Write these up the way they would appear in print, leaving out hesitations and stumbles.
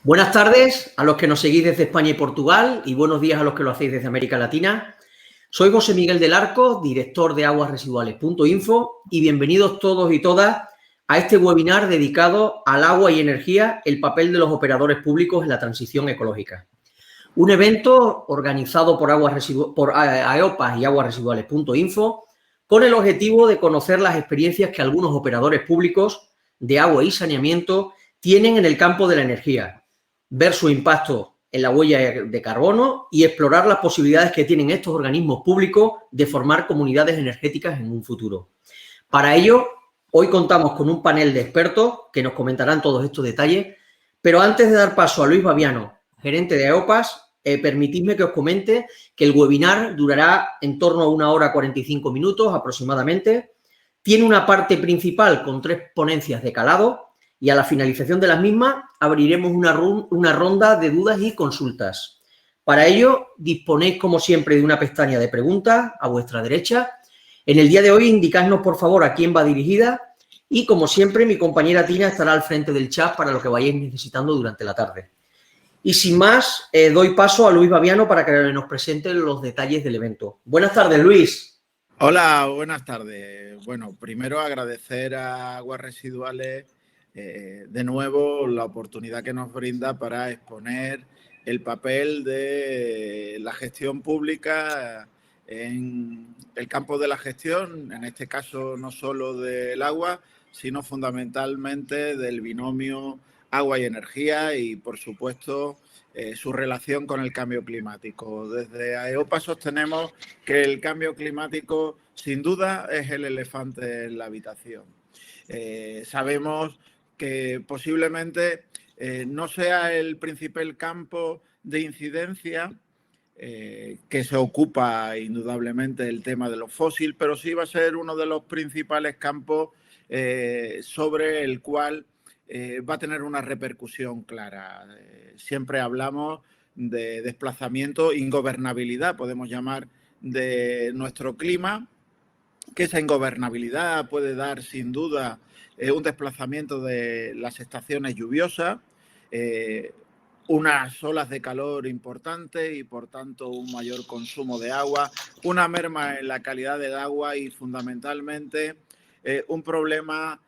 Buenas tardes a los que nos seguís desde España y Portugal y buenos días a los que lo hacéis desde América Latina. Soy José Miguel del Arco, director de aguasresiduales.info y bienvenidos todos y todas a este webinar dedicado al agua y energía, el papel de los operadores públicos en la transición ecológica. Un evento organizado por AEOPAS y aguasresiduales.info con el objetivo de conocer las experiencias que algunos operadores públicos de agua y saneamiento tienen en el campo de la energía, ver su impacto en la huella de carbono y explorar las posibilidades que tienen estos organismos públicos de formar comunidades energéticas en un futuro. Para ello, hoy contamos con un panel de expertos que nos comentarán todos estos detalles, pero antes de dar paso a Luis Baviano, gerente de AEOPAS, permitidme que os comente que el webinar durará en torno a 1 hora 45 minutos aproximadamente. Tiene una parte principal con 3 ponencias de calado y a la finalización de las mismas abriremos una ronda de dudas y consultas. Para ello, disponéis como siempre de una pestaña de preguntas a vuestra derecha. En el día de hoy, indicadnos por favor a quién va dirigida y como siempre mi compañera Tina estará al frente del chat para lo que vayáis necesitando durante la tarde. Y sin más, doy paso a Luis Baviano para que nos presente los detalles del evento. Buenas tardes, Luis. Hola, buenas tardes. Bueno, primero agradecer a Aguas Residuales de nuevo la oportunidad que nos brinda para exponer el papel de la gestión pública en el campo de la gestión, en este caso no solo del agua, sino fundamentalmente del binomio agua y energía y, por supuesto, su relación con el cambio climático. Desde AEOPA sostenemos que el cambio climático, sin duda, es el elefante en la habitación. Sabemos que posiblemente no sea el principal campo de incidencia que se ocupa indudablemente el tema de los fósiles, pero sí va a ser uno de los principales campos sobre el cual va a tener una repercusión clara. Siempre hablamos de desplazamiento, ingobernabilidad, podemos llamar, de nuestro clima, que esa ingobernabilidad puede dar sin duda un desplazamiento de las estaciones lluviosas, unas olas de calor importantes y por tanto un mayor consumo de agua, una merma en la calidad del agua y fundamentalmente un problema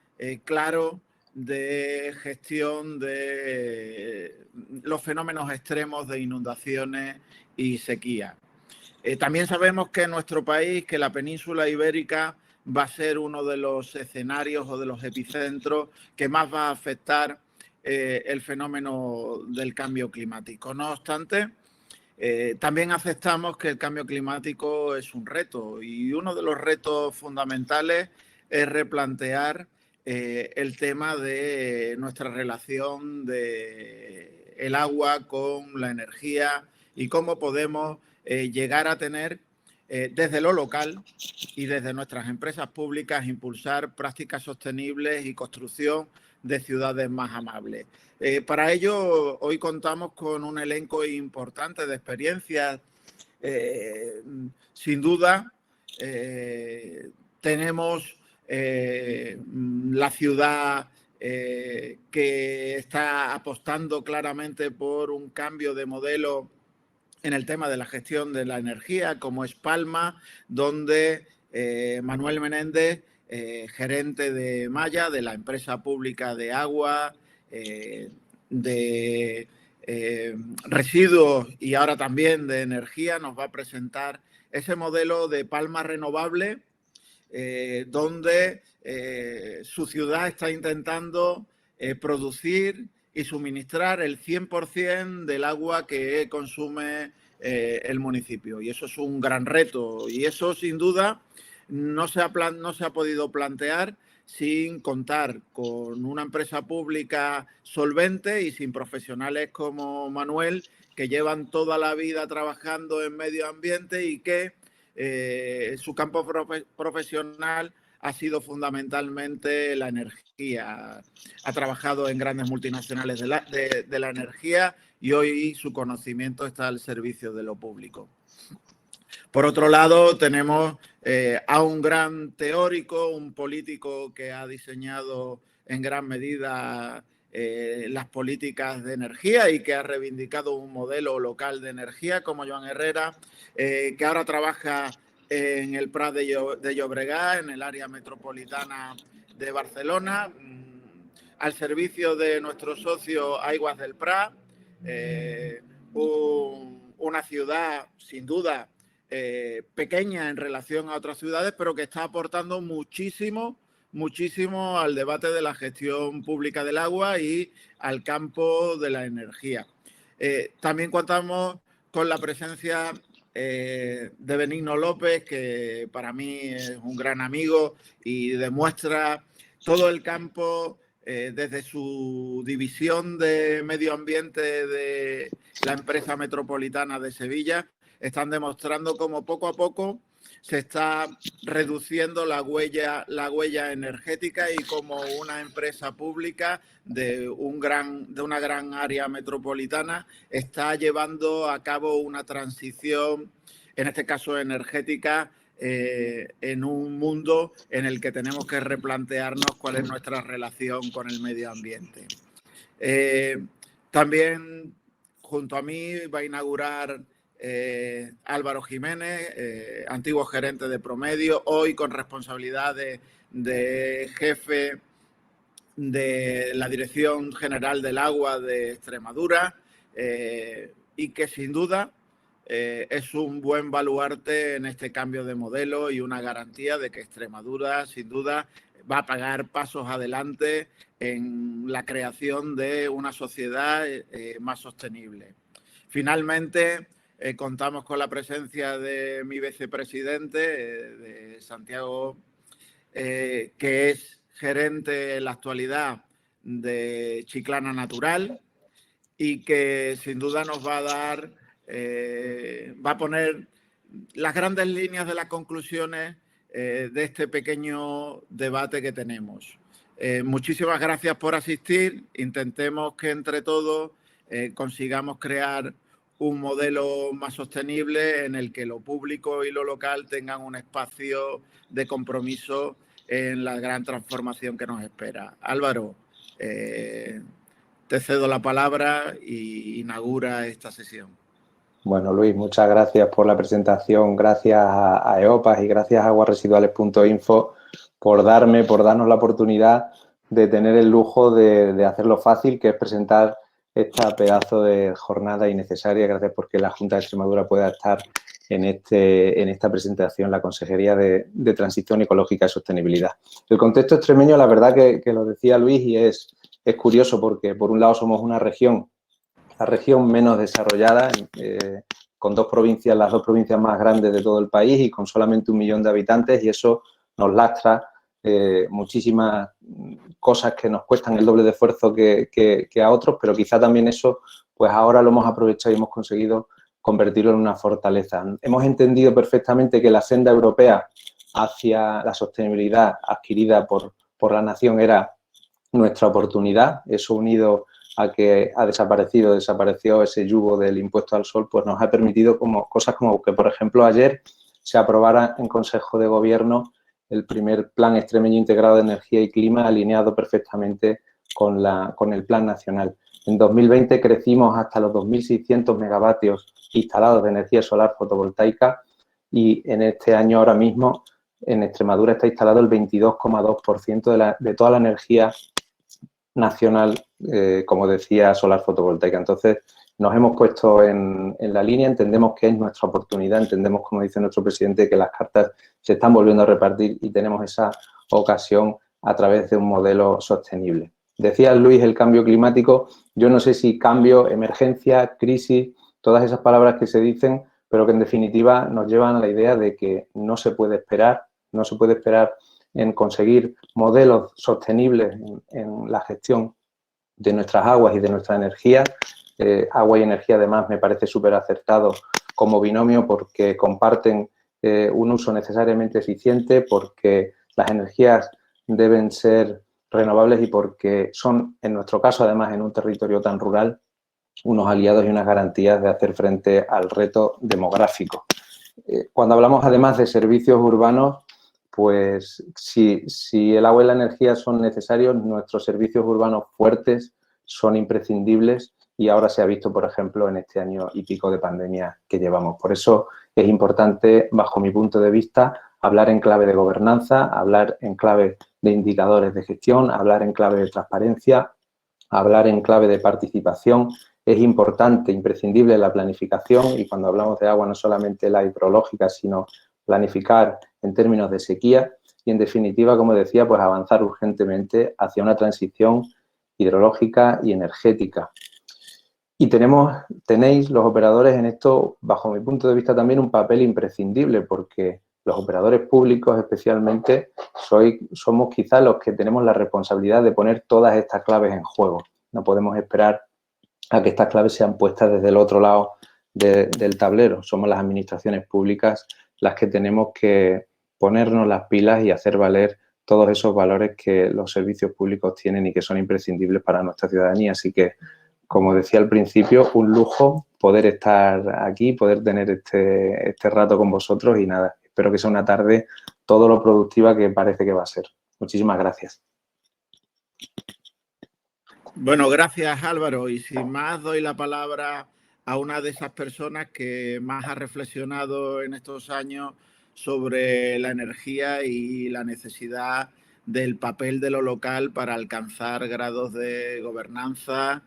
claro de gestión de los fenómenos extremos de inundaciones y sequía. También sabemos que en nuestro país, que la península ibérica va a ser uno de los escenarios o de los epicentros que más va a afectar el fenómeno del cambio climático. No obstante, también aceptamos que el cambio climático es un reto y uno de los retos fundamentales es replantear el tema de nuestra relación de el agua con la energía y cómo podemos llegar a tener desde lo local y desde nuestras empresas públicas impulsar prácticas sostenibles y construcción de ciudades más amables. Para ello, hoy contamos con un elenco importante de experiencias. Sin duda, tenemos la ciudad que está apostando claramente por un cambio de modelo en el tema de la gestión de la energía, como es Palma, donde Manuel Menéndez, gerente de Maya, de la empresa pública de agua, de residuos y ahora también de energía, nos va a presentar ese modelo de Palma renovable, donde su ciudad está intentando producir y suministrar el 100% del agua que consume el municipio. Y eso es un gran reto. Y eso, sin duda, no se ha podido plantear sin contar con una empresa pública solvente y sin profesionales como Manuel, que llevan toda la vida trabajando en medio ambiente y que su campo profesional ha sido fundamentalmente la energía. Ha trabajado en grandes multinacionales de la energía y hoy su conocimiento está al servicio de lo público. Por otro lado, tenemos a un gran teórico, un político que ha diseñado en gran medida las políticas de energía y que ha reivindicado un modelo local de energía como Joan Herrera, que ahora trabaja en el Prat de Llobregat, en el área metropolitana de Barcelona, al servicio de nuestro socio Aigües del Prat, una ciudad sin duda pequeña en relación a otras ciudades, pero que está aportando muchísimo al debate de la gestión pública del agua y al campo de la energía. También contamos con la presencia de Benigno López, que para mí es un gran amigo y demuestra todo el campo desde su división de medio ambiente de la empresa metropolitana de Sevilla. Están demostrando cómo poco a poco se está reduciendo la huella energética y como una empresa pública de una gran área metropolitana está llevando a cabo una transición, en este caso energética, en un mundo en el que tenemos que replantearnos cuál es nuestra relación con el medio ambiente. También junto a mí va a inaugurar Álvaro Jiménez, antiguo gerente de Promedio, hoy con responsabilidad de jefe de la Dirección General del Agua de Extremadura, y que sin duda es un buen baluarte en este cambio de modelo y una garantía de que Extremadura sin duda va a pagar pasos adelante en la creación de una sociedad más sostenible. Finalmente, contamos con la presencia de mi vicepresidente, de Santiago, que es gerente en la actualidad de Chiclana Natural y que sin duda nos va a dar, va a poner las grandes líneas de las conclusiones de este pequeño debate que tenemos. Muchísimas gracias por asistir. Intentemos que entre todos consigamos crear un modelo más sostenible en el que lo público y lo local tengan un espacio de compromiso en la gran transformación que nos espera. Álvaro, te cedo la palabra y inaugura esta sesión. Bueno, Luis, muchas gracias por la presentación, gracias a EOPAS y gracias a aguasresiduales.info por darnos la oportunidad de tener el lujo de hacerlo fácil, que es presentar esta pedazo de jornada innecesaria. Gracias porque la Junta de Extremadura pueda estar en esta presentación, la Consejería de Transición Ecológica y Sostenibilidad. El contexto extremeño, la verdad que lo decía Luis, y es curioso porque, por un lado, somos una región, la región menos desarrollada, con las dos provincias más grandes de todo el país y con solamente 1 millón de habitantes, y eso nos lastra muchísimas cosas que nos cuestan el doble de esfuerzo que a otros, pero quizá también eso, pues ahora lo hemos aprovechado y hemos conseguido convertirlo en una fortaleza. Hemos entendido perfectamente que la senda europea hacia la sostenibilidad adquirida por la nación era nuestra oportunidad. Eso, unido a que desapareció ese yugo del impuesto al sol, pues nos ha permitido cosas como que, por ejemplo, ayer se aprobara en Consejo de Gobierno el primer Plan Extremeño Integrado de Energía y Clima, alineado perfectamente con el Plan Nacional. En 2020 crecimos hasta los 2.600 megavatios instalados de energía solar fotovoltaica y en este año, ahora mismo, en Extremadura está instalado el 22,2% de toda la energía nacional, como decía, solar fotovoltaica. Entonces, nos hemos puesto en la línea, entendemos que es nuestra oportunidad, entendemos, como dice nuestro presidente, que las cartas se están volviendo a repartir y tenemos esa ocasión a través de un modelo sostenible. Decía Luis, el cambio climático. Yo no sé si cambio, emergencia, crisis, todas esas palabras que se dicen, pero que en definitiva nos llevan a la idea de que no se puede esperar en conseguir modelos sostenibles en la gestión de nuestras aguas y de nuestra energía. Agua y energía, además, me parece súper acertado como binomio porque comparten un uso necesariamente eficiente, porque las energías deben ser renovables y porque son, en nuestro caso, además, en un territorio tan rural, unos aliados y unas garantías de hacer frente al reto demográfico. Cuando hablamos, además, de servicios urbanos, pues si el agua y la energía son necesarios, nuestros servicios urbanos fuertes son imprescindibles y ahora se ha visto, por ejemplo, en este año y pico de pandemia que llevamos. Por eso es importante, bajo mi punto de vista, hablar en clave de gobernanza, hablar en clave de indicadores de gestión, hablar en clave de transparencia, hablar en clave de participación. Es importante, imprescindible la planificación y cuando hablamos de agua no solamente la hidrológica, sino planificar en términos de sequía y, en definitiva, como decía, pues avanzar urgentemente hacia una transición hidrológica y energética. Y tenéis los operadores en esto, bajo mi punto de vista, también un papel imprescindible porque los operadores públicos especialmente somos quizás los que tenemos la responsabilidad de poner todas estas claves en juego. No podemos esperar a que estas claves sean puestas desde el otro lado del tablero. Somos las administraciones públicas las que tenemos que ponernos las pilas y hacer valer todos esos valores que los servicios públicos tienen y que son imprescindibles para nuestra ciudadanía. Así que, como decía al principio, un lujo poder estar aquí, poder tener este rato con vosotros y nada, espero que sea una tarde todo lo productiva que parece que va a ser. Muchísimas gracias. Bueno, gracias Álvaro. Y sin más doy la palabra a una de esas personas que más ha reflexionado en estos años sobre la energía y la necesidad del papel de lo local para alcanzar grados de gobernanza,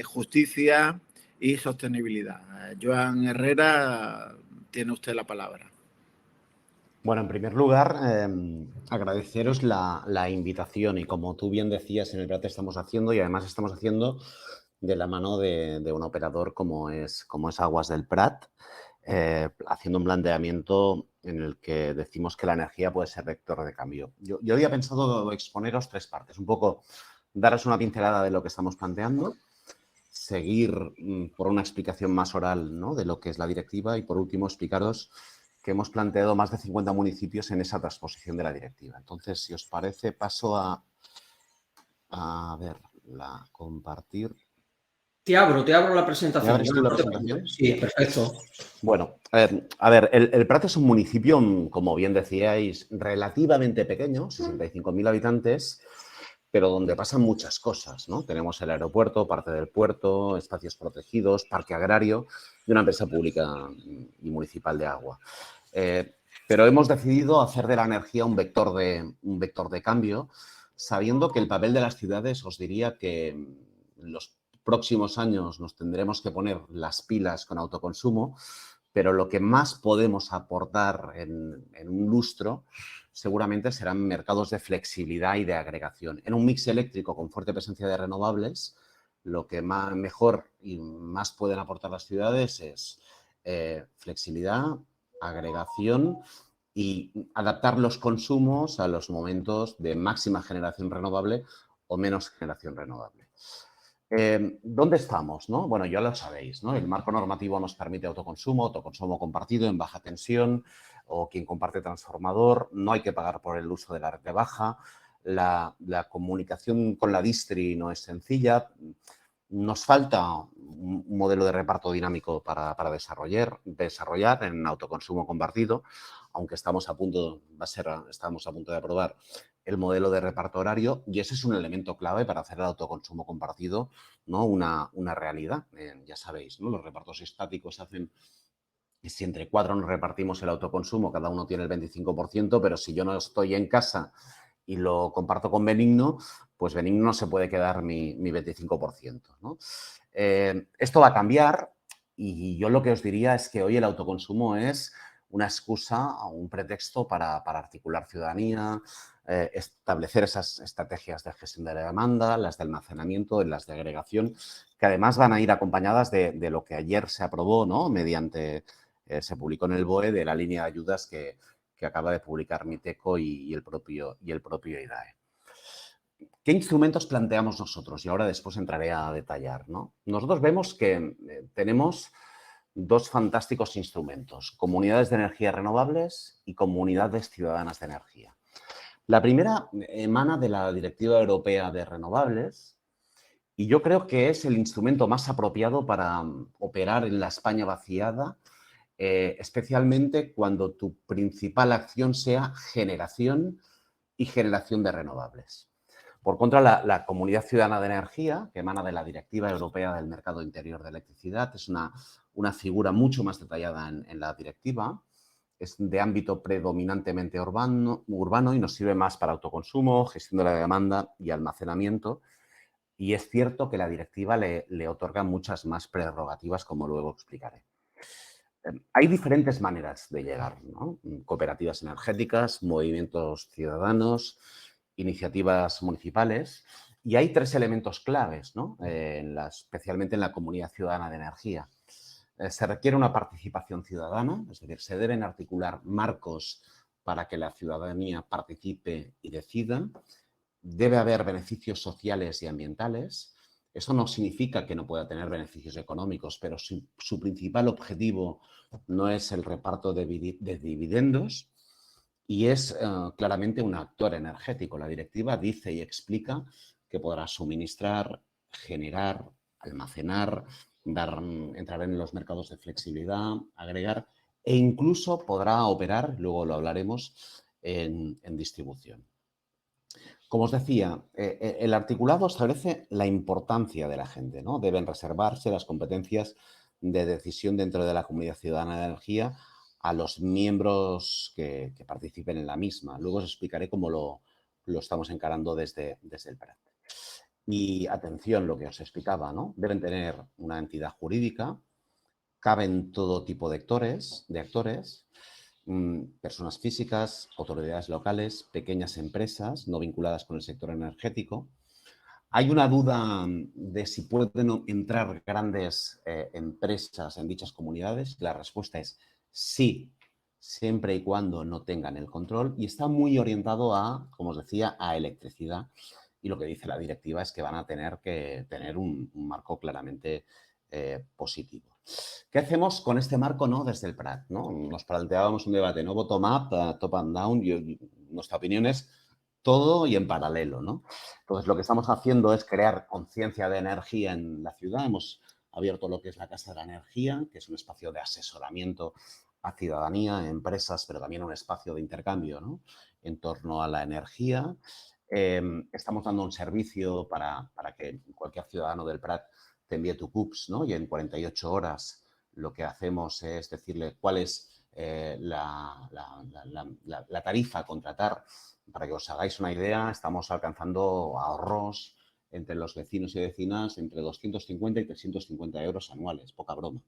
justicia y sostenibilidad. Joan Herrera, tiene usted la palabra. Bueno, en primer lugar, agradeceros la invitación y como tú bien decías, en el Prat estamos haciendo y además estamos haciendo de la mano de un operador como es Aguas del Prat, haciendo un planteamiento en el que decimos que la energía puede ser vector de cambio. Yo había pensado exponeros tres partes, un poco daros una pincelada de lo que estamos planteando, seguir por una explicación más oral, ¿no?, de lo que es la directiva y por último explicaros que hemos planteado más de 50 municipios en esa transposición de la directiva. Entonces, si os parece, paso a ver, compartir. Te abro la presentación. ¿Me abres tú la presentación? Sí, perfecto. Bueno, a ver, el Prat es un municipio, como bien decíais, relativamente pequeño, 65.000 habitantes, pero donde pasan muchas cosas, ¿no? Tenemos el aeropuerto, parte del puerto, espacios protegidos, parque agrario y una empresa pública y municipal de agua. Pero hemos decidido hacer de la energía un vector de cambio, sabiendo que el papel de las ciudades, os diría que en los próximos años nos tendremos que poner las pilas con autoconsumo, pero lo que más podemos aportar en un lustro seguramente serán mercados de flexibilidad y de agregación. En un mix eléctrico con fuerte presencia de renovables, lo que mejor y más pueden aportar las ciudades es flexibilidad, agregación y adaptar los consumos a los momentos de máxima generación renovable o menos generación renovable. ¿Dónde estamos, no? Bueno, ya lo sabéis, ¿no? El marco normativo nos permite autoconsumo compartido en baja tensión o quien comparte transformador. No hay que pagar por el uso de la red de baja. La comunicación con la distri no es sencilla. Nos falta un modelo de reparto dinámico para desarrollar en autoconsumo compartido, aunque estamos a punto de aprobar el modelo de reparto horario y ese es un elemento clave para hacer el autoconsumo compartido, ¿no?, una realidad. Ya sabéis, ¿no?, los repartos estáticos hacen que si entre 4 nos repartimos el autoconsumo, cada uno tiene el 25%, pero si yo no estoy en casa y lo comparto con Benigno, pues Benigno no se puede quedar mi 25%, ¿no? Esto va a cambiar y yo lo que os diría es que hoy el autoconsumo es una excusa o un pretexto para articular ciudadanía, establecer esas estrategias de gestión de la demanda, las de almacenamiento, las de agregación, que además van a ir acompañadas de lo que ayer se aprobó, ¿no?, mediante, se publicó en el BOE, de la línea de ayudas que acaba de publicar Miteco y el propio IDAE. ¿Qué instrumentos planteamos nosotros? Y ahora después entraré a detallar, ¿no? Nosotros vemos que tenemos dos fantásticos instrumentos: comunidades de energía renovables y comunidades ciudadanas de energía. La primera emana de la Directiva Europea de Renovables y yo creo que es el instrumento más apropiado para operar en la España vaciada, especialmente cuando tu principal acción sea generación y generación de renovables. Por contra, la Comunidad Ciudadana de Energía, que emana de la Directiva Europea del Mercado Interior de Electricidad, es una figura mucho más detallada en la directiva. Es de ámbito predominantemente urbano y nos sirve más para autoconsumo, gestión de la demanda y almacenamiento. Y es cierto que la directiva le otorga muchas más prerrogativas, como luego explicaré. Hay diferentes maneras de llegar, ¿no? Cooperativas energéticas, movimientos ciudadanos, iniciativas municipales. Y hay 3 elementos claves, ¿no? Especialmente en la Comunidad Ciudadana de Energía. Se requiere una participación ciudadana, es decir, se deben articular marcos para que la ciudadanía participe y decida. Debe haber beneficios sociales y ambientales. Eso no significa que no pueda tener beneficios económicos, pero su principal objetivo no es el reparto de dividendos y es claramente un actor energético. La directiva dice y explica que podrá suministrar, generar, almacenar, entrar en los mercados de flexibilidad, agregar e incluso podrá operar, luego lo hablaremos, en distribución. Como os decía, el articulado establece la importancia de la gente, ¿no? Deben reservarse las competencias de decisión dentro de la Comunidad Ciudadana de Energía a los miembros que participen en la misma. Luego os explicaré cómo lo estamos encarando desde el PRAT. Y atención, lo que os explicaba, ¿no? Deben tener una entidad jurídica, caben todo tipo de actores, personas físicas, autoridades locales, pequeñas empresas no vinculadas con el sector energético. Hay una duda de si pueden entrar grandes empresas en dichas comunidades. La respuesta es sí, siempre y cuando no tengan el control, y está muy orientado a, como os decía, a electricidad. Y lo que dice la directiva es que van a tener que tener un marco claramente positivo. ¿Qué hacemos con este marco, no, desde el PRAT, ¿no? Nos planteábamos un debate, no bottom-up, top-and-down. Nuestra opinión es todo y en paralelo, ¿no? Entonces, lo que estamos haciendo es crear conciencia de energía en la ciudad. Hemos abierto lo que es la Casa de la Energía, que es un espacio de asesoramiento a ciudadanía, a empresas, pero también un espacio de intercambio, ¿no? En torno a la energía. Estamos dando un servicio para que cualquier ciudadano del PRAT te envíe tu CUPS, ¿no? Y en 48 horas lo que hacemos es decirle cuál es la tarifa a contratar. Para que os hagáis una idea, estamos alcanzando ahorros entre los vecinos y vecinas entre 250 y 350 euros anuales, poca broma.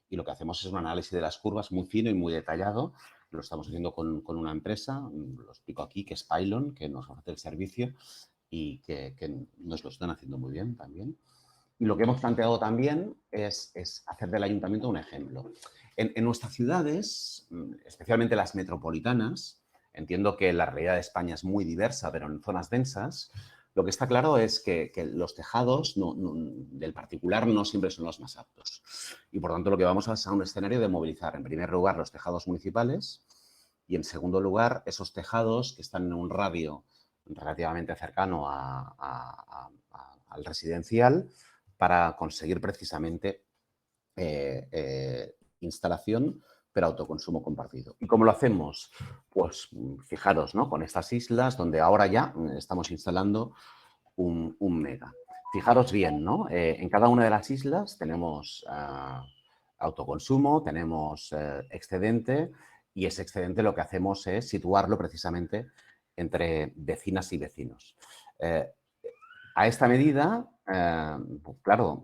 Y lo que hacemos es un análisis de las curvas muy fino y muy detallado. Lo estamos haciendo con una empresa, lo explico aquí, que es Pylon, que nos ofrece el servicio y que nos lo están haciendo muy bien también. Y lo que hemos planteado también es hacer del ayuntamiento un ejemplo. En nuestras ciudades, especialmente las metropolitanas, entiendo que la realidad de España es muy diversa, pero en zonas densas, lo que está claro es que los tejados del particular no siempre son los más aptos. Y por tanto, lo que vamos a es a un escenario de movilizar, en primer lugar, los tejados municipales y, en segundo lugar, esos tejados que están en un radio relativamente cercano al residencial, para conseguir precisamente instalación, pero autoconsumo compartido. ¿Y cómo lo hacemos? Pues fijaros, ¿no? Con estas islas donde ahora ya estamos instalando un mega. Fijaros bien, ¿no? En cada una de las islas tenemos autoconsumo, tenemos excedente, y ese excedente lo que hacemos es situarlo precisamente entre vecinas y vecinos. A esta medida, claro,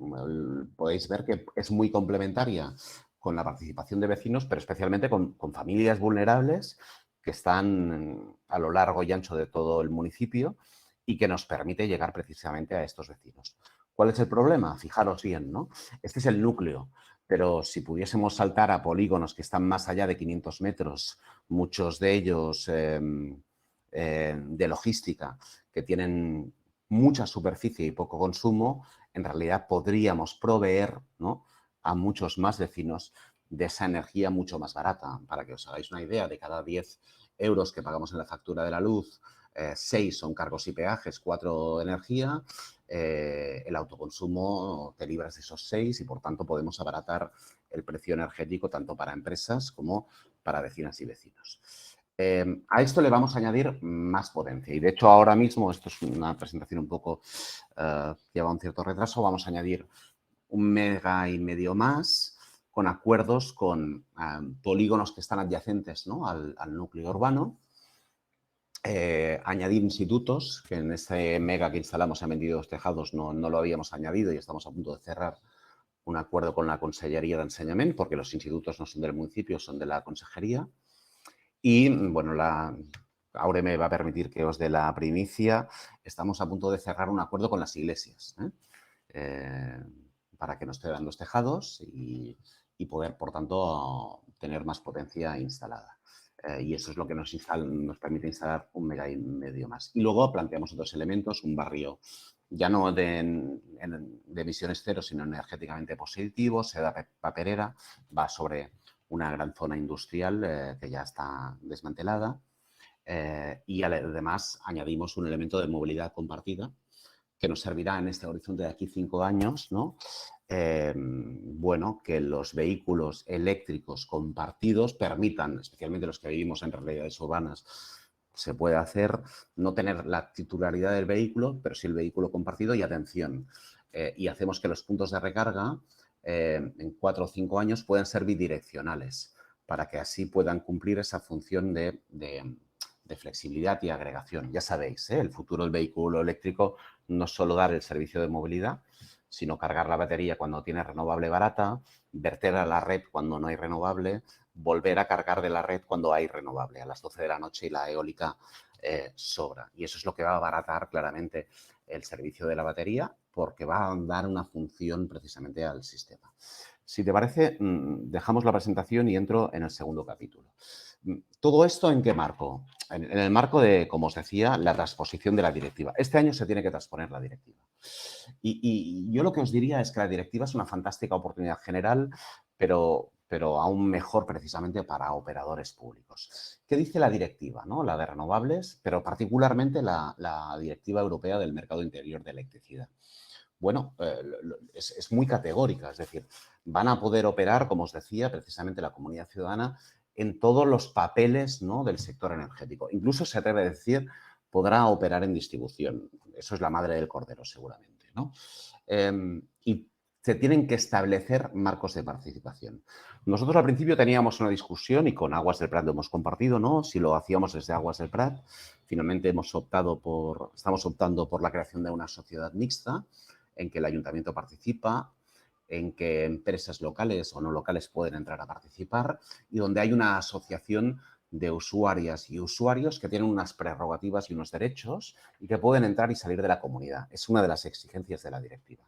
podéis ver que es muy complementaria con la participación de vecinos, pero especialmente con familias vulnerables que están a lo largo y ancho de todo el municipio y que nos permite llegar precisamente a estos vecinos. ¿Cuál es el problema? Fijaros bien, ¿no? Este es el núcleo, pero si pudiésemos saltar a polígonos que están más allá de 500 metros, muchos de ellos de logística, que tienen mucha superficie y poco consumo, en realidad podríamos proveer, ¿no?, a muchos más vecinos de esa energía mucho más barata. Para que os hagáis una idea, de cada 10 euros que pagamos en la factura de la luz, 6 son cargos y peajes, 4 energía. El autoconsumo te libras de esos 6 y, por tanto, podemos abaratar el precio energético tanto para empresas como para vecinas y vecinos. A esto le vamos a añadir más potencia y de hecho ahora mismo, esto es una presentación un poco, lleva un cierto retraso, vamos a añadir 1,5 MB más con acuerdos con polígonos que están adyacentes, ¿no?, al núcleo urbano. Añadir institutos, que en este mega que instalamos en 22 tejados no lo habíamos añadido y estamos a punto de cerrar un acuerdo con la Consellería de Enseñamiento, porque los institutos no son del municipio, son de la Consejería. Y, bueno, ahora me va a permitir que os dé la primicia. Estamos a punto de cerrar un acuerdo con las iglesias, para que nos cedan los tejados y poder, por tanto, tener más potencia instalada. Y eso es lo que nos permite instalar 1,5 MB más. Y luego planteamos otros elementos, un barrio ya no de emisiones cero, sino energéticamente positivo, seda paperera, va sobre una gran zona industrial que ya está desmantelada. Y además añadimos un elemento de movilidad compartida que nos servirá en este horizonte de aquí 5 años, ¿no? Bueno, que los vehículos eléctricos compartidos permitan, especialmente los que vivimos en realidades urbanas, se puede hacer, no tener la titularidad del vehículo, pero sí el vehículo compartido y atención. Y hacemos que los puntos de recarga en 4 o 5 años puedan ser bidireccionales para que así puedan cumplir esa función de flexibilidad y agregación. Ya sabéis, el futuro del vehículo eléctrico no es solo dar el servicio de movilidad, sino cargar la batería cuando tiene renovable barata, verter a la red cuando no hay renovable, volver a cargar de la red cuando hay renovable a las 12 de la noche y la eólica sobra. Y eso es lo que va a abaratar claramente el servicio de la batería porque va a dar una función precisamente al sistema. Si te parece, dejamos la presentación y entro en el segundo capítulo. ¿Todo esto en qué marco? En el marco de, como os decía, la transposición de la directiva. Este año se tiene que transponer la directiva. Y yo lo que os diría es que la directiva es una fantástica oportunidad general, pero aún mejor precisamente para operadores públicos. ¿Qué dice la directiva, ¿no? La de renovables, pero particularmente la Directiva Europea del Mercado Interior de Electricidad? Bueno, es muy categórica, es decir, van a poder operar, como os decía, precisamente la comunidad ciudadana en todos los papeles, ¿no?, del sector energético. Incluso se atreve a decir, podrá operar en distribución. Eso es la madre del cordero, seguramente, ¿no? Y se tienen que establecer marcos de participación. Nosotros al principio teníamos una discusión y con Aguas del Prat lo hemos compartido, ¿no?, si lo hacíamos desde Aguas del Prat. Finalmente estamos optando por la creación de una sociedad mixta en que el ayuntamiento participa, en que empresas locales o no locales pueden entrar a participar y donde hay una asociación de usuarias y usuarios que tienen unas prerrogativas y unos derechos y que pueden entrar y salir de la comunidad. Es una de las exigencias de la directiva.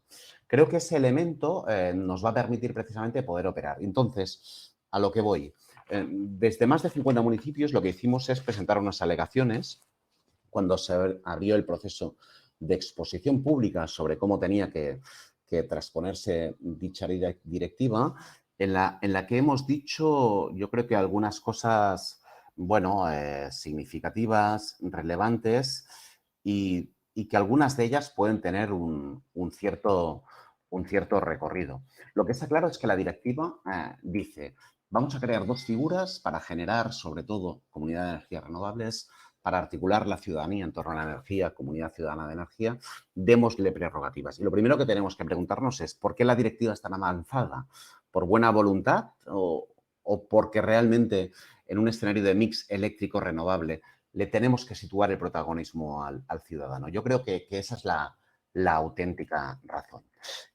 Creo que ese elemento nos va a permitir precisamente poder operar. Entonces, a lo que voy. Desde más de 50 municipios lo que hicimos es presentar unas alegaciones cuando se abrió el proceso de exposición pública sobre cómo tenía que transponerse dicha directiva, en la que hemos dicho, yo creo que algunas cosas, bueno, significativas, relevantes y que algunas de ellas pueden tener un cierto recorrido. Lo que está claro es que la directiva dice, vamos a crear 2 figuras para generar, sobre todo, comunidad de energías renovables, para articular la ciudadanía en torno a la energía, comunidad ciudadana de energía, démosle prerrogativas. Y lo primero que tenemos que preguntarnos es, ¿por qué la directiva es tan avanzada? ¿Por buena voluntad o porque realmente en un escenario de mix eléctrico renovable le tenemos que situar el protagonismo al ciudadano? Yo creo que esa es la auténtica razón.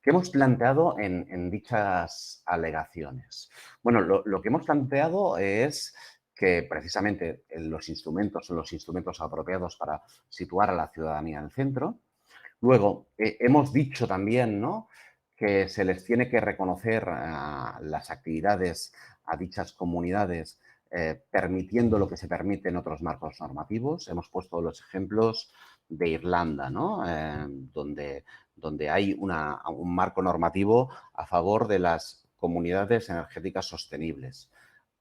¿Qué hemos planteado en dichas alegaciones? Bueno, lo que hemos planteado es que precisamente los instrumentos son los instrumentos apropiados para situar a la ciudadanía en el centro. Luego, hemos dicho también, ¿no?, que se les tiene que reconocer las actividades a dichas comunidades permitiendo lo que se permite en otros marcos normativos. Hemos puesto los ejemplos de Irlanda, ¿no?, donde hay un marco normativo a favor de las comunidades energéticas sostenibles.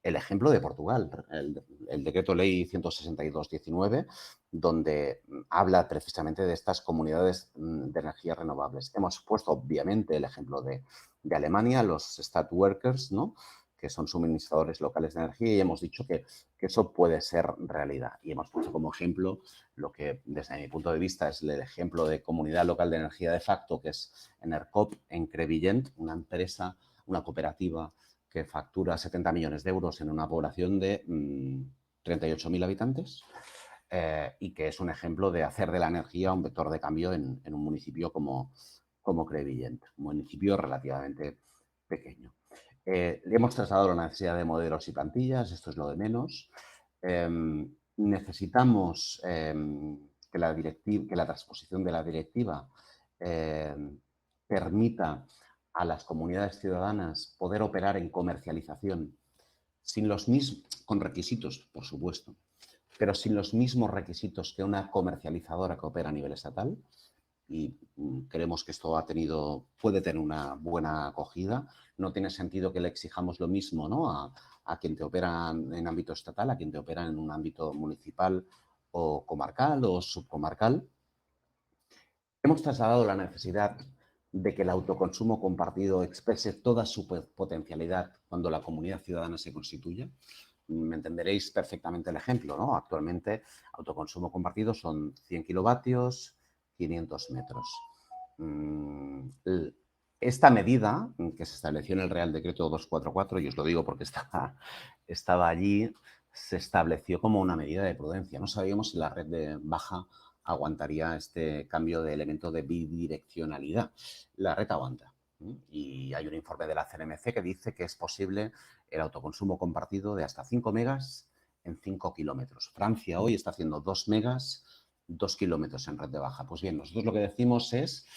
El ejemplo de Portugal, el decreto ley 162/19, donde habla precisamente de estas comunidades de energías renovables. Hemos puesto, obviamente, el ejemplo de Alemania, los Stadtwerkers, ¿no?, que son suministradores locales de energía, y hemos dicho que eso puede ser realidad. Y hemos puesto como ejemplo lo que, desde mi punto de vista, es el ejemplo de comunidad local de energía de facto, que es Enercop en Crevillent, una empresa, una cooperativa que factura 70 millones de euros en una población de 38.000 habitantes, y que es un ejemplo de hacer de la energía un vector de cambio en un municipio como Crevillent, un municipio relativamente pequeño. Le hemos trasladado la necesidad de modelos y plantillas, esto es lo de menos. Necesitamos que la transposición de la directiva permita a las comunidades ciudadanas poder operar en comercialización sin los mismos, con requisitos, por supuesto, pero sin los mismos requisitos que una comercializadora que opera a nivel estatal. Y creemos que esto puede tener una buena acogida. No tiene sentido que le exijamos lo mismo, ¿no?, a quien te opera en ámbito estatal, a quien te opera en un ámbito municipal o comarcal o subcomarcal. Hemos trasladado la necesidad de que el autoconsumo compartido exprese toda su potencialidad cuando la comunidad ciudadana se constituya. Me entenderéis perfectamente el ejemplo, ¿no? Actualmente, autoconsumo compartido son 100 kilovatios, 500 metros. Esta medida, que se estableció en el Real Decreto 244, y os lo digo porque estaba allí, se estableció como una medida de prudencia. No sabíamos si la red de baja aguantaría este cambio de elemento de bidireccionalidad. La red aguanta. Y hay un informe de la CNMC que dice que es posible el autoconsumo compartido de hasta 5 megas en 5 kilómetros. Francia hoy está haciendo 2 megas, 2 kilómetros en red de baja. Pues bien, nosotros lo que decimos es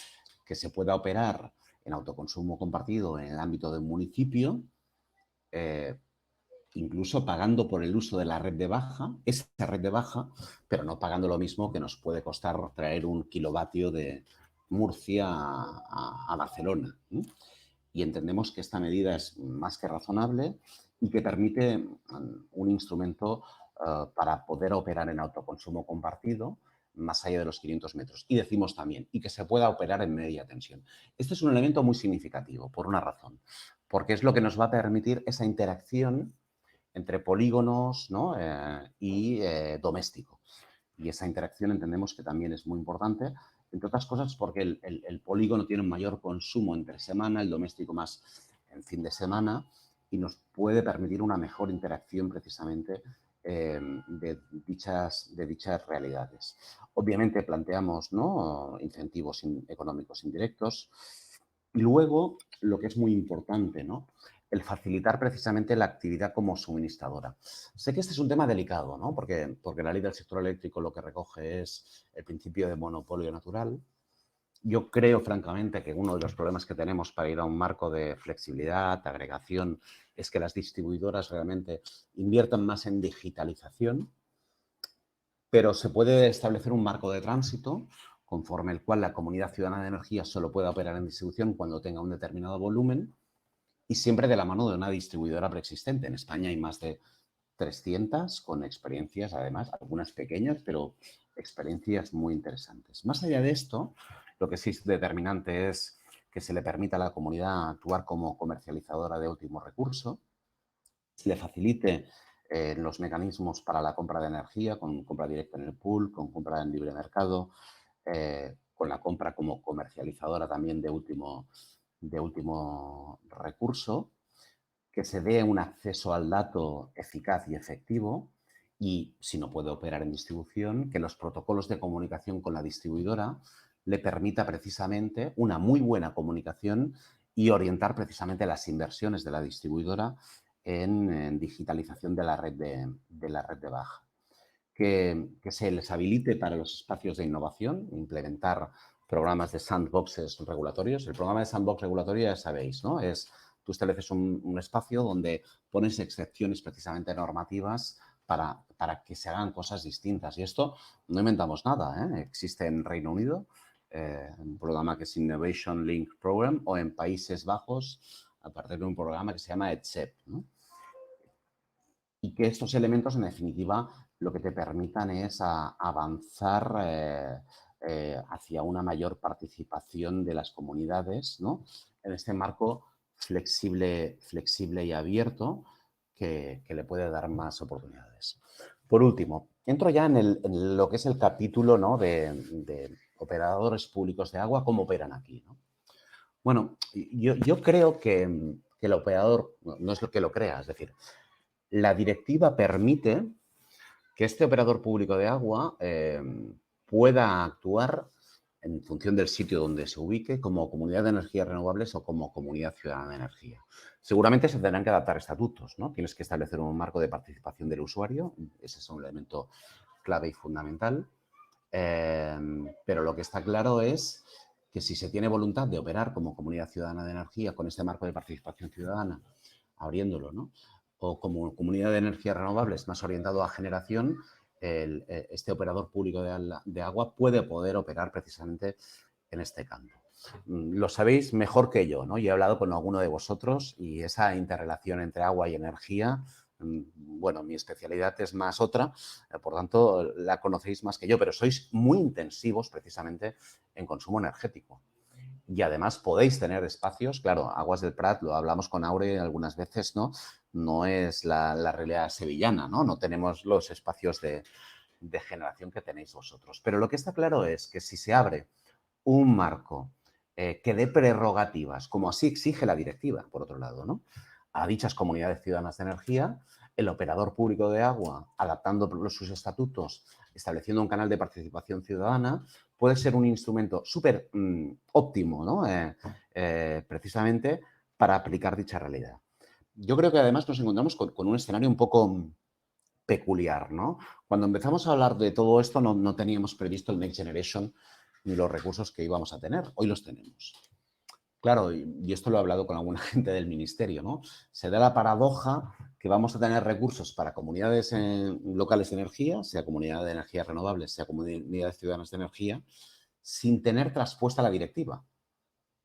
que se pueda operar en autoconsumo compartido en el ámbito de un municipio, incluso pagando por el uso de la red de baja, esa red de baja, pero no pagando lo mismo que nos puede costar traer un kilovatio de Murcia a Barcelona. Y entendemos que esta medida es más que razonable y que permite un instrumento para poder operar en autoconsumo compartido más allá de los 500 metros. Y decimos también, y que se pueda operar en media tensión. Este es un elemento muy significativo, por una razón, porque es lo que nos va a permitir esa interacción entre polígonos, ¿no?, y doméstico. Y esa interacción entendemos que también es muy importante, entre otras cosas porque el polígono tiene un mayor consumo entre semana, el doméstico más en fin de semana, y nos puede permitir una mejor interacción precisamente de dichas realidades. Obviamente planteamos, ¿no?, incentivos económicos indirectos. Y luego, lo que es muy importante, ¿no?, el facilitar precisamente la actividad como suministradora. Sé que este es un tema delicado, ¿no?, porque la ley del sector eléctrico lo que recoge es el principio de monopolio natural. Yo creo, francamente, que uno de los problemas que tenemos para ir a un marco de flexibilidad, agregación, es que las distribuidoras realmente inviertan más en digitalización, pero se puede establecer un marco de tránsito conforme el cual la comunidad ciudadana de energía solo pueda operar en distribución cuando tenga un determinado volumen, y siempre de la mano de una distribuidora preexistente. En España hay más de 300 con experiencias, además, algunas pequeñas, pero experiencias muy interesantes. Más allá de esto, lo que sí es determinante es que se le permita a la comunidad actuar como comercializadora de último recurso, se le facilite los mecanismos para la compra de energía, con compra directa en el pool, con compra en libre mercado, con la compra como comercializadora también de último recurso, que se dé un acceso al dato eficaz y efectivo, y si no puede operar en distribución, que los protocolos de comunicación con la distribuidora le permita precisamente una muy buena comunicación y orientar precisamente las inversiones de la distribuidora en digitalización de la red de baja. Que se les habilite para los espacios de innovación, implementar programas de sandboxes regulatorios. El programa de sandbox regulatorio, ya sabéis, ¿no?, tú estableces un espacio donde pones excepciones precisamente normativas para que se hagan cosas distintas. Y esto no inventamos nada, ¿eh? Existe en Reino Unido un programa que es Innovation Link Program, o en Países Bajos a partir de un programa que se llama ETSEP, ¿no? Y que estos elementos, en definitiva, lo que te permitan es avanzar hacia una mayor participación de las comunidades, ¿no?, en este marco flexible y abierto que le puede dar más oportunidades. Por último, entro ya en lo que es el capítulo, ¿no?, de operadores públicos de agua, cómo operan aquí, ¿no? Bueno, yo creo que el operador, no es lo que lo crea, es decir, la directiva permite que este operador público de agua pueda actuar en función del sitio donde se ubique como comunidad de energías renovables o como comunidad ciudadana de energía. Seguramente se tendrán que adaptar estatutos, ¿no? Tienes que establecer un marco de participación del usuario, ese es un elemento clave y fundamental, pero lo que está claro es que si se tiene voluntad de operar como comunidad ciudadana de energía con este marco de participación ciudadana, abriéndolo, ¿no?, o como comunidad de energías renovables más orientado a generación, este operador público de agua puede poder operar precisamente en este campo. Lo sabéis mejor que yo, ¿no? Yo he hablado con alguno de vosotros y esa interrelación entre agua y energía, bueno, mi especialidad es más otra, por tanto, la conocéis más que yo, pero sois muy intensivos precisamente en consumo energético. Y además podéis tener espacios, claro, Aguas del Prat, lo hablamos con Aure algunas veces, ¿no? No es la realidad sevillana, ¿no? No tenemos los espacios de generación que tenéis vosotros. Pero lo que está claro es que si se abre un marco que dé prerrogativas, como así exige la directiva, por otro lado, ¿no?, a dichas comunidades ciudadanas de energía, el operador público de agua, adaptando sus estatutos, estableciendo un canal de participación ciudadana, puede ser un instrumento súper óptimo, ¿no?, precisamente para aplicar dicha realidad. Yo creo que además nos encontramos con un escenario un poco peculiar, ¿no? Cuando empezamos a hablar de todo esto no teníamos previsto el Next Generation ni los recursos que íbamos a tener. Hoy los tenemos. Claro, y esto lo he hablado con alguna gente del ministerio, ¿no? Se da la paradoja que vamos a tener recursos para comunidades locales de energía, sea comunidad de energías renovables, sea comunidades ciudadanas de energía, sin tener traspuesta la directiva,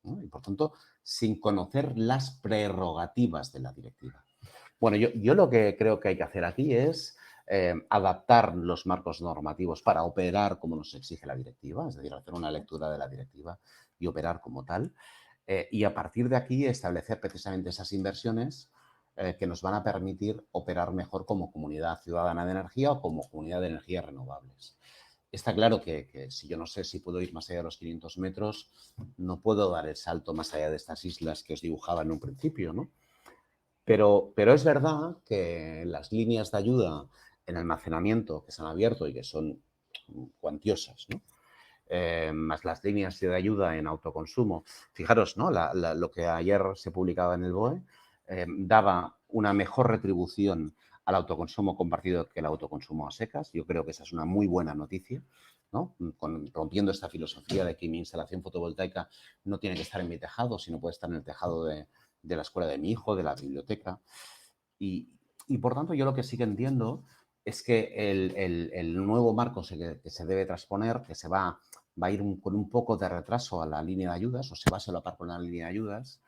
¿no? Y por tanto, sin conocer las prerrogativas de la directiva. Bueno, yo lo que creo que hay que hacer aquí es adaptar los marcos normativos para operar como nos exige la directiva, es decir, hacer una lectura de la directiva y operar como tal. Y a partir de aquí establecer precisamente esas inversiones que nos van a permitir operar mejor como comunidad ciudadana de energía o como comunidad de energías renovables. Está claro que si yo no sé si puedo ir más allá de los 500 metros, no puedo dar el salto más allá de estas islas que os dibujaba en un principio, ¿no? Pero es verdad que las líneas de ayuda en almacenamiento que se han abierto y que son cuantiosas, ¿no?, más las líneas de ayuda en autoconsumo. Fijaros, ¿no?, lo que ayer se publicaba en el BOE daba una mejor retribución al autoconsumo compartido que el autoconsumo a secas. Yo creo que esa es una muy buena noticia, ¿no?, rompiendo esta filosofía de que mi instalación fotovoltaica no tiene que estar en mi tejado, sino puede estar en el tejado de la escuela de mi hijo, de la biblioteca. Y por tanto, yo lo que sí que entiendo es que el nuevo marco que se debe transponer, que va a ir con un poco de retraso a la línea de ayudas, o se va a solapar con la línea de ayudas,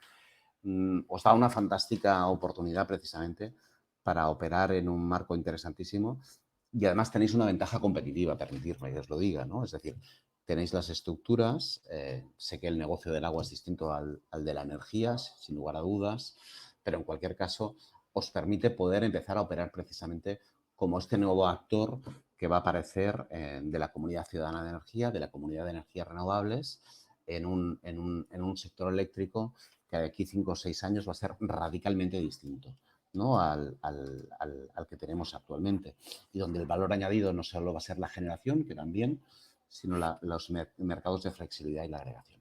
os da una fantástica oportunidad precisamente para operar en un marco interesantísimo y además tenéis una ventaja competitiva, permitidme que os lo diga, ¿no? Es decir, tenéis las estructuras, sé que el negocio del agua es distinto al de la energía, sin lugar a dudas, pero en cualquier caso os permite poder empezar a operar precisamente como este nuevo actor que va a aparecer de la comunidad ciudadana de energía, de la comunidad de energías renovables, en un sector eléctrico que de aquí 5 o 6 años va a ser radicalmente distinto, ¿no?, al que tenemos actualmente, y donde el valor añadido no solo va a ser la generación, que también, sino los mercados de flexibilidad y la agregación.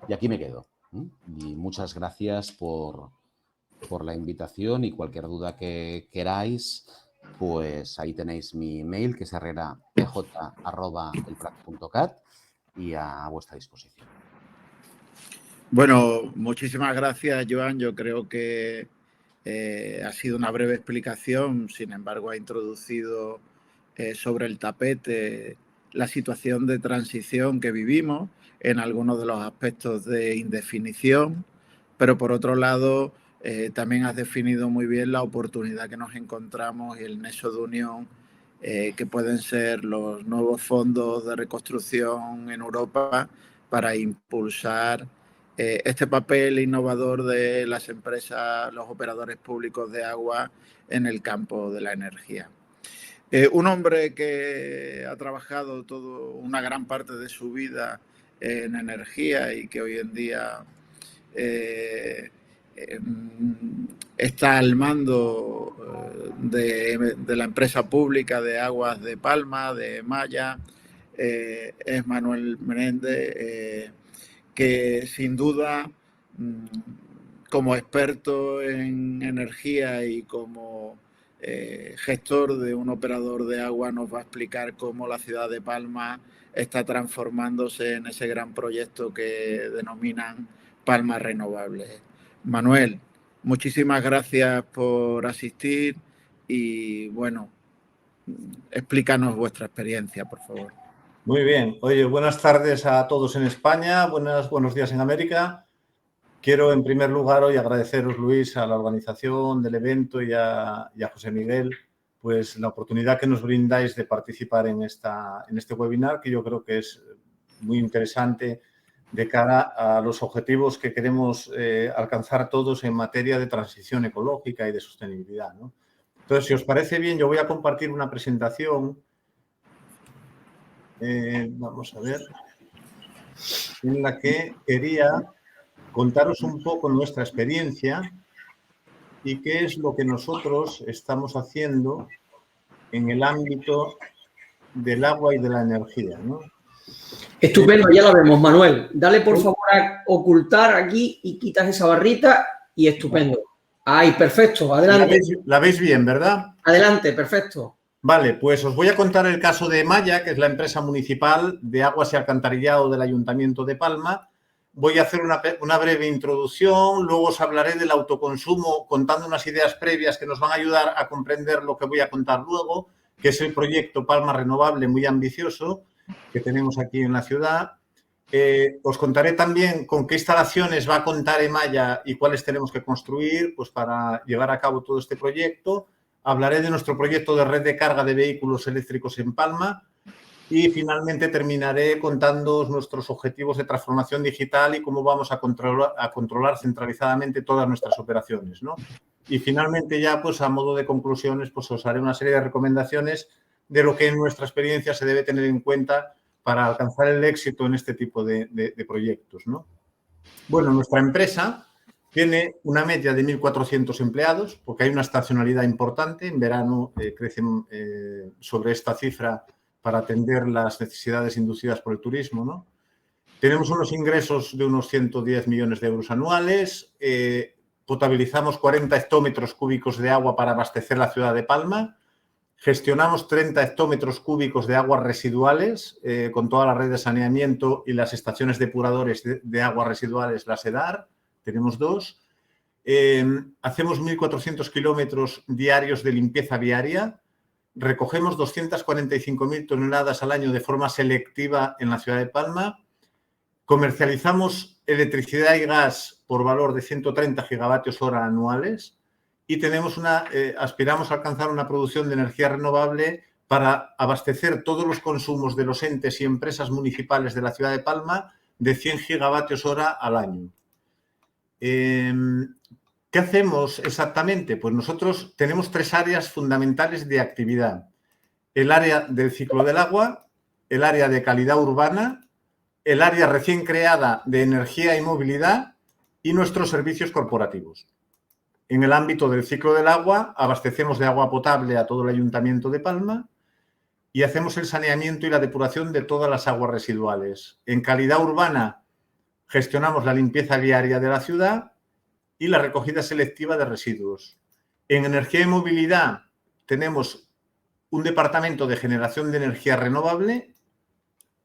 Y aquí me quedo. Y muchas gracias por la invitación, y cualquier duda que queráis, pues ahí tenéis mi email, que es herrera.pj@elprat.cat, y a vuestra disposición. Bueno, muchísimas gracias, Joan. Yo creo que ha sido una breve explicación, sin embargo ha introducido sobre el tapete la situación de transición que vivimos en algunos de los aspectos de indefinición, pero por otro lado también has definido muy bien la oportunidad que nos encontramos y el nexo de unión que pueden ser los nuevos fondos de reconstrucción en Europa para impulsar este papel innovador de las empresas, los operadores públicos de agua en el campo de la energía. Un hombre que ha trabajado una gran parte de su vida en energía y que hoy en día está al mando de la empresa pública de Aguas de Palma, de Maya, es Manuel Menéndez, que sin duda, como experto en energía y como gestor de un operador de agua, nos va a explicar cómo la ciudad de Palma está transformándose en ese gran proyecto que denominan Palma Renovables. Manuel, muchísimas gracias por asistir y, bueno, explícanos vuestra experiencia, por favor. Muy bien. Oye, buenas tardes a todos en España, buenos días en América. Quiero, en primer lugar, hoy agradeceros, Luis, a la organización del evento y a José Miguel, pues la oportunidad que nos brindáis de participar en este webinar, que yo creo que es muy interesante de cara a los objetivos que queremos alcanzar todos en materia de transición ecológica y de sostenibilidad, ¿no? Entonces, si os parece bien, yo voy a compartir una presentación. Vamos a ver, en la que quería contaros un poco nuestra experiencia y qué es lo que nosotros estamos haciendo en el ámbito del agua y de la energía, ¿no? Estupendo, ya lo vemos, Manuel. Dale, por favor, a ocultar aquí y quitas esa barrita y estupendo. Ay, perfecto, adelante. La veis bien, ¿verdad? Adelante, perfecto. Vale, pues os voy a contar el caso de Maya, que es la empresa municipal de aguas y alcantarillado del Ayuntamiento de Palma. Voy a hacer una breve introducción, luego os hablaré del autoconsumo contando unas ideas previas que nos van a ayudar a comprender lo que voy a contar luego, que es el proyecto Palma Renovable muy ambicioso que tenemos aquí en la ciudad. Os contaré también con qué instalaciones va a contar Maya y cuáles tenemos que construir pues, para llevar a cabo todo este proyecto. Hablaré de nuestro proyecto de red de carga de vehículos eléctricos en Palma y finalmente terminaré contándoos nuestros objetivos de transformación digital y cómo vamos a controlar centralizadamente todas nuestras operaciones, ¿no? Y finalmente ya, pues a modo de conclusiones, pues os haré una serie de recomendaciones de lo que en nuestra experiencia se debe tener en cuenta para alcanzar el éxito en este tipo de proyectos, ¿no? Bueno, nuestra empresa tiene una media de 1.400 empleados, porque hay una estacionalidad importante. En verano crecen sobre esta cifra para atender las necesidades inducidas por el turismo, ¿no? Tenemos unos ingresos de unos 110 millones de euros anuales, potabilizamos 40 hectómetros cúbicos de agua para abastecer la ciudad de Palma, gestionamos 30 hectómetros cúbicos de aguas residuales con toda la red de saneamiento y las estaciones depuradores de aguas residuales, las EDAR. Tenemos 2. Hacemos 1.400 kilómetros diarios de limpieza viaria. Recogemos 245.000 toneladas al año de forma selectiva en la ciudad de Palma. Comercializamos electricidad y gas por valor de 130 gigavatios hora anuales. Y aspiramos a alcanzar una producción de energía renovable para abastecer todos los consumos de los entes y empresas municipales de la ciudad de Palma de 100 gigavatios hora al año. ¿Qué hacemos exactamente? Pues nosotros tenemos 3 áreas fundamentales de actividad. El área del ciclo del agua, el área de calidad urbana, el área recién creada de energía y movilidad y nuestros servicios corporativos. En el ámbito del ciclo del agua, abastecemos de agua potable a todo el Ayuntamiento de Palma y hacemos el saneamiento y la depuración de todas las aguas residuales. En calidad urbana, gestionamos la limpieza viaria de la ciudad y la recogida selectiva de residuos. En energía y movilidad tenemos un departamento de generación de energía renovable,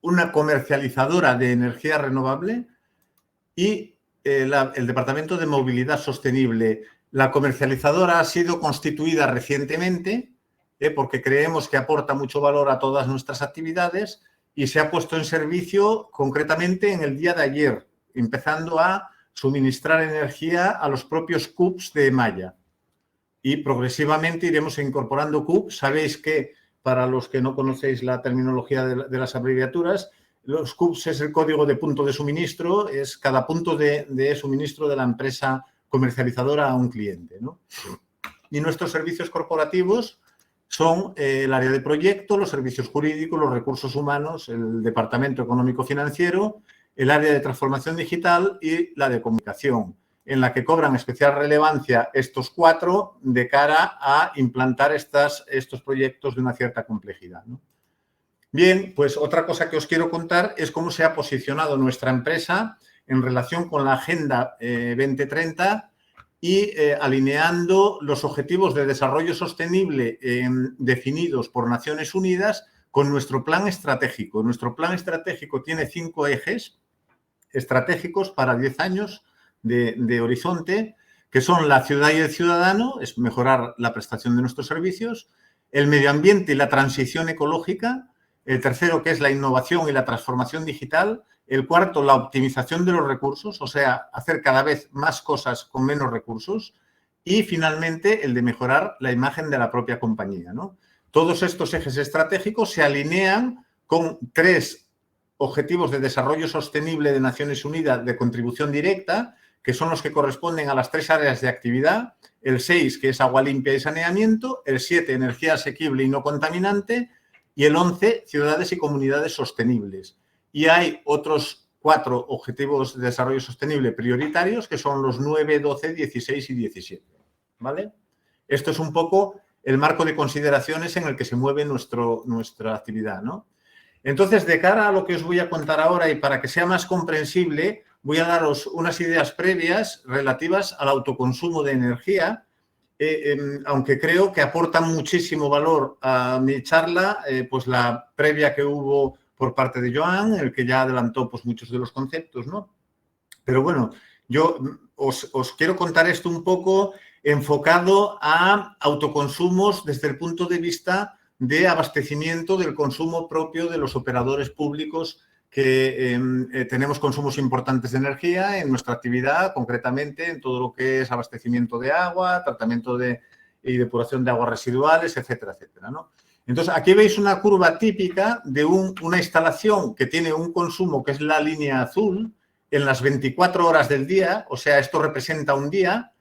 una comercializadora de energía renovable y el departamento de movilidad sostenible. La comercializadora ha sido constituida recientemente porque creemos que aporta mucho valor a todas nuestras actividades y se ha puesto en servicio concretamente en el día de ayer, empezando a suministrar energía a los propios CUPs de Maya. Y progresivamente iremos incorporando CUPs. Sabéis que, para los que no conocéis la terminología de las abreviaturas, Los CUPS es el código de punto de suministro, es cada punto de suministro de la empresa comercializadora a un cliente, ¿no? Y nuestros servicios corporativos son el área de proyecto, los servicios jurídicos, los recursos humanos, el departamento económico-financiero, el área de transformación digital y la de comunicación, en la que cobran especial relevancia estos 4 de cara a implantar estos proyectos de una cierta complejidad, ¿no? Bien, pues otra cosa que os quiero contar es cómo se ha posicionado nuestra empresa en relación con la Agenda 2030 y alineando los objetivos de desarrollo sostenible definidos por Naciones Unidas con nuestro plan estratégico. Nuestro plan estratégico tiene 5 ejes estratégicos para 10 años de horizonte, que son la ciudad y el ciudadano, es mejorar la prestación de nuestros servicios, el medio ambiente y la transición ecológica, el tercero, que es la innovación y la transformación digital, el cuarto, la optimización de los recursos, o sea, hacer cada vez más cosas con menos recursos, y finalmente el de mejorar la imagen de la propia compañía, ¿no? Todos estos ejes estratégicos se alinean con 3 objetivos de desarrollo sostenible de Naciones Unidas de contribución directa, que son los que corresponden a las 3 áreas de actividad, el 6, que es agua limpia y saneamiento, el 7, energía asequible y no contaminante, y el 11, ciudades y comunidades sostenibles. Y hay otros 4 objetivos de desarrollo sostenible prioritarios, que son los 9, 12, 16 y 17. ¿Vale? Esto es un poco el marco de consideraciones en el que se mueve nuestra actividad, ¿no? Entonces, de cara a lo que os voy a contar ahora y para que sea más comprensible, voy a daros unas ideas previas relativas al autoconsumo de energía, aunque creo que aporta muchísimo valor a mi charla, pues la previa que hubo por parte de Joan, el que ya adelantó pues muchos de los conceptos, ¿no? Pero bueno, yo os quiero contar esto un poco enfocado a autoconsumos desde el punto de vista de abastecimiento del consumo propio de los operadores públicos que tenemos consumos importantes de energía en nuestra actividad, concretamente en todo lo que es abastecimiento de agua, tratamiento y depuración de aguas residuales, etcétera, etcétera, ¿no? Entonces, aquí veis una curva típica de una instalación que tiene un consumo que es la línea azul en las 24 horas del día, o sea, esto representa un día,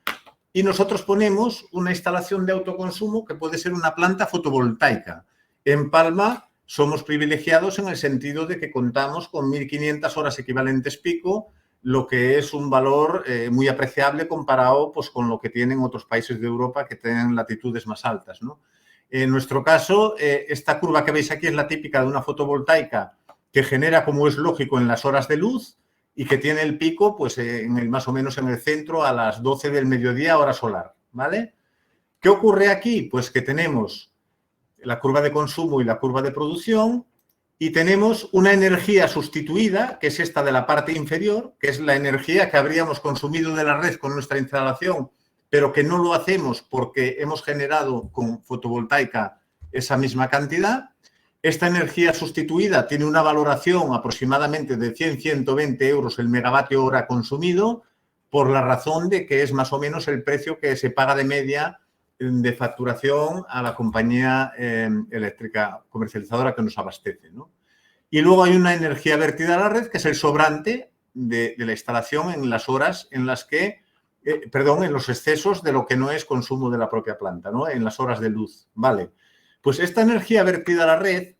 y nosotros ponemos una instalación de autoconsumo que puede ser una planta fotovoltaica. En Palma somos privilegiados en el sentido de que contamos con 1.500 horas equivalentes pico, lo que es un valor muy apreciable comparado pues, con lo que tienen otros países de Europa que tienen latitudes más altas, ¿no? En nuestro caso, esta curva que veis aquí es la típica de una fotovoltaica que genera, como es lógico, en las horas de luz y que tiene el pico pues, más o menos en el centro a las 12 del mediodía, hora solar, ¿vale? ¿Qué ocurre aquí? Pues que tenemos la curva de consumo y la curva de producción y tenemos una energía sustituida, que es esta de la parte inferior, que es la energía que habríamos consumido de la red con nuestra instalación, pero que no lo hacemos porque hemos generado con fotovoltaica esa misma cantidad. Esta energía sustituida tiene una valoración aproximadamente de 100-120 euros el megavatio hora consumido, por la razón de que es más o menos el precio que se paga de media de facturación a la compañía eléctrica comercializadora que nos abastece, ¿no? Y luego hay una energía vertida a la red, que es el sobrante de la instalación en las horas en las que, en los excesos de lo que no es consumo de la propia planta, ¿no? En las horas de luz, ¿vale? Pues esta energía vertida a la red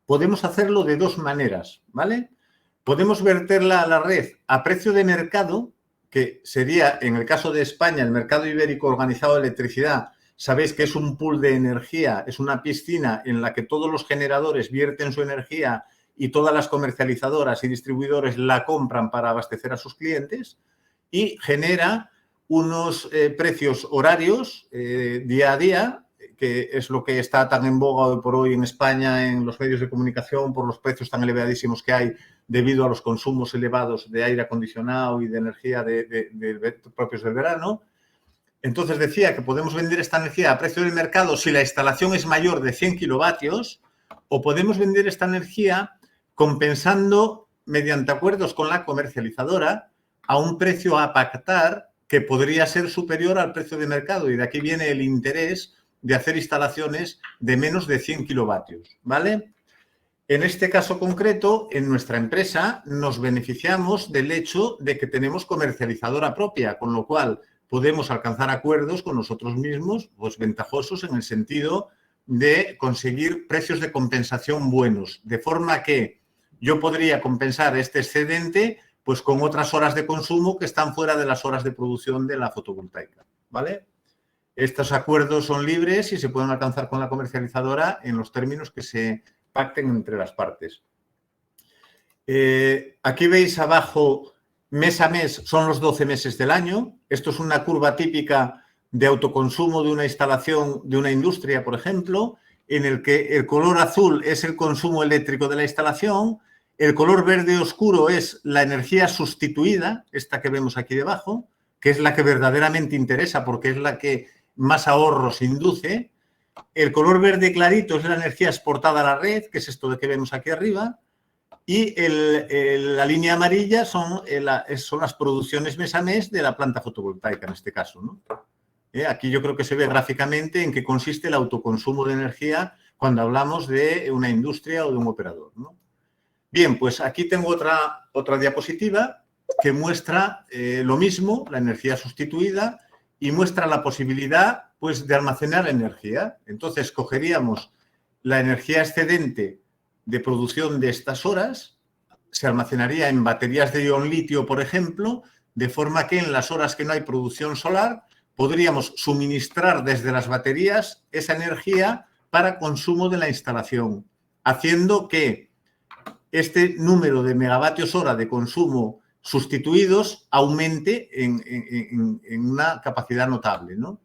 podemos hacerlo de 2 maneras, ¿vale? Podemos verterla a la red a precio de mercado, que sería, en el caso de España, el mercado ibérico organizado de electricidad. Sabéis que es un pool de energía, es una piscina en la que todos los generadores vierten su energía y todas las comercializadoras y distribuidores la compran para abastecer a sus clientes y genera unos precios horarios día a día, que es lo que está tan en boga hoy por hoy en España en los medios de comunicación por los precios tan elevadísimos que hay debido a los consumos elevados de aire acondicionado y de energía propios del verano. Entonces decía que podemos vender esta energía a precio del mercado si la instalación es mayor de 100 kilovatios o podemos vender esta energía compensando mediante acuerdos con la comercializadora a un precio a pactar que podría ser superior al precio de mercado y de aquí viene el interés de hacer instalaciones de menos de 100 kilovatios, ¿vale? En este caso concreto, en nuestra empresa nos beneficiamos del hecho de que tenemos comercializadora propia, con lo cual podemos alcanzar acuerdos con nosotros mismos, pues ventajosos en el sentido de conseguir precios de compensación buenos, de forma que yo podría compensar este excedente pues con otras horas de consumo que están fuera de las horas de producción de la fotovoltaica, ¿vale? Estos acuerdos son libres y se pueden alcanzar con la comercializadora en los términos que se pacten entre las partes. Aquí veis abajo, mes a mes son los 12 meses del año. Esto es una curva típica de autoconsumo de una instalación, de una industria, por ejemplo, en el que el color azul es el consumo eléctrico de la instalación, el color verde oscuro es la energía sustituida, esta que vemos aquí debajo, que es la que verdaderamente interesa porque es la que más ahorros induce. El color verde clarito es la energía exportada a la red, que es esto de que vemos aquí arriba, y la línea amarilla son las producciones mes a mes de la planta fotovoltaica, en este caso, ¿no? Aquí yo creo que se ve gráficamente en qué consiste el autoconsumo de energía cuando hablamos de una industria o de un operador, ¿no? Bien, pues aquí tengo otra diapositiva que muestra lo mismo, la energía sustituida, y muestra la posibilidad pues, de almacenar energía. Entonces, cogeríamos la energía excedente de producción de estas horas, se almacenaría en baterías de ion litio, por ejemplo, de forma que en las horas que no hay producción solar podríamos suministrar desde las baterías esa energía para consumo de la instalación, haciendo que este número de megavatios hora de consumo sustituidos aumente en una capacidad notable, ¿no?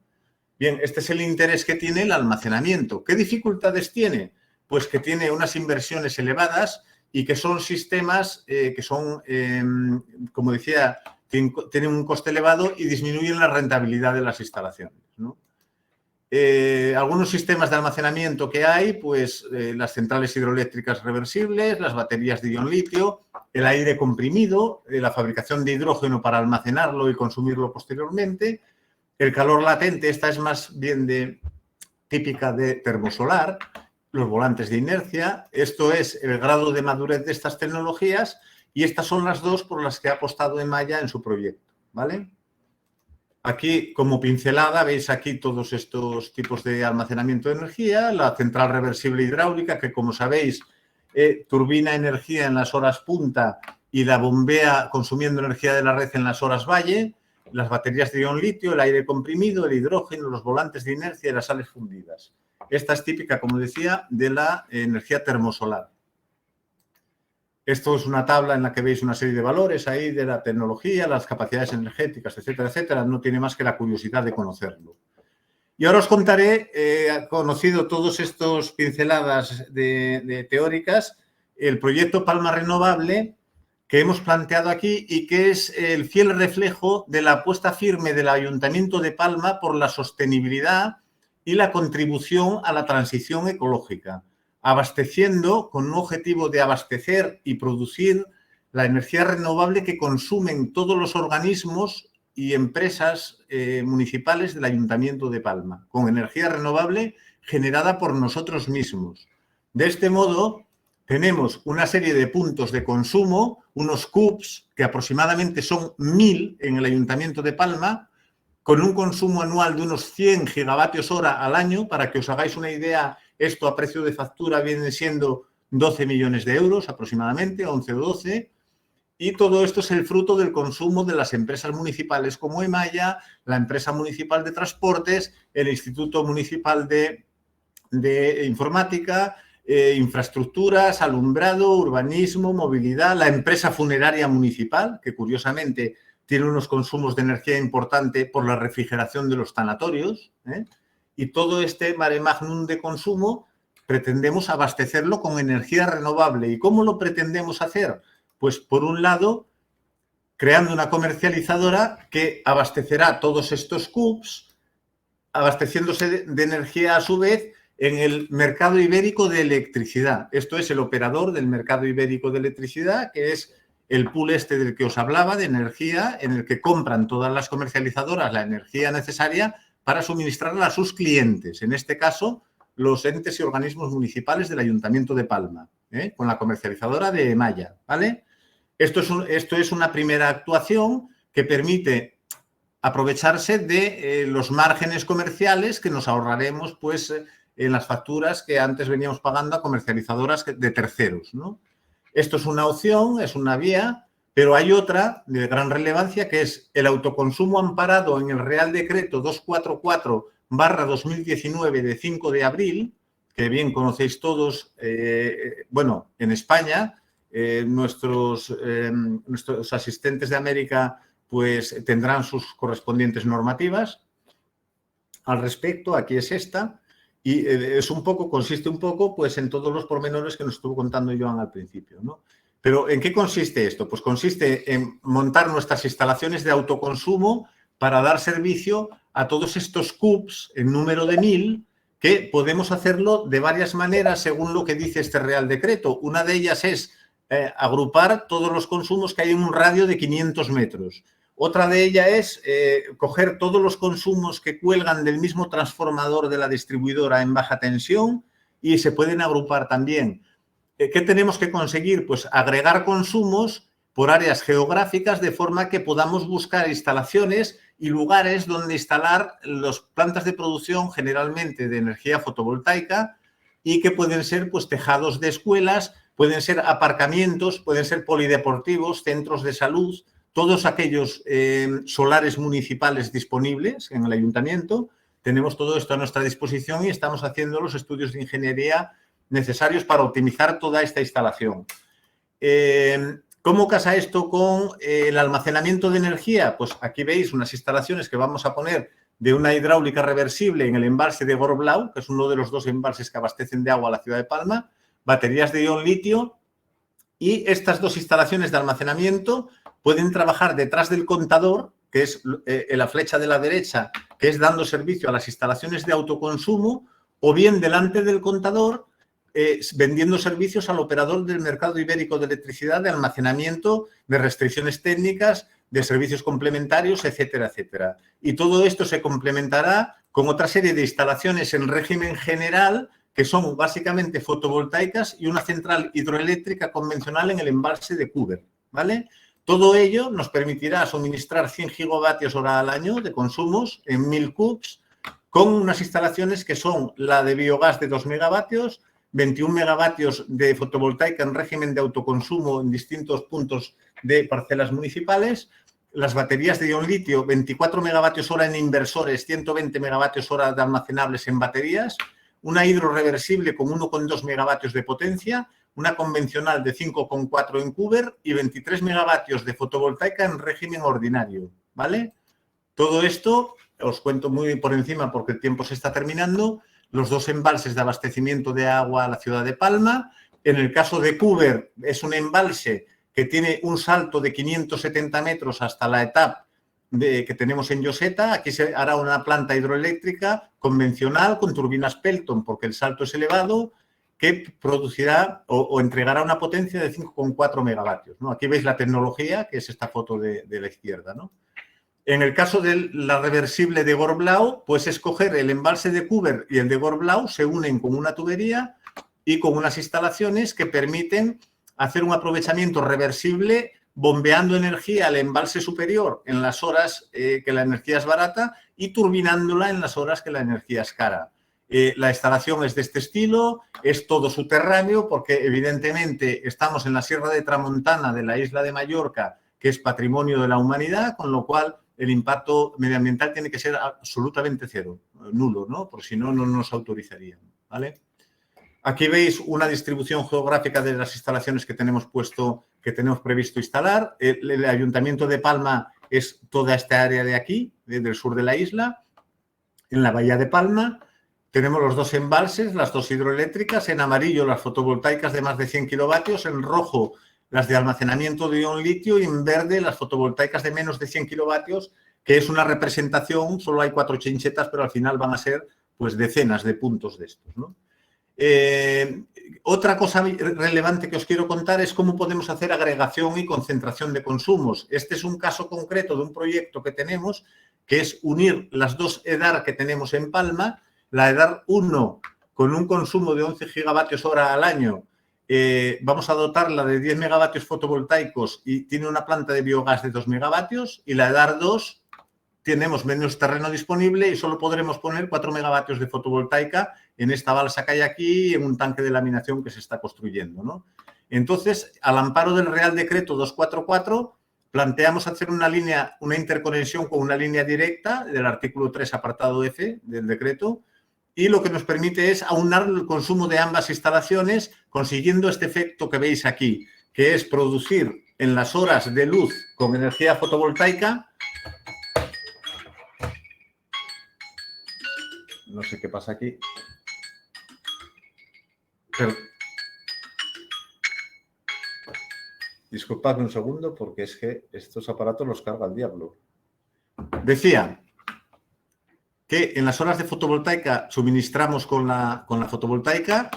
Bien, este es el interés que tiene el almacenamiento. ¿Qué dificultades tiene? Pues que tiene unas inversiones elevadas y que son sistemas que son, como decía, tienen un coste elevado y disminuyen la rentabilidad de las instalaciones, ¿no? Algunos sistemas de almacenamiento que hay, pues las centrales hidroeléctricas reversibles, las baterías de ion litio, el aire comprimido, la fabricación de hidrógeno para almacenarlo y consumirlo posteriormente, el calor latente, esta es más bien típica de termosolar, los volantes de inercia, esto es el grado de madurez de estas tecnologías y estas son las dos por las que ha apostado Emaya en su proyecto, ¿vale? Aquí, como pincelada, veis aquí todos estos tipos de almacenamiento de energía, la central reversible hidráulica, que como sabéis, turbina energía en las horas punta y la bombea consumiendo energía de la red en las horas valle, las baterías de ion litio, el aire comprimido, el hidrógeno, los volantes de inercia y las sales fundidas. Esta es típica, como decía, de la energía termosolar. Esto es una tabla en la que veis una serie de valores ahí de la tecnología, las capacidades energéticas, etcétera, etcétera. No tiene más que la curiosidad de conocerlo. Y ahora os contaré, conocido todos estos pinceladas de teóricas, el proyecto Palma Renovable que hemos planteado aquí y que es el fiel reflejo de la apuesta firme del Ayuntamiento de Palma por la sostenibilidad y la contribución a la transición ecológica, abasteciendo con un objetivo de abastecer y producir la energía renovable que consumen todos los organismos y empresas municipales del Ayuntamiento de Palma, con energía renovable generada por nosotros mismos. De este modo, tenemos una serie de puntos de consumo, unos CUPs, que aproximadamente son 1000 en el Ayuntamiento de Palma, con un consumo anual de unos 100 gigavatios hora al año. Para que os hagáis una idea, esto a precio de factura viene siendo 12 millones de euros aproximadamente, 11 o 12. Y todo esto es el fruto del consumo de las empresas municipales como Emaya, la empresa municipal de transportes, el Instituto Municipal de Informática, infraestructuras, alumbrado, urbanismo, movilidad, la empresa funeraria municipal, que curiosamente tiene unos consumos de energía importante por la refrigeración de los tanatorios, y todo este mare magnum de consumo pretendemos abastecerlo con energía renovable. ¿Y cómo lo pretendemos hacer? Pues, por un lado, creando una comercializadora que abastecerá todos estos CUPs, abasteciéndose de energía a su vez en el mercado ibérico de electricidad. Esto es el operador del mercado ibérico de electricidad, que es el pool este del que os hablaba, de energía, en el que compran todas las comercializadoras la energía necesaria para suministrarla a sus clientes. En este caso, los entes y organismos municipales del Ayuntamiento de Palma, con la comercializadora de Maya, ¿vale? Esto es una primera actuación que permite aprovecharse de los márgenes comerciales que nos ahorraremos pues, en las facturas que antes veníamos pagando a comercializadoras de terceros, ¿no? Esto es una opción, es una vía, pero hay otra de gran relevancia que es el autoconsumo amparado en el Real Decreto 244/2019 de 5 de abril, que bien conocéis todos, bueno, en España, nuestros asistentes de América pues tendrán sus correspondientes normativas al respecto. Aquí es esta y consiste un poco pues en todos los pormenores que nos estuvo contando Joan al principio, ¿no? Pero ¿en qué consiste esto? Pues consiste en montar nuestras instalaciones de autoconsumo para dar servicio a todos estos CUPs en número de 1000, que podemos hacerlo de varias maneras según lo que dice este Real Decreto. Una de ellas es agrupar todos los consumos que hay en un radio de 500 metros. Otra de ellas es coger todos los consumos que cuelgan del mismo transformador de la distribuidora en baja tensión y se pueden agrupar también. ¿Qué tenemos que conseguir? Pues agregar consumos por áreas geográficas de forma que podamos buscar instalaciones y lugares donde instalar las plantas de producción generalmente de energía fotovoltaica y que pueden ser pues tejados de escuelas, pueden ser aparcamientos, pueden ser polideportivos, centros de salud, todos aquellos solares municipales disponibles en el ayuntamiento. Tenemos todo esto a nuestra disposición y estamos haciendo los estudios de ingeniería necesarios para optimizar toda esta instalación. ¿Cómo casa esto con el almacenamiento de energía? Pues aquí veis unas instalaciones que vamos a poner de una hidráulica reversible en el embalse de Gorblau, que es uno de los 2 embalses que abastecen de agua a la ciudad de Palma, baterías de ion litio, y estas 2 instalaciones de almacenamiento pueden trabajar detrás del contador, que es la flecha de la derecha, que es dando servicio a las instalaciones de autoconsumo, o bien delante del contador, vendiendo servicios al operador del mercado ibérico de electricidad, de almacenamiento, de restricciones técnicas, de servicios complementarios, etcétera, etcétera. Y todo esto se complementará con otra serie de instalaciones en régimen general que son básicamente fotovoltaicas y una central hidroeléctrica convencional en el embalse de Cúber, ¿vale? Todo ello nos permitirá suministrar 100 gigavatios hora al año de consumos en 1000 CUPs con unas instalaciones que son la de biogás de 2 megavatios, 21 megavatios de fotovoltaica en régimen de autoconsumo en distintos puntos de parcelas municipales, las baterías de ion litio, 24 megavatios hora en inversores, 120 megavatios hora de almacenables en baterías, una hidro reversible con 1,2 megavatios de potencia, una convencional de 5,4 en Cúber y 23 megavatios de fotovoltaica en régimen ordinario, ¿vale? Todo esto, os cuento muy por encima porque el tiempo se está terminando, los 2 embalses de abastecimiento de agua a la ciudad de Palma. En el caso de Cúber, es un embalse que tiene un salto de 570 metros hasta la etapa que tenemos en Lloseta. Aquí se hará una planta hidroeléctrica convencional con turbinas Pelton, porque el salto es elevado, que producirá o entregará una potencia de 5,4 megavatios, ¿no? Aquí veis la tecnología, que es esta foto de la izquierda, ¿no? En el caso de la reversible de Gorblau, pues escoger el embalse de Cúber y el de Gorblau se unen con una tubería y con unas instalaciones que permiten hacer un aprovechamiento reversible bombeando energía al embalse superior en las horas que la energía es barata y turbinándola en las horas que la energía es cara. La instalación es de este estilo, es todo subterráneo porque evidentemente estamos en la Sierra de Tramontana de la isla de Mallorca, que es patrimonio de la humanidad, con lo cual el impacto medioambiental tiene que ser absolutamente cero, nulo, ¿no? Porque si no, no nos autorizarían, ¿vale? Aquí veis una distribución geográfica de las instalaciones que tenemos previsto instalar. El Ayuntamiento de Palma es toda esta área de aquí, del sur de la isla. En la bahía de Palma tenemos los 2 embalses, las 2 hidroeléctricas. En amarillo, las fotovoltaicas de más de 100 kilovatios. En rojo, las de almacenamiento de ion litio y en verde las fotovoltaicas de menos de 100 kilovatios, que es una representación, solo hay 4 chinchetas, pero al final van a ser pues decenas de puntos de estos, ¿no? Otra cosa relevante que os quiero contar es cómo podemos hacer agregación y concentración de consumos. Este es un caso concreto de un proyecto que tenemos, que es unir las 2 EDAR que tenemos en Palma, la EDAR 1 con un consumo de 11 gigavatios hora al año. Vamos a dotarla de 10 megavatios fotovoltaicos y tiene una planta de biogás de 2 megavatios, y la EDAR 2 tenemos menos terreno disponible y solo podremos poner 4 megavatios de fotovoltaica en esta balsa que hay aquí y en un tanque de laminación que se está construyendo, ¿no? Entonces, al amparo del Real Decreto 244, planteamos hacer una interconexión con una línea directa del artículo 3, apartado F del decreto, y lo que nos permite es aunar el consumo de ambas instalaciones, consiguiendo este efecto que veis aquí, que es producir en las horas de luz con energía fotovoltaica. No sé qué pasa aquí. Pero... disculpadme un segundo porque es que estos aparatos los carga el diablo. Decía que en las horas de fotovoltaica suministramos con la fotovoltaica,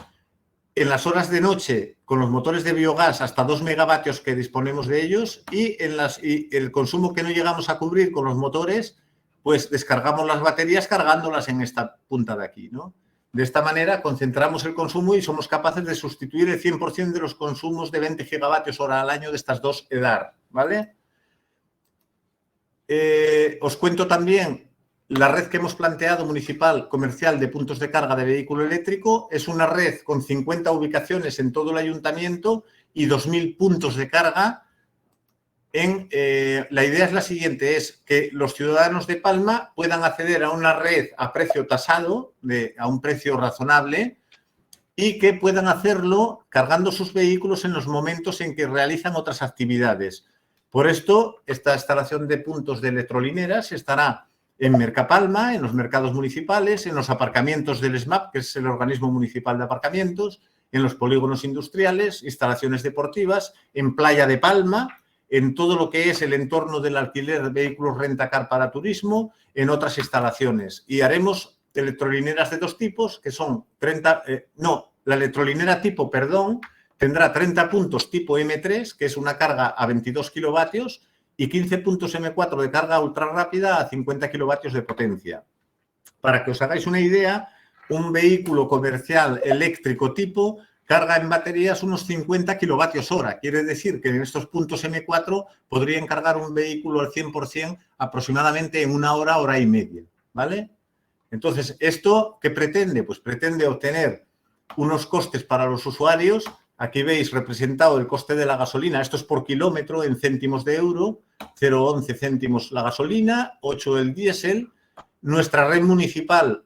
en las horas de noche con los motores de biogás hasta 2 megavatios que disponemos de ellos, y el consumo que no llegamos a cubrir con los motores, pues descargamos las baterías cargándolas en esta punta de aquí, ¿no? De esta manera concentramos el consumo y somos capaces de sustituir el 100% de los consumos de 20 gigavatios hora al año de estas dos EDAR, ¿vale? Os cuento también la red que hemos planteado municipal comercial de puntos de carga de vehículo eléctrico. Es una red con 50 ubicaciones en todo el ayuntamiento y 2.000 puntos de carga. La idea es la siguiente, es que los ciudadanos de Palma puedan acceder a una red a precio tasado, a un precio razonable, y que puedan hacerlo cargando sus vehículos en los momentos en que realizan otras actividades. Por esto, esta instalación de puntos de electrolineras estará en Mercapalma, en los mercados municipales, en los aparcamientos del SMAP, que es el organismo municipal de aparcamientos, en los polígonos industriales, instalaciones deportivas, en Playa de Palma, en todo lo que es el entorno del alquiler de vehículos rentacar para turismo, en otras instalaciones. Y haremos electrolineras de dos tipos, que son la electrolinera tipo, tendrá 30 puntos tipo M3, que es una carga a 22 kilovatios, y 15 puntos M4 de carga ultra rápida a 50 kilovatios de potencia. Para que os hagáis una idea, un vehículo comercial eléctrico tipo carga en baterías unos 50 kilovatios hora. Quiere decir que en estos puntos M4 podrían cargar un vehículo al 100% aproximadamente en una hora, hora y media, ¿vale? Entonces, ¿esto qué pretende? Pues pretende obtener unos costes para los usuarios. Aquí veis representado el coste de la gasolina. Esto es por kilómetro en céntimos de euro. 0,11 céntimos la gasolina, 8 el diésel. Nuestra red municipal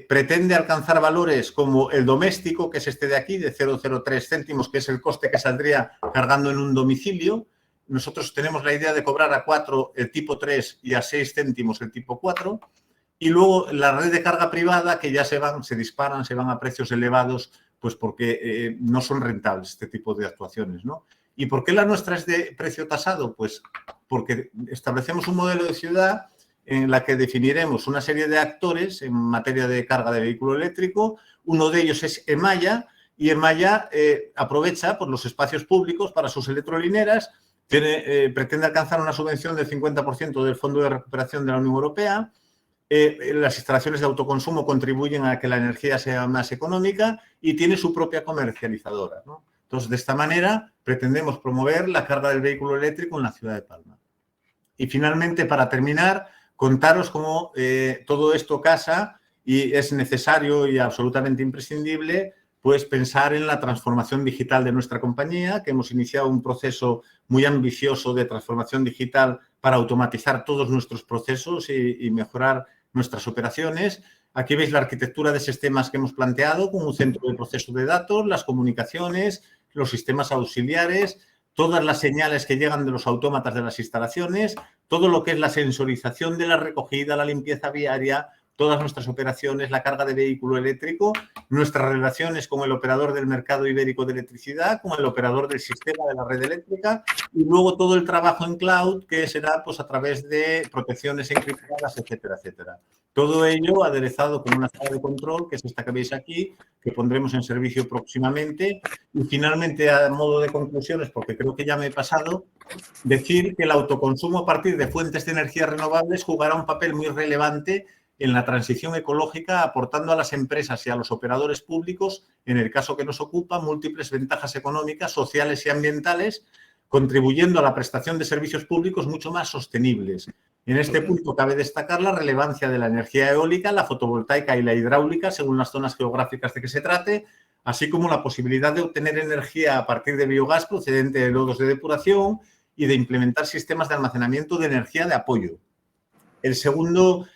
pretende alcanzar valores como el doméstico, que es este de aquí, de 0,03 céntimos, que es el coste que saldría cargando en un domicilio. Nosotros tenemos la idea de cobrar a 4 el tipo 3 y a 6 céntimos el tipo 4. Y luego la red de carga privada, que ya se disparan, se van a precios elevados, pues porque no son rentables este tipo de actuaciones, ¿no? ¿Y por qué la nuestra es de precio tasado? Pues porque establecemos un modelo de ciudad en la que definiremos una serie de actores en materia de carga de vehículo eléctrico. Uno de ellos es Emaya, y Emaya aprovecha por los espacios públicos para sus electrolineras. Pretende alcanzar una subvención del 50% del Fondo de Recuperación de la Unión Europea. Las instalaciones de autoconsumo contribuyen a que la energía sea más económica y tiene su propia comercializadora, ¿no? Entonces, de esta manera, pretendemos promover la carga del vehículo eléctrico en la ciudad de Palma. Y finalmente, para terminar, contaros cómo todo esto casa y es necesario y absolutamente imprescindible, pues pensar en la transformación digital de nuestra compañía, que hemos iniciado un proceso muy ambicioso de transformación digital para automatizar todos nuestros procesos y mejorar nuestras operaciones. Aquí veis la arquitectura de sistemas que hemos planteado, con un centro de proceso de datos, las comunicaciones, los sistemas auxiliares, todas las señales que llegan de los autómatas de las instalaciones, todo lo que es la sensorización de la recogida, la limpieza viaria, todas nuestras operaciones, la carga de vehículo eléctrico, nuestras relaciones con el operador del mercado ibérico de electricidad, con el operador del sistema de la red eléctrica, y luego todo el trabajo en cloud, que será pues a través de protecciones encriptadas, etcétera, etcétera. Todo ello aderezado con una sala de control, que es esta que veis aquí, que pondremos en servicio próximamente. Y finalmente, a modo de conclusiones, porque creo que ya me he pasado, decir que el autoconsumo a partir de fuentes de energía renovables jugará un papel muy relevante en la transición ecológica, aportando a las empresas y a los operadores públicos, en el caso que nos ocupa, múltiples ventajas económicas, sociales y ambientales, contribuyendo a la prestación de servicios públicos mucho más sostenibles. En este punto cabe destacar la relevancia de la energía eólica, la fotovoltaica y la hidráulica, según las zonas geográficas de que se trate, así como la posibilidad de obtener energía a partir de biogás procedente de lodos de depuración y de implementar sistemas de almacenamiento de energía de apoyo. El segundo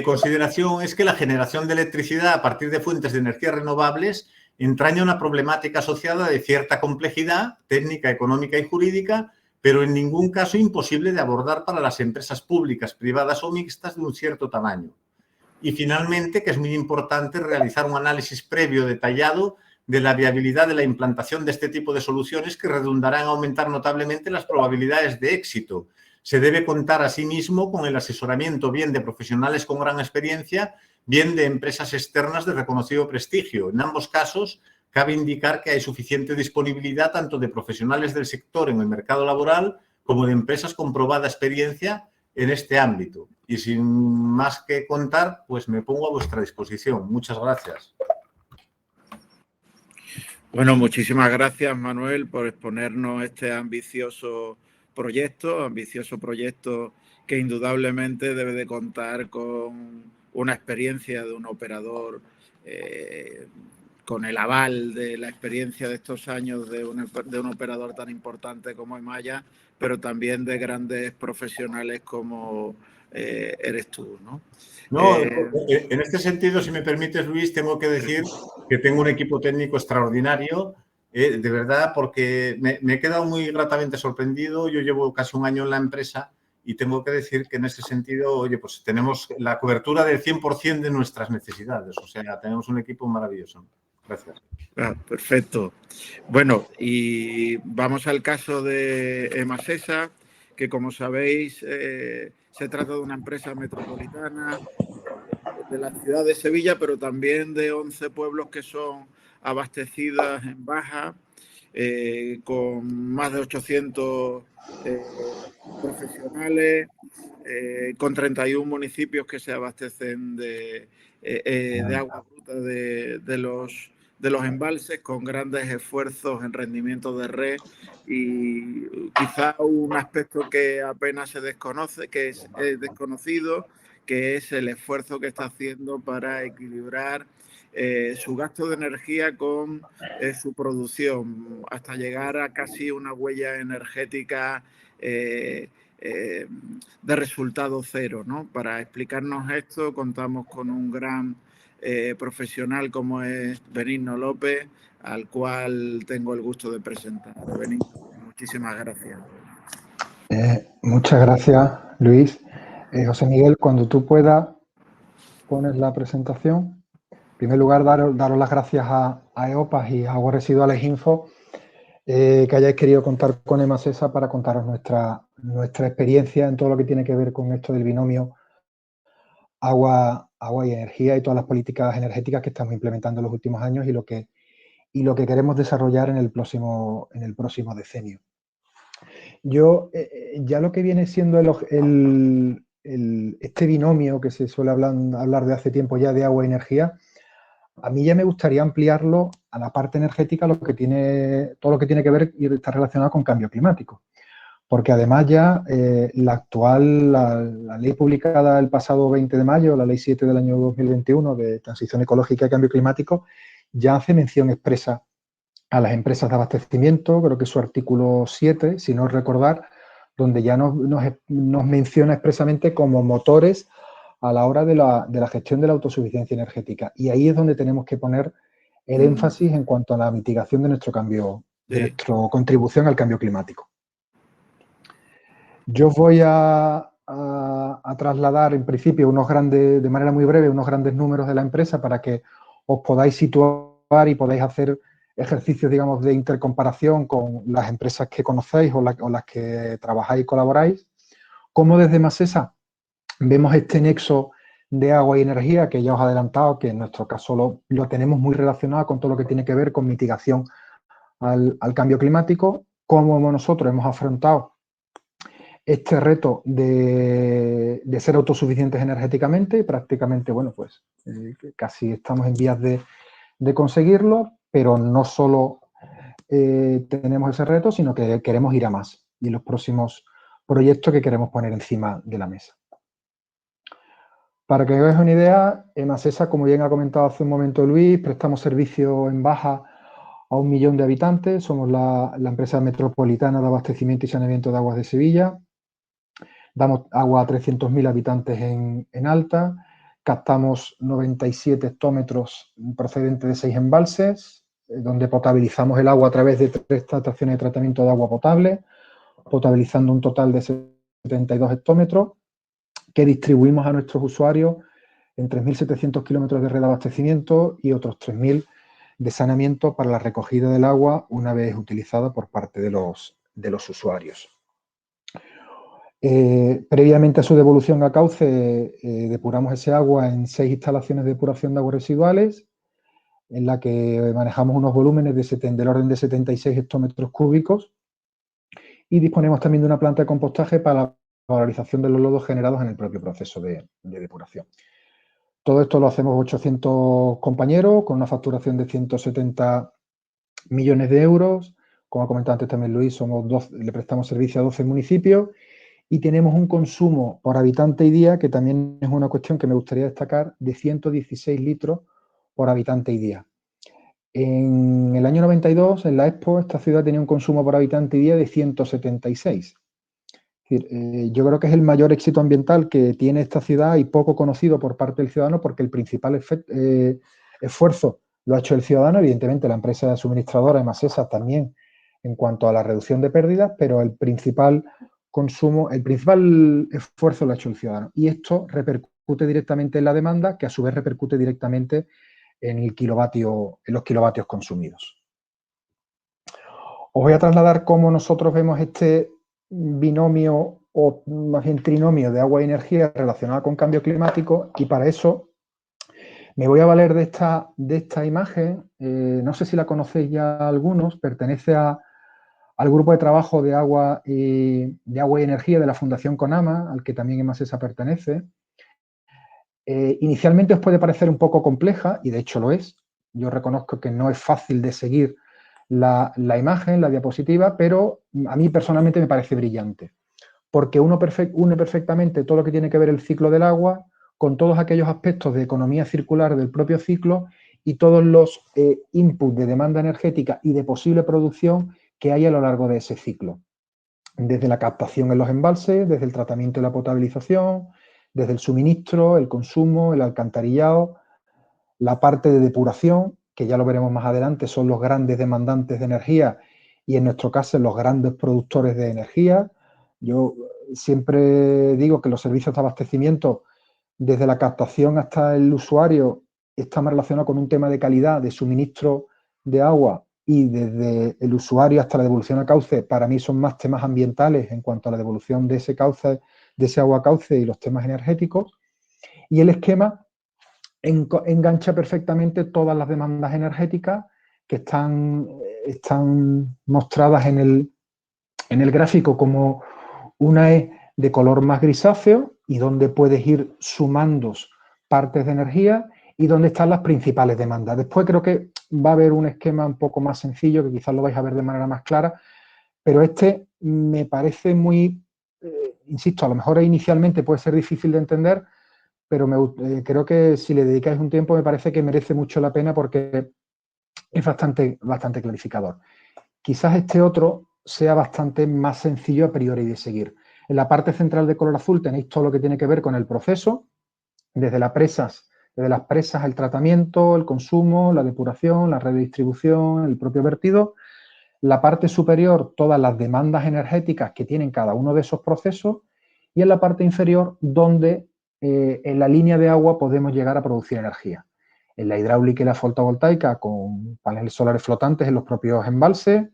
consideración es que la generación de electricidad a partir de fuentes de energías renovables entraña una problemática asociada de cierta complejidad técnica, económica y jurídica, pero en ningún caso imposible de abordar para las empresas públicas, privadas o mixtas de un cierto tamaño. Y finalmente, que es muy importante realizar un análisis previo detallado de la viabilidad de la implantación de este tipo de soluciones que redundará en aumentar notablemente las probabilidades de éxito. Se debe contar asimismo con el asesoramiento bien de profesionales con gran experiencia, bien de empresas externas de reconocido prestigio. En ambos casos, cabe indicar que hay suficiente disponibilidad tanto de profesionales del sector en el mercado laboral como de empresas con probada experiencia en este ámbito. Y sin más que contar, pues me pongo a vuestra disposición. Muchas gracias. Bueno, muchísimas gracias, Manuel, por exponernos este ambicioso proyecto que indudablemente debe de contar con una experiencia de un operador, con el aval de la experiencia de estos años de un operador tan importante como Emaya, pero también de grandes profesionales como eres tú, ¿no? No, en este sentido, si me permites, Luis, tengo que decir que tengo un equipo técnico extraordinario, de verdad, porque me he quedado muy gratamente sorprendido. Yo llevo casi un año en la empresa y tengo que decir que en ese sentido, oye, pues tenemos la cobertura del 100% de nuestras necesidades. O sea, tenemos un equipo maravilloso. Gracias. Ah, perfecto. Bueno, y vamos al caso de Emasesa, que como sabéis se trata de una empresa metropolitana de la ciudad de Sevilla, pero también de 11 pueblos que son abastecidas en baja, con más de 800 profesionales, con 31 municipios que se abastecen de agua bruta de los embalses, con grandes esfuerzos en rendimiento de red y quizá un aspecto que apenas se desconoce, que es desconocido, que es el esfuerzo que está haciendo para equilibrar su gasto de energía con su producción, hasta llegar a casi una huella energética de resultado cero, ¿no? Para explicarnos esto contamos con un gran profesional como es Benigno López, al cual tengo el gusto de presentar. Benigno, muchísimas gracias. Muchas gracias, Luis. José Miguel, cuando tú puedas, pones la presentación. En primer lugar, daros las gracias a EOPAS y a Aguas Residuales Info que hayáis querido contar con Emasesa para contaros nuestra experiencia en todo lo que tiene que ver con esto del binomio agua y energía y todas las políticas energéticas que estamos implementando en los últimos años y lo que queremos desarrollar en el próximo decenio. Yo, ya lo que viene siendo este binomio que se suele hablar de hace tiempo ya de agua y energía, a mí ya me gustaría ampliarlo a la parte energética, todo lo que tiene que ver y está relacionado con cambio climático. Porque además ya la ley publicada el pasado 20 de mayo, la ley 7 del año 2021 de transición ecológica y cambio climático, ya hace mención expresa a las empresas de abastecimiento, creo que es su artículo 7, si no recordar, donde ya nos menciona expresamente como motores a la hora de la gestión de la autosuficiencia energética. Y ahí es donde tenemos que poner el énfasis en cuanto a la mitigación de nuestra contribución al cambio climático. Yo voy a trasladar en principio de manera muy breve, unos grandes números de la empresa para que os podáis situar y podáis hacer ejercicios, digamos, de intercomparación con las empresas que conocéis o las que trabajáis y colaboráis. Cómo desde Emasesa vemos este nexo de agua y energía, que ya os he adelantado, que en nuestro caso lo tenemos muy relacionado con todo lo que tiene que ver con mitigación al cambio climático, cómo nosotros hemos afrontado este reto de de ser autosuficientes energéticamente y prácticamente, bueno, pues casi estamos en vías de conseguirlo, pero no solo tenemos ese reto, sino que queremos ir a más y los próximos proyectos que queremos poner encima de la mesa. Para que os hagáis una idea, Emasesa, como bien ha comentado hace un momento Luis, prestamos servicio en Baja a 1 millón de habitantes, somos la empresa metropolitana de abastecimiento y saneamiento de aguas de Sevilla, damos agua a 300.000 habitantes en Alta, captamos 97 hectómetros procedentes de 6 embalses, donde potabilizamos el agua a través de 3 estaciones de tratamiento de agua potable, potabilizando un total de 72 hectómetros, que distribuimos a nuestros usuarios en 3.700 kilómetros de red de abastecimiento y otros 3.000 de saneamiento para la recogida del agua una vez utilizada por parte de los usuarios. Previamente a su devolución a cauce, depuramos ese agua en 6 instalaciones de depuración de aguas residuales, en la que manejamos unos volúmenes del orden de 76 hectómetros cúbicos, y disponemos también de una planta de compostaje para la valorización de los lodos generados en el propio proceso de depuración. Todo esto lo hacemos 800 compañeros con una facturación de 170 millones de euros. Como ha comentado antes también Luis, le prestamos servicio a 12 municipios y tenemos un consumo por habitante y día, que también es una cuestión que me gustaría destacar, de 116 litros por habitante y día. En el año 92, en la Expo, esta ciudad tenía un consumo por habitante y día de 176. Es decir, yo creo que es el mayor éxito ambiental que tiene esta ciudad y poco conocido por parte del ciudadano, porque el principal esfuerzo lo ha hecho el ciudadano, evidentemente la empresa suministradora Emasesa también en cuanto a la reducción de pérdidas, pero el principal esfuerzo lo ha hecho el ciudadano. Y esto repercute directamente en la demanda, que a su vez repercute directamente en los kilovatios consumidos. Os voy a trasladar cómo nosotros vemos este binomio o más bien trinomio de agua y energía relacionada con cambio climático, y para eso me voy a valer de esta imagen. No sé si la conocéis ya algunos, pertenece al grupo de trabajo de agua y energía de la Fundación Conama, al que también Emasesa pertenece. Inicialmente os puede parecer un poco compleja, y de hecho lo es. Yo reconozco que no es fácil de seguir la imagen, la diapositiva, pero a mí personalmente me parece brillante, porque une perfectamente todo lo que tiene que ver el ciclo del agua con todos aquellos aspectos de economía circular del propio ciclo y todos los inputs de demanda energética y de posible producción que hay a lo largo de ese ciclo. Desde la captación en los embalses, desde el tratamiento y la potabilización, desde el suministro, el consumo, el alcantarillado, la parte de depuración, que ya lo veremos más adelante, son los grandes demandantes de energía y en nuestro caso los grandes productores de energía. Yo siempre digo que los servicios de abastecimiento, desde la captación hasta el usuario, están relacionados con un tema de calidad, de suministro de agua, y desde el usuario hasta la devolución a cauce, para mí son más temas ambientales en cuanto a la devolución de ese cauce, de ese agua a cauce, y los temas energéticos. Y el esquema engancha perfectamente todas las demandas energéticas que están mostradas en el gráfico, como una es de color más grisáceo y donde puedes ir sumando partes de energía y donde están las principales demandas. Después creo que va a haber un esquema un poco más sencillo, que quizás lo vais a ver de manera más clara, pero este me parece muy, insisto, a lo mejor inicialmente puede ser difícil de entender, pero creo que si le dedicáis un tiempo me parece que merece mucho la pena, porque es bastante clarificador. Quizás este otro sea bastante más sencillo a priori de seguir. En la parte central de color azul tenéis todo lo que tiene que ver con el proceso, desde las presas el tratamiento, el consumo, la depuración, la red de distribución, el propio vertido. La parte superior, todas las demandas energéticas que tienen cada uno de esos procesos, y en la parte inferior, donde en la línea de agua podemos llegar a producir energía. En la hidráulica y la fotovoltaica, con paneles solares flotantes en los propios embalses,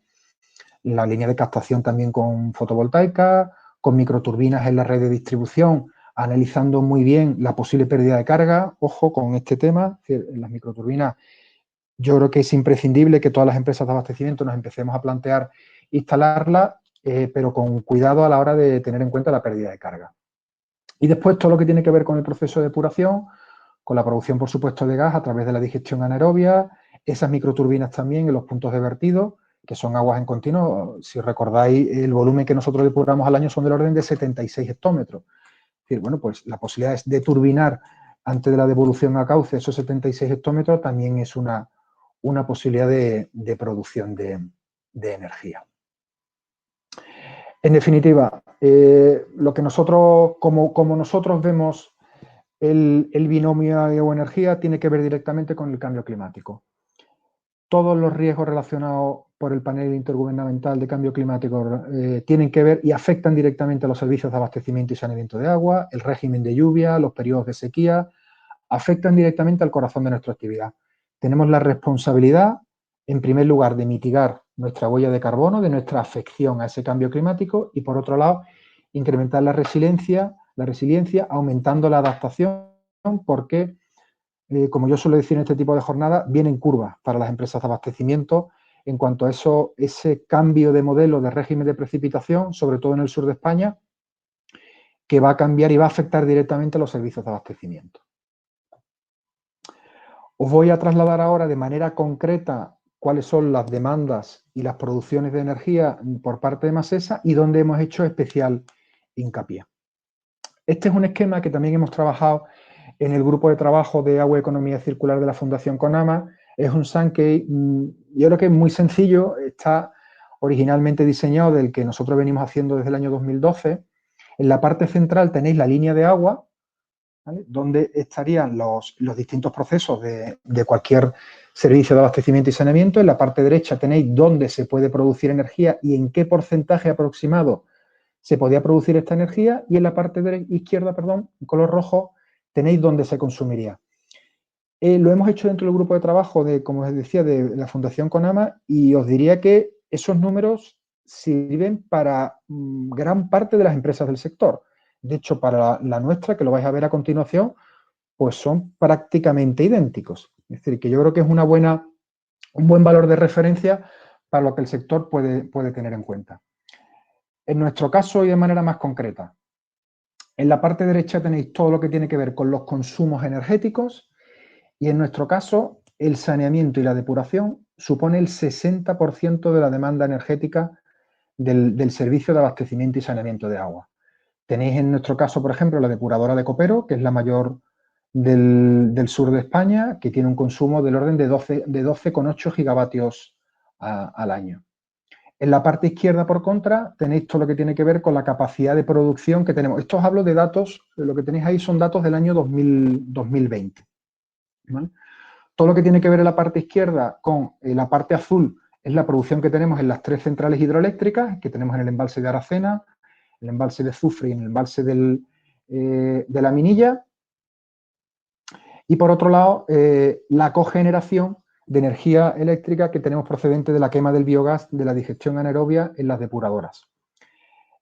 la línea de captación también con fotovoltaica, con microturbinas en la red de distribución, analizando muy bien la posible pérdida de carga. Ojo con este tema, en las microturbinas yo creo que es imprescindible que todas las empresas de abastecimiento nos empecemos a plantear instalarlas, pero con cuidado a la hora de tener en cuenta la pérdida de carga. Y después todo lo que tiene que ver con el proceso de depuración, con la producción, por supuesto, de gas a través de la digestión anaerobia, esas microturbinas también en los puntos de vertido, que son aguas en continuo. Si recordáis, el volumen que nosotros depuramos al año son del orden de 76 hectómetros. Es decir, bueno, pues la posibilidad de turbinar antes de la devolución a cauce esos 76 hectómetros también es una posibilidad de producción de energía. En definitiva, lo que nosotros, como nosotros vemos el binomio agua-energía, tiene que ver directamente con el cambio climático. Todos los riesgos relacionados por el panel intergubernamental de cambio climático tienen que ver y afectan directamente a los servicios de abastecimiento y saneamiento de agua, el régimen de lluvia, los periodos de sequía, afectan directamente al corazón de nuestra actividad. Tenemos la responsabilidad, en primer lugar, de mitigar nuestra huella de carbono, de nuestra afección a ese cambio climático y, por otro lado, incrementar la resiliencia aumentando la adaptación, porque, como yo suelo decir en este tipo de jornadas, vienen curvas para las empresas de abastecimiento en cuanto a ese cambio de modelo de régimen de precipitación, sobre todo en el sur de España, que va a cambiar y va a afectar directamente a los servicios de abastecimiento. Os voy a trasladar ahora de manera concreta cuáles son las demandas y las producciones de energía por parte de Masesa y dónde hemos hecho especial hincapié. Este es un esquema que también hemos trabajado en el grupo de trabajo de agua y economía circular de la Fundación Conama. Es un SAN que yo creo que es muy sencillo, está originalmente diseñado del que nosotros venimos haciendo desde el año 2012. En la parte central tenéis la línea de agua, ¿vale?, donde estarían los distintos procesos de cualquier servicio de abastecimiento y saneamiento. En la parte derecha tenéis dónde se puede producir energía y en qué porcentaje aproximado se podía producir esta energía, y en la parte izquierda, en color rojo, tenéis dónde se consumiría. Lo hemos hecho dentro del grupo de trabajo como os decía, de la Fundación Conama, y os diría que esos números sirven para gran parte de las empresas del sector. De hecho, para la nuestra, que lo vais a ver a continuación, pues son prácticamente idénticos. Es decir, que yo creo que es un buen valor de referencia para lo que el sector puede tener en cuenta. En nuestro caso y de manera más concreta, en la parte derecha tenéis todo lo que tiene que ver con los consumos energéticos y en nuestro caso el saneamiento y la depuración supone el 60% de la demanda energética del servicio de abastecimiento y saneamiento de agua. Tenéis en nuestro caso, por ejemplo, la depuradora de Copero, que es la mayor del sur de España, que tiene un consumo del orden de 12,8 gigavatios al año. En la parte izquierda, por contra, tenéis todo lo que tiene que ver con la capacidad de producción que tenemos. Esto os hablo de datos, lo que tenéis ahí son datos del año 2020. ¿Vale? Todo lo que tiene que ver en la parte izquierda con la parte azul es la producción que tenemos en las 3 centrales hidroeléctricas que tenemos en el embalse de Aracena, el embalse de Zufre y en el embalse de La Minilla. Y por otro lado, la cogeneración de energía eléctrica que tenemos procedente de la quema del biogás de la digestión anaerobia en las depuradoras.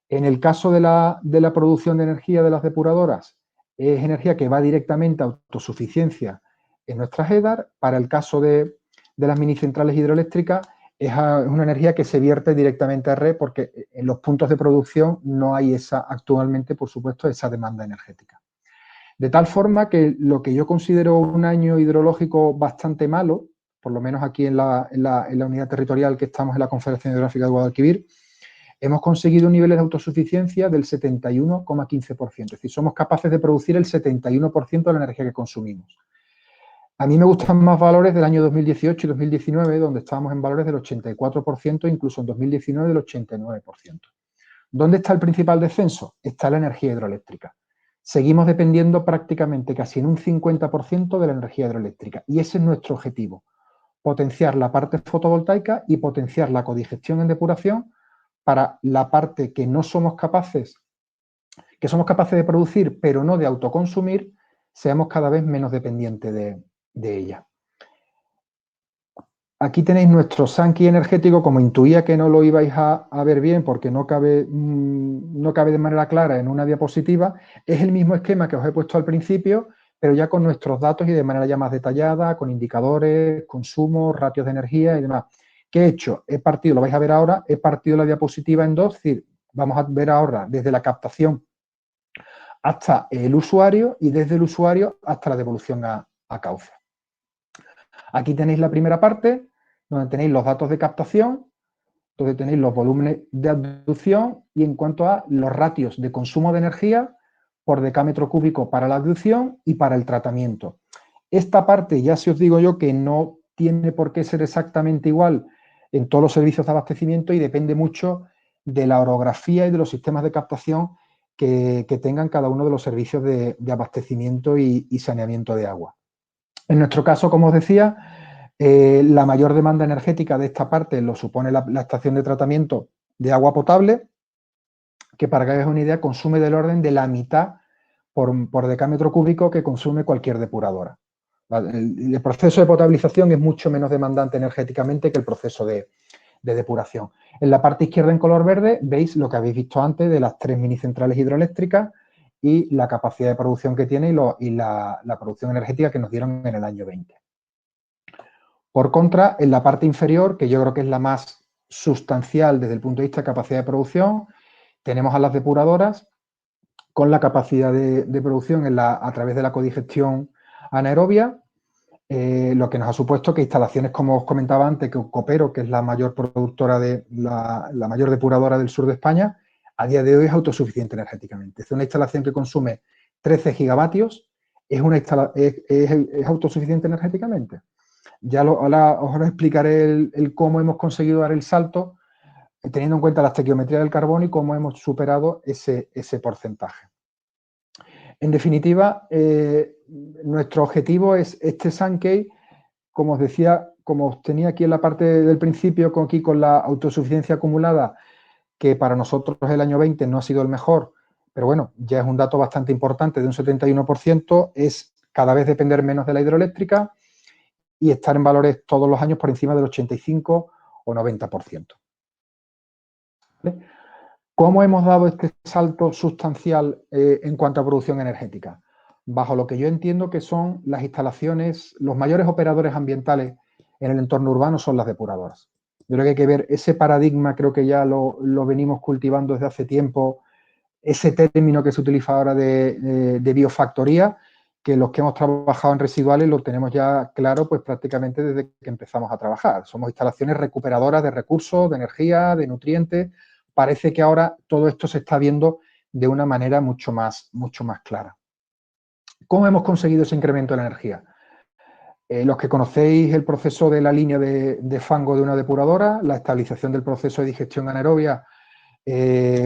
En el caso de la producción de energía de las depuradoras, es energía que va directamente a autosuficiencia en nuestras EDAR. Para el caso de las minicentrales hidroeléctricas, es una energía que se vierte directamente a red porque en los puntos de producción no hay actualmente, por supuesto, esa demanda energética. De tal forma que lo que yo considero un año hidrológico bastante malo, por lo menos aquí en la unidad territorial que estamos en la Confederación Hidrográfica de Guadalquivir, hemos conseguido niveles de autosuficiencia del 71,15%. Es decir, somos capaces de producir el 71% de la energía que consumimos. A mí me gustan más valores del año 2018 y 2019, donde estábamos en valores del 84%, incluso en 2019 del 89%. ¿Dónde está el principal descenso? Está la energía hidroeléctrica. Seguimos dependiendo prácticamente casi en un 50% de la energía hidroeléctrica y ese es nuestro objetivo, potenciar la parte fotovoltaica y potenciar la codigestión en depuración para la parte que no somos capaces, que somos capaces de producir pero no de autoconsumir, seamos cada vez menos dependientes de ella. Aquí tenéis nuestro Sankey energético, como intuía que no lo ibais a ver bien porque no cabe de manera clara en una diapositiva. Es el mismo esquema que os he puesto al principio, pero ya con nuestros datos y de manera ya más detallada, con indicadores, consumo, ratios de energía y demás. ¿Qué he hecho? He partido, lo vais a ver ahora, he partido la diapositiva en dos, es decir, vamos a ver ahora desde la captación hasta el usuario y desde el usuario hasta la devolución a cauce. Aquí tenéis la primera parte, donde tenéis los datos de captación, donde tenéis los volúmenes de abducción y en cuanto a los ratios de consumo de energía por decámetro cúbico para la abducción y para el tratamiento. Esta parte ya si os digo yo que no tiene por qué ser exactamente igual en todos los servicios de abastecimiento y depende mucho de la orografía y de los sistemas de captación que tengan cada uno de los servicios de abastecimiento y saneamiento de agua. En nuestro caso, como os decía, la mayor demanda energética de esta parte lo supone la estación de tratamiento de agua potable, que para que hagáis una idea consume del orden de la mitad por decámetro cúbico que consume cualquier depuradora. El proceso de potabilización es mucho menos demandante energéticamente que el proceso de depuración. En la parte izquierda en color verde veis lo que habéis visto antes de las 3 mini centrales hidroeléctricas y la capacidad de producción que tiene y la producción energética que nos dieron en el año 20. Por contra, en la parte inferior, que yo creo que es la más sustancial desde el punto de vista de capacidad de producción, tenemos a las depuradoras con la capacidad de producción a través de la codigestión anaerobia, lo que nos ha supuesto que instalaciones, como os comentaba antes, que Copero, que es la mayor productora la mayor depuradora del sur de España, a día de hoy es autosuficiente energéticamente. Es una instalación que consume 13 gigavatios, es autosuficiente energéticamente. Ya ahora os explicaré el cómo hemos conseguido dar el salto, teniendo en cuenta la estequiometría del carbono y cómo hemos superado ese porcentaje. En definitiva, nuestro objetivo es este Sankey, como os decía, como os tenía aquí en la parte del principio, con la autosuficiencia acumulada, que para nosotros el año 20 no ha sido el mejor, pero bueno, ya es un dato bastante importante de un 71%, es cada vez depender menos de la hidroeléctrica y estar en valores todos los años por encima del 85 o 90%. ¿Vale? ¿Cómo hemos dado este salto sustancial en cuanto a producción energética? Bajo lo que yo entiendo que son las instalaciones, los mayores operadores ambientales en el entorno urbano son las depuradoras. Yo creo que hay que ver ese paradigma, creo que ya lo venimos cultivando desde hace tiempo, ese término que se utiliza ahora de biofactoría, que los que hemos trabajado en residuales lo tenemos ya claro pues prácticamente desde que empezamos a trabajar. Somos instalaciones recuperadoras de recursos, de energía, de nutrientes. Parece que ahora todo esto se está viendo de una manera mucho más clara. ¿Cómo hemos conseguido ese incremento de la energía? Los que conocéis el proceso de la línea de fango de una depuradora, la estabilización del proceso de digestión anaerobia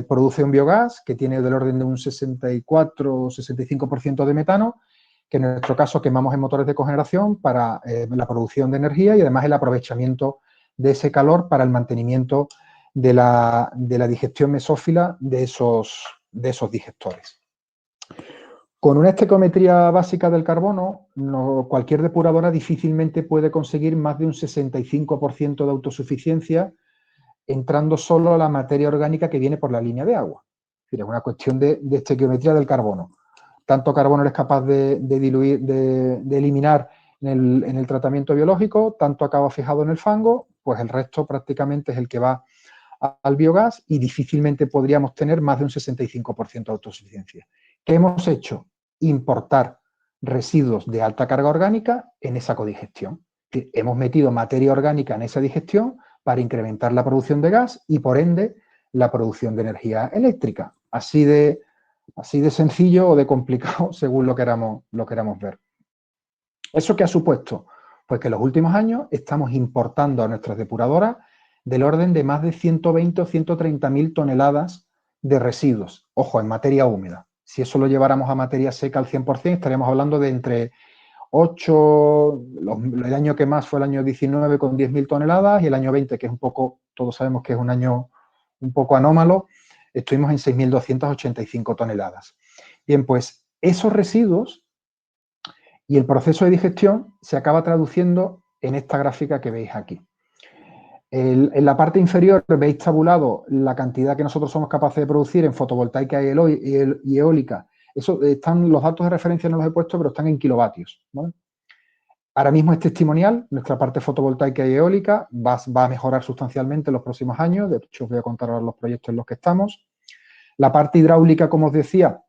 produce un biogás que tiene del orden de un 64 o 65% de metano, que en nuestro caso quemamos en motores de cogeneración para la producción de energía y además el aprovechamiento de ese calor para el mantenimiento de la digestión mesófila de esos digestores. Con una estequiometría básica del carbono, cualquier depuradora difícilmente puede conseguir más de un 65% de autosuficiencia entrando solo a la materia orgánica que viene por la línea de agua. Es decir, es una cuestión de estequiometría del carbono. Tanto carbono eres capaz de diluir, de eliminar en el tratamiento biológico, tanto acaba fijado en el fango, pues el resto prácticamente es el que va al biogás y difícilmente podríamos tener más de un 65% de autosuficiencia. ¿Qué hemos hecho? Importar residuos de alta carga orgánica en esa codigestión. Hemos metido materia orgánica en esa digestión para incrementar la producción de gas y, por ende, la producción de energía eléctrica. Así de sencillo o de complicado, según lo queramos ver. ¿Eso qué ha supuesto? Pues que en los últimos años estamos importando a nuestras depuradoras del orden de más de 120 o 130.000 toneladas de residuos. Ojo, en materia húmeda. Si eso lo lleváramos a materia seca al 100%, estaríamos hablando de entre 8, el año que más fue el año 19 con 10.000 toneladas y el año 20, que es un poco, todos sabemos que es un año un poco anómalo, estuvimos en 6.285 toneladas. Bien, pues esos residuos y el proceso de digestión se acaba traduciendo en esta gráfica que veis aquí. En la parte inferior veis tabulado la cantidad que nosotros somos capaces de producir en fotovoltaica y eólica. Eso están, los datos de referencia no los he puesto, pero están en kilovatios, ¿vale? Ahora mismo es testimonial, nuestra parte fotovoltaica y eólica va a mejorar sustancialmente en los próximos años, de hecho os voy a contar ahora los proyectos en los que estamos. La parte hidráulica, como os decía,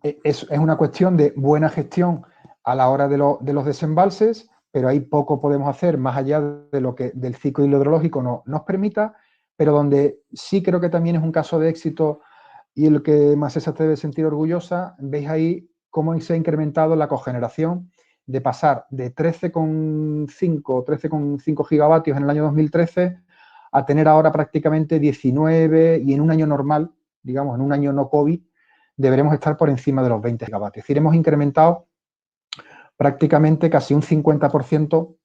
Es una cuestión de buena gestión a la hora de los desembalses, pero ahí poco podemos hacer más allá de lo que del ciclo hidrológico nos permita, pero donde sí creo que también es un caso de éxito y el que Masesa se debe sentir orgullosa, veis ahí cómo se ha incrementado la cogeneración de pasar de 13,5 gigavatios en el año 2013 a tener ahora prácticamente 19 y en un año normal, digamos, en un año no COVID, deberemos estar por encima de los 20 gigavatios. Es decir, hemos incrementado prácticamente casi un 50%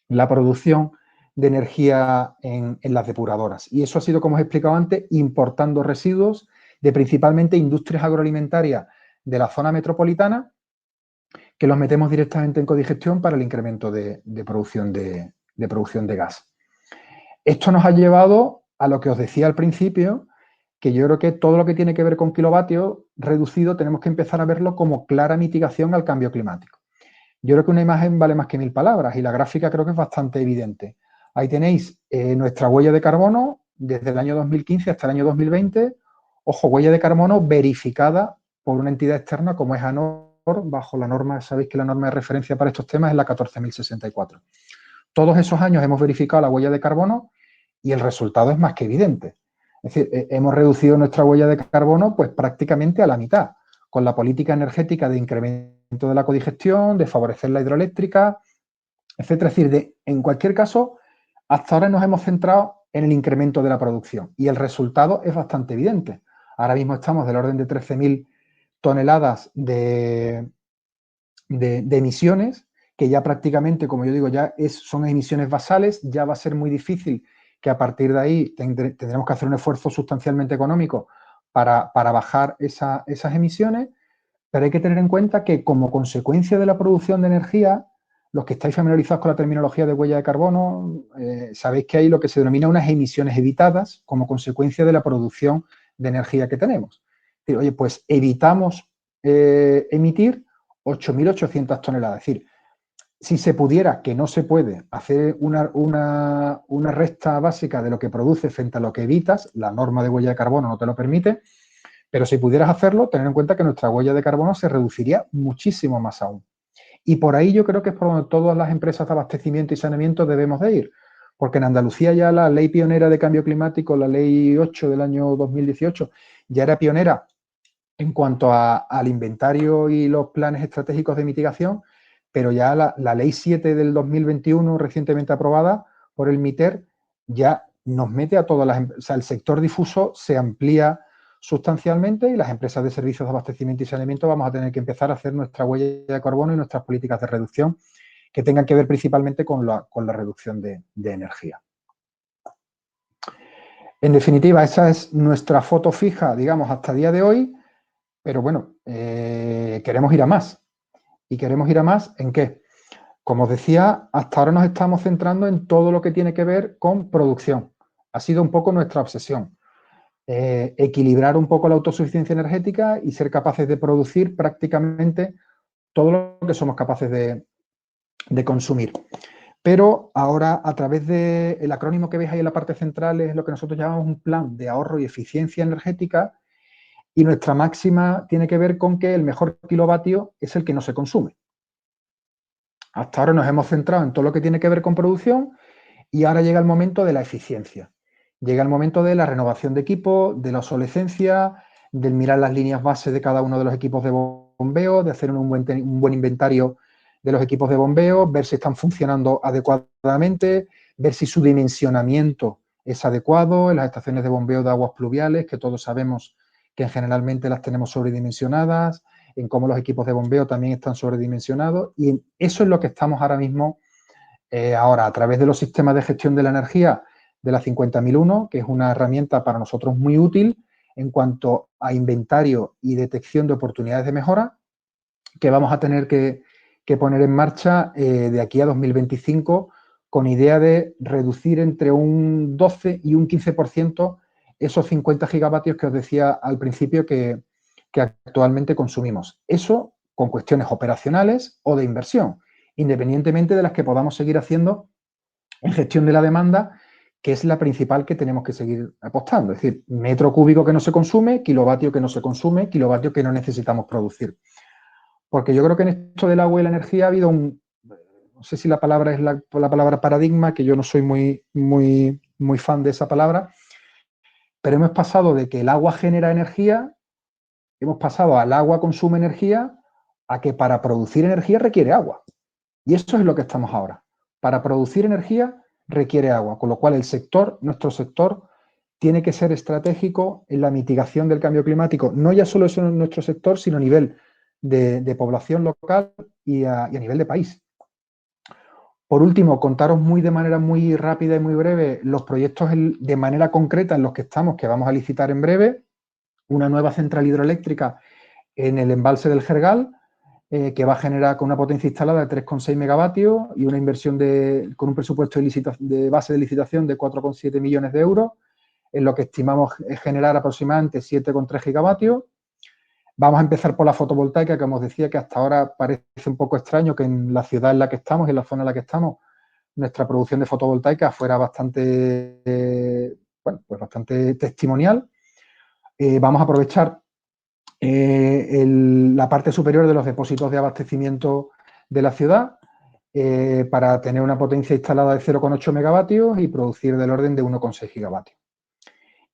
la producción de energía en las depuradoras. Y eso ha sido, como os he explicado antes, importando residuos de principalmente industrias agroalimentarias de la zona metropolitana, que los metemos directamente en codigestión para el incremento de producción de gas. Esto nos ha llevado a lo que os decía al principio, que yo creo que todo lo que tiene que ver con kilovatios reducido tenemos que empezar a verlo como clara mitigación al cambio climático. Yo creo que una imagen vale más que 1000 palabras y la gráfica creo que es bastante evidente. Ahí tenéis nuestra huella de carbono desde el año 2015 hasta el año 2020. Ojo, huella de carbono verificada por una entidad externa como es ANOR, bajo la norma, sabéis que la norma de referencia para estos temas es la 14.064. Todos esos años hemos verificado la huella de carbono y el resultado es más que evidente. Es decir, hemos reducido nuestra huella de carbono pues prácticamente a la mitad, con la política energética de incremento de la codigestión, de favorecer la hidroeléctrica, etcétera. Es decir, en cualquier caso, hasta ahora nos hemos centrado en el incremento de la producción y el resultado es bastante evidente. Ahora mismo estamos del orden de 13.000 toneladas de emisiones, que ya prácticamente, como yo digo, ya son emisiones basales, ya va a ser muy difícil que a partir de ahí tendremos que hacer un esfuerzo sustancialmente económico para bajar esas emisiones, pero hay que tener en cuenta que como consecuencia de la producción de energía, los que estáis familiarizados con la terminología de huella de carbono, sabéis que hay lo que se denomina unas emisiones evitadas como consecuencia de la producción de energía que tenemos. Oye, pues evitamos emitir 8.800 toneladas. Es decir, si se pudiera, que no se puede, hacer una resta básica de lo que produce frente a lo que evitas, la norma de huella de carbono no te lo permite, pero si pudieras hacerlo, tener en cuenta que nuestra huella de carbono se reduciría muchísimo más aún. Y por ahí yo creo que es por donde todas las empresas de abastecimiento y saneamiento debemos de ir, porque en Andalucía ya la ley pionera de cambio climático, la ley 8 del año 2018, ya era pionera en cuanto al inventario y los planes estratégicos de mitigación, pero ya la ley 7 del 2021, recientemente aprobada por el MITER, ya nos mete a todas las empresas. O sea, el sector difuso se amplía sustancialmente y las empresas de servicios de abastecimiento y saneamiento vamos a tener que empezar a hacer nuestra huella de carbono y nuestras políticas de reducción que tengan que ver principalmente con la reducción de energía. En definitiva, esa es nuestra foto fija, digamos, hasta el día de hoy, pero bueno, queremos ir a más. ¿Y queremos ir a más en qué? Como os decía, hasta ahora nos estamos centrando en todo lo que tiene que ver con producción. Ha sido un poco nuestra obsesión. Equilibrar un poco la autosuficiencia energética y ser capaces de producir prácticamente todo lo que somos capaces de consumir. Pero ahora, a través del acrónimo que veis ahí en la parte central, es lo que nosotros llamamos un plan de ahorro y eficiencia energética, y nuestra máxima tiene que ver con que el mejor kilovatio es el que no se consume. Hasta ahora nos hemos centrado en todo lo que tiene que ver con producción y ahora llega el momento de la eficiencia. Llega el momento de la renovación de equipo, de la obsolescencia, del mirar las líneas base de cada uno de los equipos de bombeo, de hacer un buen inventario de los equipos de bombeo, ver si están funcionando adecuadamente, ver si su dimensionamiento es adecuado en las estaciones de bombeo de aguas pluviales, que todos sabemos que generalmente las tenemos sobredimensionadas, en cómo los equipos de bombeo también están sobredimensionados, y eso es lo que estamos ahora mismo, ahora a través de los sistemas de gestión de la energía de la 50.001, que es una herramienta para nosotros muy útil en cuanto a inventario y detección de oportunidades de mejora, que vamos a tener que poner en marcha de aquí a 2025 con idea de reducir entre un 12 y un 15% esos 50 gigavatios que os decía al principio que actualmente consumimos. Eso con cuestiones operacionales o de inversión, independientemente de las que podamos seguir haciendo en gestión de la demanda, que es la principal que tenemos que seguir apostando. Es decir, metro cúbico que no se consume, kilovatio que no se consume, kilovatio que no necesitamos producir. Porque yo creo que en esto del agua y la energía ha habido no sé si la palabra es la palabra paradigma, que yo no soy muy fan de esa palabra, pero hemos pasado de que el agua genera energía, hemos pasado al agua consume energía, a que para producir energía requiere agua. Y eso es lo que estamos ahora. Para producir energía requiere agua, con lo cual nuestro sector, tiene que ser estratégico en la mitigación del cambio climático, no ya solo eso en nuestro sector, sino a nivel de población local y a nivel de país. Por último, contaros de manera muy rápida y muy breve los proyectos de manera concreta en los que estamos, que vamos a licitar en breve. Una nueva central hidroeléctrica en el embalse del Jergal, que va a generar con una potencia instalada de 3,6 megavatios y una inversión con un presupuesto de base de licitación de 4,7 millones de euros, en lo que estimamos generar aproximadamente 7,3 gigavatios. Vamos a empezar por la fotovoltaica, que como os decía, que hasta ahora parece un poco extraño que en la ciudad en la que estamos, en la zona en la que estamos, nuestra producción de fotovoltaica fuera bastante, pues bastante testimonial. Vamos a aprovechar la parte superior de los depósitos de abastecimiento de la ciudad para tener una potencia instalada de 0,8 megavatios y producir del orden de 1,6 gigavatios.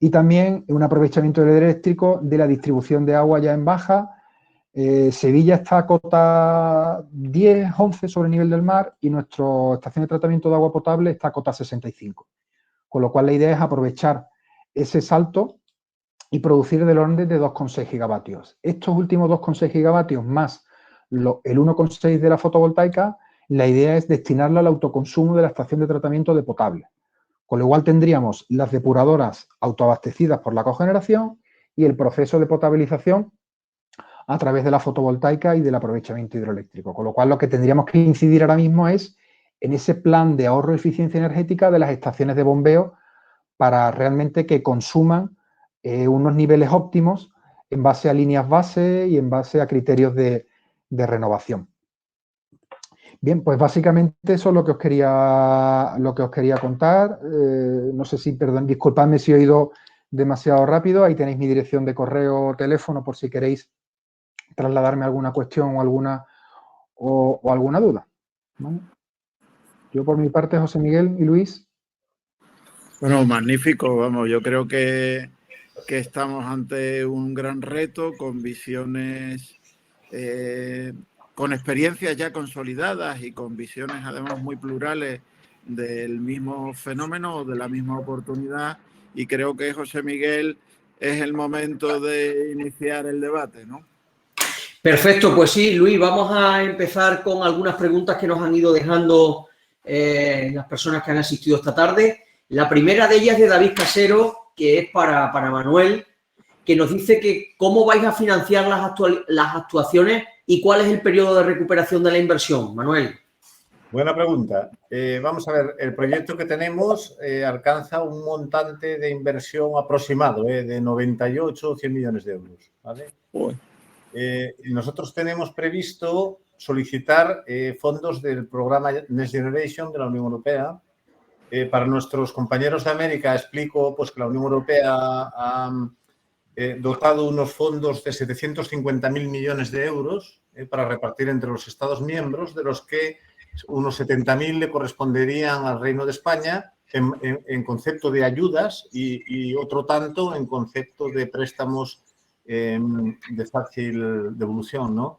Y también un aprovechamiento eléctrico de la distribución de agua ya en baja. Sevilla está a cota 10, 11 sobre el nivel del mar y nuestra estación de tratamiento de agua potable está a cota 65. Con lo cual la idea es aprovechar ese salto y producir del orden de 2,6 gigavatios. Estos últimos 2,6 gigavatios más el 1,6 de la fotovoltaica, la idea es destinarlo al autoconsumo de la estación de tratamiento de potable. Con lo cual tendríamos las depuradoras autoabastecidas por la cogeneración y el proceso de potabilización a través de la fotovoltaica y del aprovechamiento hidroeléctrico. Con lo cual lo que tendríamos que incidir ahora mismo es en ese plan de ahorro y eficiencia energética de las estaciones de bombeo para realmente que consuman unos niveles óptimos en base a líneas base y en base a criterios de renovación. Bien, pues básicamente eso es lo que os quería contar. No sé si, perdón, disculpadme si he ido demasiado rápido. Ahí tenéis mi dirección de correo o teléfono por si queréis trasladarme alguna cuestión o alguna duda. ¿Vale? Yo por mi parte, José Miguel y Luis. Bueno, magnífico. Vamos, yo creo que estamos ante un gran reto con visiones, con experiencias ya consolidadas y con visiones además muy plurales del mismo fenómeno, de la misma oportunidad, y creo que, José Miguel, es el momento de iniciar el debate, ¿no? Perfecto, pues sí, Luis, vamos a empezar con algunas preguntas que nos han ido dejando las personas que han asistido esta tarde. La primera de ellas es de David Casero, que es para Manuel, que nos dice que cómo vais a financiar las actuaciones y cuál es el periodo de recuperación de la inversión. Manuel. Buena pregunta. Vamos a ver, el proyecto que tenemos alcanza un montante de inversión aproximado de 98 o 100 millones de euros. ¿Vale? Nosotros tenemos previsto solicitar fondos del programa Next Generation de la Unión Europea. Para nuestros compañeros de América explico pues, que la Unión Europea ha dotado unos fondos de 750.000 millones de euros para repartir entre los Estados miembros, de los que unos 70.000 le corresponderían al Reino de España en concepto de ayudas y otro tanto en concepto de préstamos de fácil devolución, ¿no?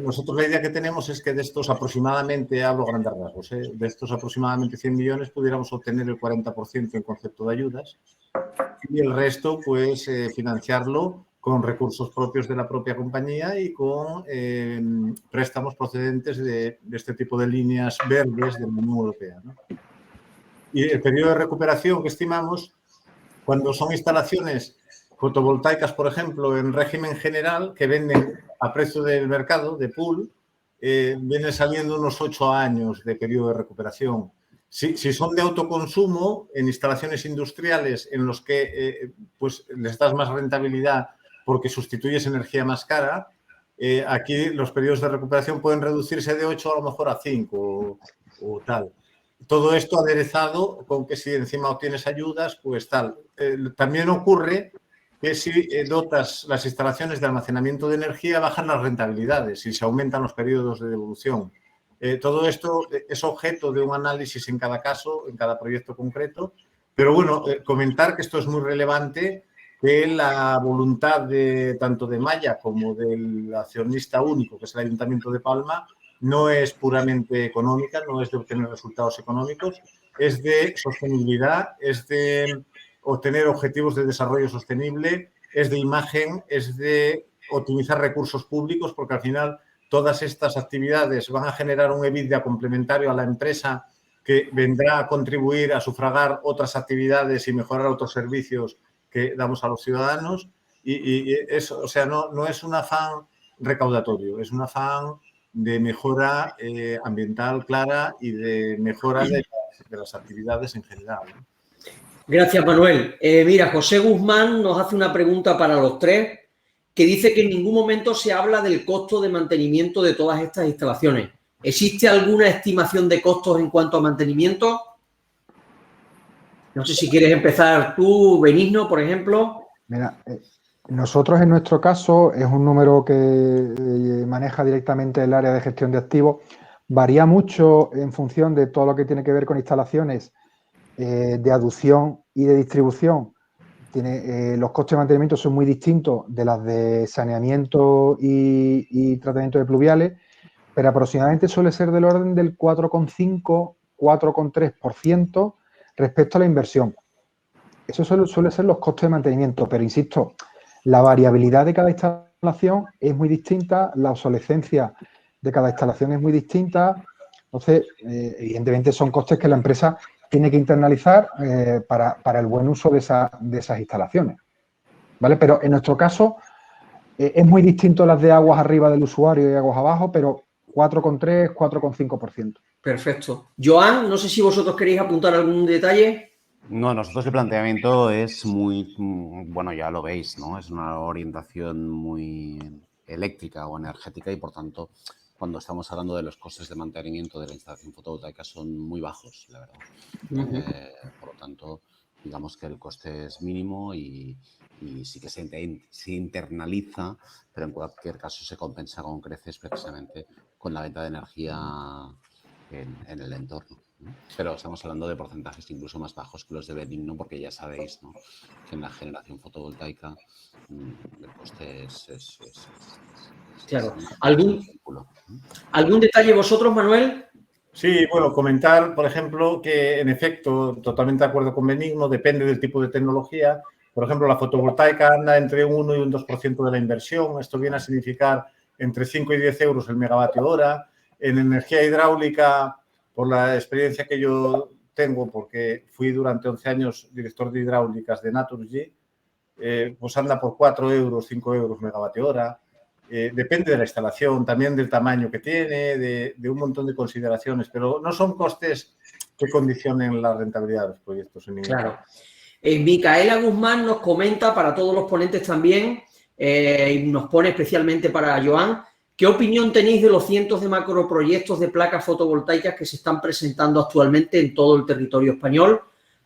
Nosotros la idea que tenemos es que de estos aproximadamente, hablo grandes rasgos, de estos aproximadamente 100 millones pudiéramos obtener el 40% en concepto de ayudas y el resto pues financiarlo con recursos propios de la propia compañía y con préstamos procedentes de este tipo de líneas verdes de la Unión Europea, ¿no? Y el periodo de recuperación que estimamos, cuando son instalaciones fotovoltaicas, por ejemplo, en régimen general, que venden a precio del mercado, de pool, vienen saliendo unos 8 años de periodo de recuperación. Si son de autoconsumo, en instalaciones industriales en los que pues les das más rentabilidad porque sustituyes energía más cara, aquí los periodos de recuperación pueden reducirse de 8 a lo mejor a 5 o tal. todo esto aderezado con que si encima obtienes ayudas, pues tal. También ocurre que si dotas las instalaciones de almacenamiento de energía, bajan las rentabilidades y se aumentan los periodos de devolución. Todo esto es objeto de un análisis en cada caso, en cada proyecto concreto, pero bueno, comentar que esto es muy relevante, que la voluntad de tanto de Maya como del accionista único, que es el Ayuntamiento de Palma, no es puramente económica, no es de obtener resultados económicos, es de sostenibilidad, es de obtener objetivos de desarrollo sostenible, es de imagen, es de optimizar recursos públicos, porque al final todas estas actividades van a generar un EBITDA complementario a la empresa que vendrá a contribuir a sufragar otras actividades y mejorar otros servicios que damos a los ciudadanos. Y eso, o sea, no es un afán recaudatorio, es un afán de mejora ambiental clara y de mejora de las actividades en general, ¿no? Gracias, Manuel. Mira, José Guzmán nos hace una pregunta para los tres, que dice que en ningún momento se habla del costo de mantenimiento de todas estas instalaciones. ¿Existe alguna estimación de costos en cuanto a mantenimiento? No sé si quieres empezar tú, Benigno, por ejemplo. Mira, nosotros en nuestro caso es un número que maneja directamente el área de gestión de activos. Varía mucho en función de todo lo que tiene que ver con instalaciones de aducción y de distribución. Los costes de mantenimiento son muy distintos de las de saneamiento y tratamiento de pluviales, pero aproximadamente suele ser del orden del 4,5, 4,3% respecto a la inversión. Eso suele ser los costes de mantenimiento, pero insisto, la variabilidad de cada instalación es muy distinta, la obsolescencia de cada instalación es muy distinta. Entonces, evidentemente son costes que la empresa tiene que internalizar para el buen uso de esas instalaciones, ¿vale? Pero en nuestro caso es muy distinto las de aguas arriba del usuario y aguas abajo, pero 4,3, 4,5%. Perfecto. Joan, no sé si vosotros queréis apuntar algún detalle. No, nosotros el planteamiento es muy, bueno, ya lo veis, ¿no? Es una orientación muy eléctrica o energética y, por tanto, cuando estamos hablando de los costes de mantenimiento de la instalación fotovoltaica son muy bajos, la verdad. Por lo tanto, digamos que el coste es mínimo y sí que se internaliza, pero en cualquier caso se compensa con creces precisamente con la venta de energía en el entorno. Pero estamos hablando de porcentajes incluso más bajos que los de Benigno, porque ya sabéis, ¿no?, que en la generación fotovoltaica el coste es claro. cálculo. ¿Algún detalle vosotros, Manuel? Sí, bueno, comentar, por ejemplo, que en efecto, totalmente de acuerdo con Benigno, depende del tipo de tecnología. Por ejemplo, la fotovoltaica anda entre un 1 y un 2% de la inversión. Esto viene a significar entre 5 y 10 euros el megavatio hora. En energía hidráulica, por la experiencia que yo tengo, porque fui durante 11 años director de hidráulicas de Naturgy, pues anda por 4 euros, 5 euros megavatio hora. Depende de la instalación, también del tamaño que tiene, de un montón de consideraciones, pero no son costes que condicionen la rentabilidad de los proyectos. Claro. Micaela Guzmán nos comenta, para todos los ponentes también, y nos pone especialmente para Joan, ¿qué opinión tenéis de los cientos de macroproyectos de placas fotovoltaicas que se están presentando actualmente en todo el territorio español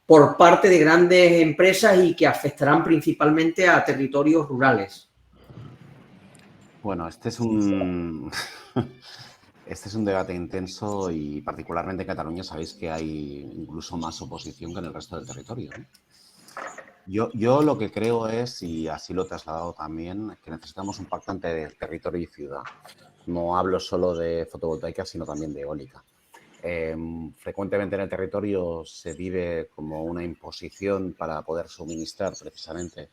por parte de grandes empresas y que afectarán principalmente a territorios rurales? Bueno, este es un debate intenso y particularmente en Cataluña sabéis que hay incluso más oposición que en el resto del territorio, ¿no? Yo lo que creo es, y así lo he trasladado también, que necesitamos un pacto entre territorio y ciudad. No hablo solo de fotovoltaica, sino también de eólica. Frecuentemente en el territorio se vive como una imposición para poder suministrar precisamente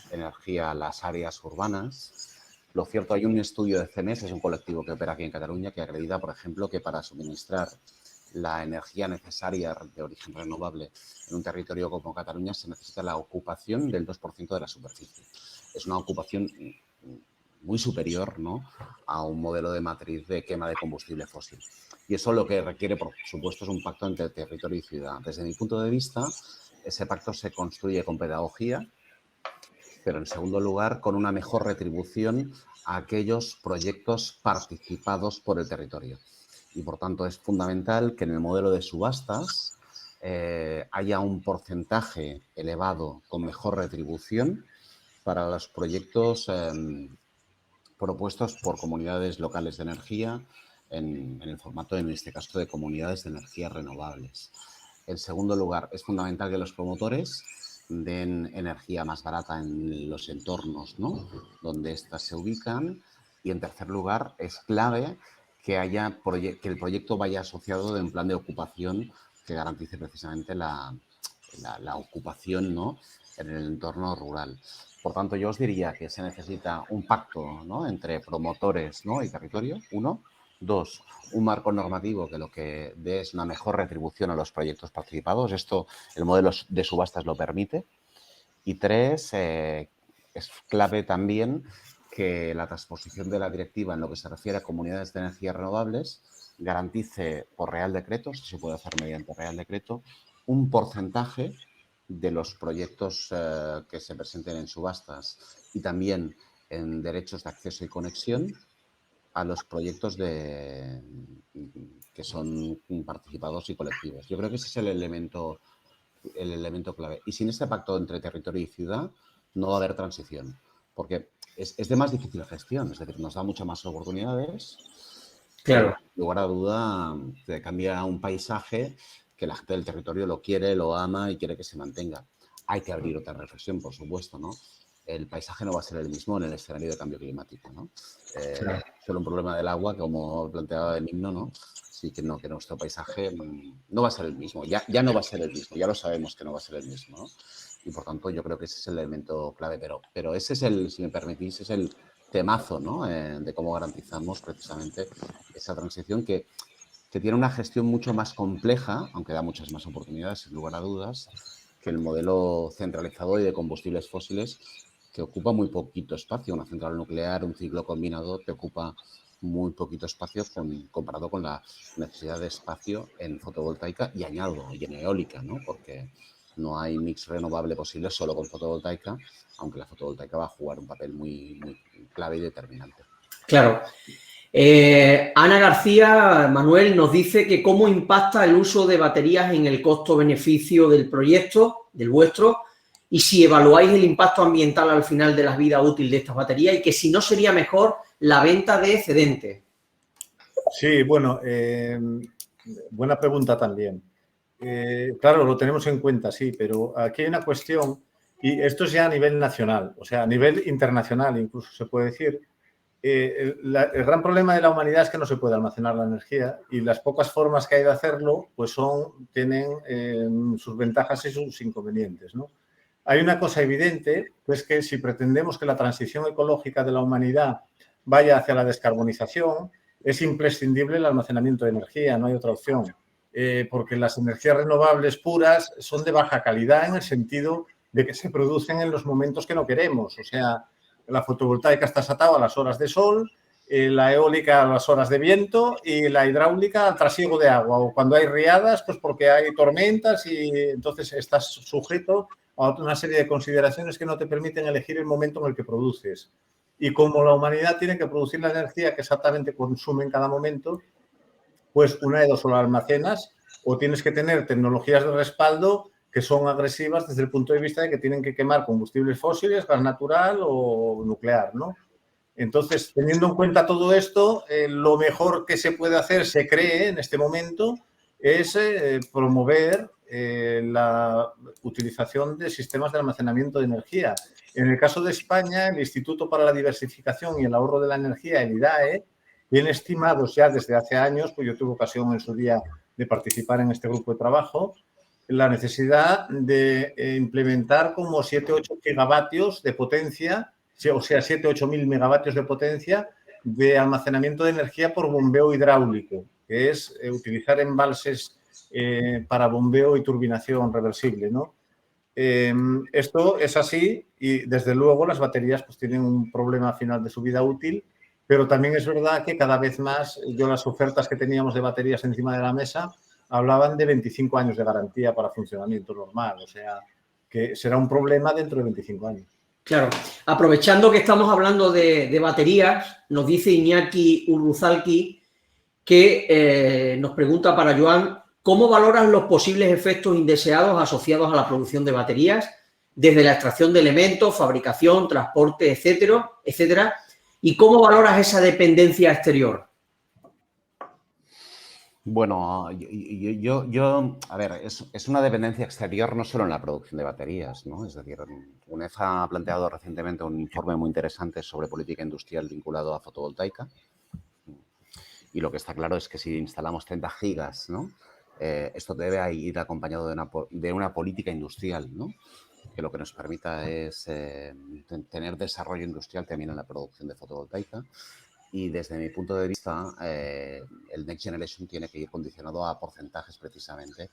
energía a las áreas urbanas. Lo cierto, hay un estudio de CEMES, es un colectivo que opera aquí en Cataluña, que acredita, por ejemplo, que para suministrar la energía necesaria de origen renovable en un territorio como Cataluña se necesita la ocupación del 2% de la superficie. Es una ocupación muy superior, ¿no?, a un modelo de matriz de quema de combustible fósil. Y eso lo que requiere, por supuesto, es un pacto entre territorio y ciudad. Desde mi punto de vista, ese pacto se construye con pedagogía, pero en segundo lugar con una mejor retribución a aquellos proyectos participados por el territorio. Y, por tanto, es fundamental que en el modelo de subastas haya un porcentaje elevado con mejor retribución para los proyectos propuestos por comunidades locales de energía en el formato, en este caso, de comunidades de energías renovables. En segundo lugar, es fundamental que los promotores den energía más barata en los entornos, ¿no?, donde éstas se ubican. Y, en tercer lugar, es clave que el proyecto vaya asociado de un plan de ocupación que garantice precisamente la ocupación, ¿no?, en el entorno rural. Por tanto, yo os diría que se necesita un pacto, ¿no?, entre promotores, ¿no?, y territorio, 1. 2, un marco normativo que lo que dé es una mejor retribución a los proyectos participados. Esto, el modelo de subastas lo permite. Y 3, es clave también que la transposición de la directiva en lo que se refiere a comunidades de energías renovables garantice por Real Decreto, esto se puede hacer mediante Real Decreto, un porcentaje de los proyectos que se presenten en subastas y también en derechos de acceso y conexión a los proyectos que son participados y colectivos. Yo creo que ese es el elemento clave. Y sin este pacto entre territorio y ciudad no va a haber transición, porque es de más difícil gestión, es decir, nos da muchas más oportunidades. Claro. Sin lugar a duda, te cambia un paisaje que la gente del territorio lo quiere, lo ama y quiere que se mantenga. Hay que abrir otra reflexión, por supuesto, ¿no? El paisaje no va a ser el mismo en el escenario de cambio climático, ¿no? Claro. Solo un problema del agua, como planteaba el himno, ¿no? Sí, que nuestro paisaje no va a ser el mismo. Ya no va a ser el mismo, ya lo sabemos que no va a ser el mismo, ¿no? Y, por tanto, yo creo que ese es el elemento clave. Pero ese es si me permitís, es el temazo, ¿no?, de cómo garantizamos precisamente esa transición que tiene una gestión mucho más compleja, aunque da muchas más oportunidades, sin lugar a dudas, que el modelo centralizado y de combustibles fósiles, que ocupa muy poquito espacio. Una central nuclear, un ciclo combinado, te ocupa muy poquito espacio comparado con la necesidad de espacio en fotovoltaica y añado, y en eólica, ¿no? Porque no hay mix renovable posible solo con fotovoltaica, aunque la fotovoltaica va a jugar un papel muy, muy clave y determinante. Claro. Ana García, Manuel, nos dice que cómo impacta el uso de baterías en el costo-beneficio del proyecto, del vuestro, y si evaluáis el impacto ambiental al final de la vida útil de estas baterías y que si no sería mejor la venta de excedentes. Sí, bueno, buena pregunta también. Claro, lo tenemos en cuenta, sí, pero aquí hay una cuestión, y esto es ya a nivel nacional, o sea, a nivel internacional incluso se puede decir. El gran problema de la humanidad es que no se puede almacenar la energía y las pocas formas que hay de hacerlo pues tienen sus ventajas y sus inconvenientes, ¿no? Hay una cosa evidente, pues que si pretendemos que la transición ecológica de la humanidad vaya hacia la descarbonización, es imprescindible el almacenamiento de energía, no hay otra opción, porque las energías renovables puras son de baja calidad en el sentido de que se producen en los momentos que no queremos, o sea, la fotovoltaica está atada a las horas de sol, la eólica a las horas de viento y la hidráulica al trasiego de agua. O cuando hay riadas, pues porque hay tormentas y entonces estás sujeto a una serie de consideraciones que no te permiten elegir el momento en el que produces. Y como la humanidad tiene que producir la energía que exactamente consume en cada momento, pues una de dos, o la almacenas o tienes que tener tecnologías de respaldo que son agresivas desde el punto de vista de que tienen que quemar combustibles fósiles, gas natural o nuclear, ¿no? Entonces, teniendo en cuenta todo esto, lo mejor que se puede hacer, se cree en este momento, es promover la utilización de sistemas de almacenamiento de energía. En el caso de España, el Instituto para la Diversificación y el Ahorro de la Energía, el IDAE, tiene estimados ya desde hace años, pues yo tuve ocasión en su día de participar en este grupo de trabajo, la necesidad de implementar como 7-8 gigavatios de potencia, o sea, 7-8.000 megavatios de potencia de almacenamiento de energía por bombeo hidráulico, que es utilizar embalses para bombeo y turbinación reversible, ¿no? Esto es así y, desde luego, las baterías pues tienen un problema final de su vida útil, pero también es verdad que cada vez más, las ofertas que teníamos de baterías encima de la mesa hablaban de 25 años de garantía para funcionamiento normal, o sea, que será un problema dentro de 25 años. Claro, aprovechando que estamos hablando de baterías, nos dice Iñaki Urruzalki que nos pregunta para Joan, ¿cómo valoras los posibles efectos indeseados asociados a la producción de baterías, desde la extracción de elementos, fabricación, transporte, etcétera? ¿Y cómo valoras esa dependencia exterior? Bueno, a ver, es una dependencia exterior no solo en la producción de baterías, ¿no? Es decir, UNEF ha planteado recientemente un informe muy interesante sobre política industrial vinculado a fotovoltaica. Y lo que está claro es que si instalamos 30 gigas, ¿no? Esto debe ir acompañado de una política industrial, ¿no? Que lo que nos permita es tener desarrollo industrial también en la producción de fotovoltaica. Y desde mi punto de vista, el Next Generation tiene que ir condicionado a porcentajes precisamente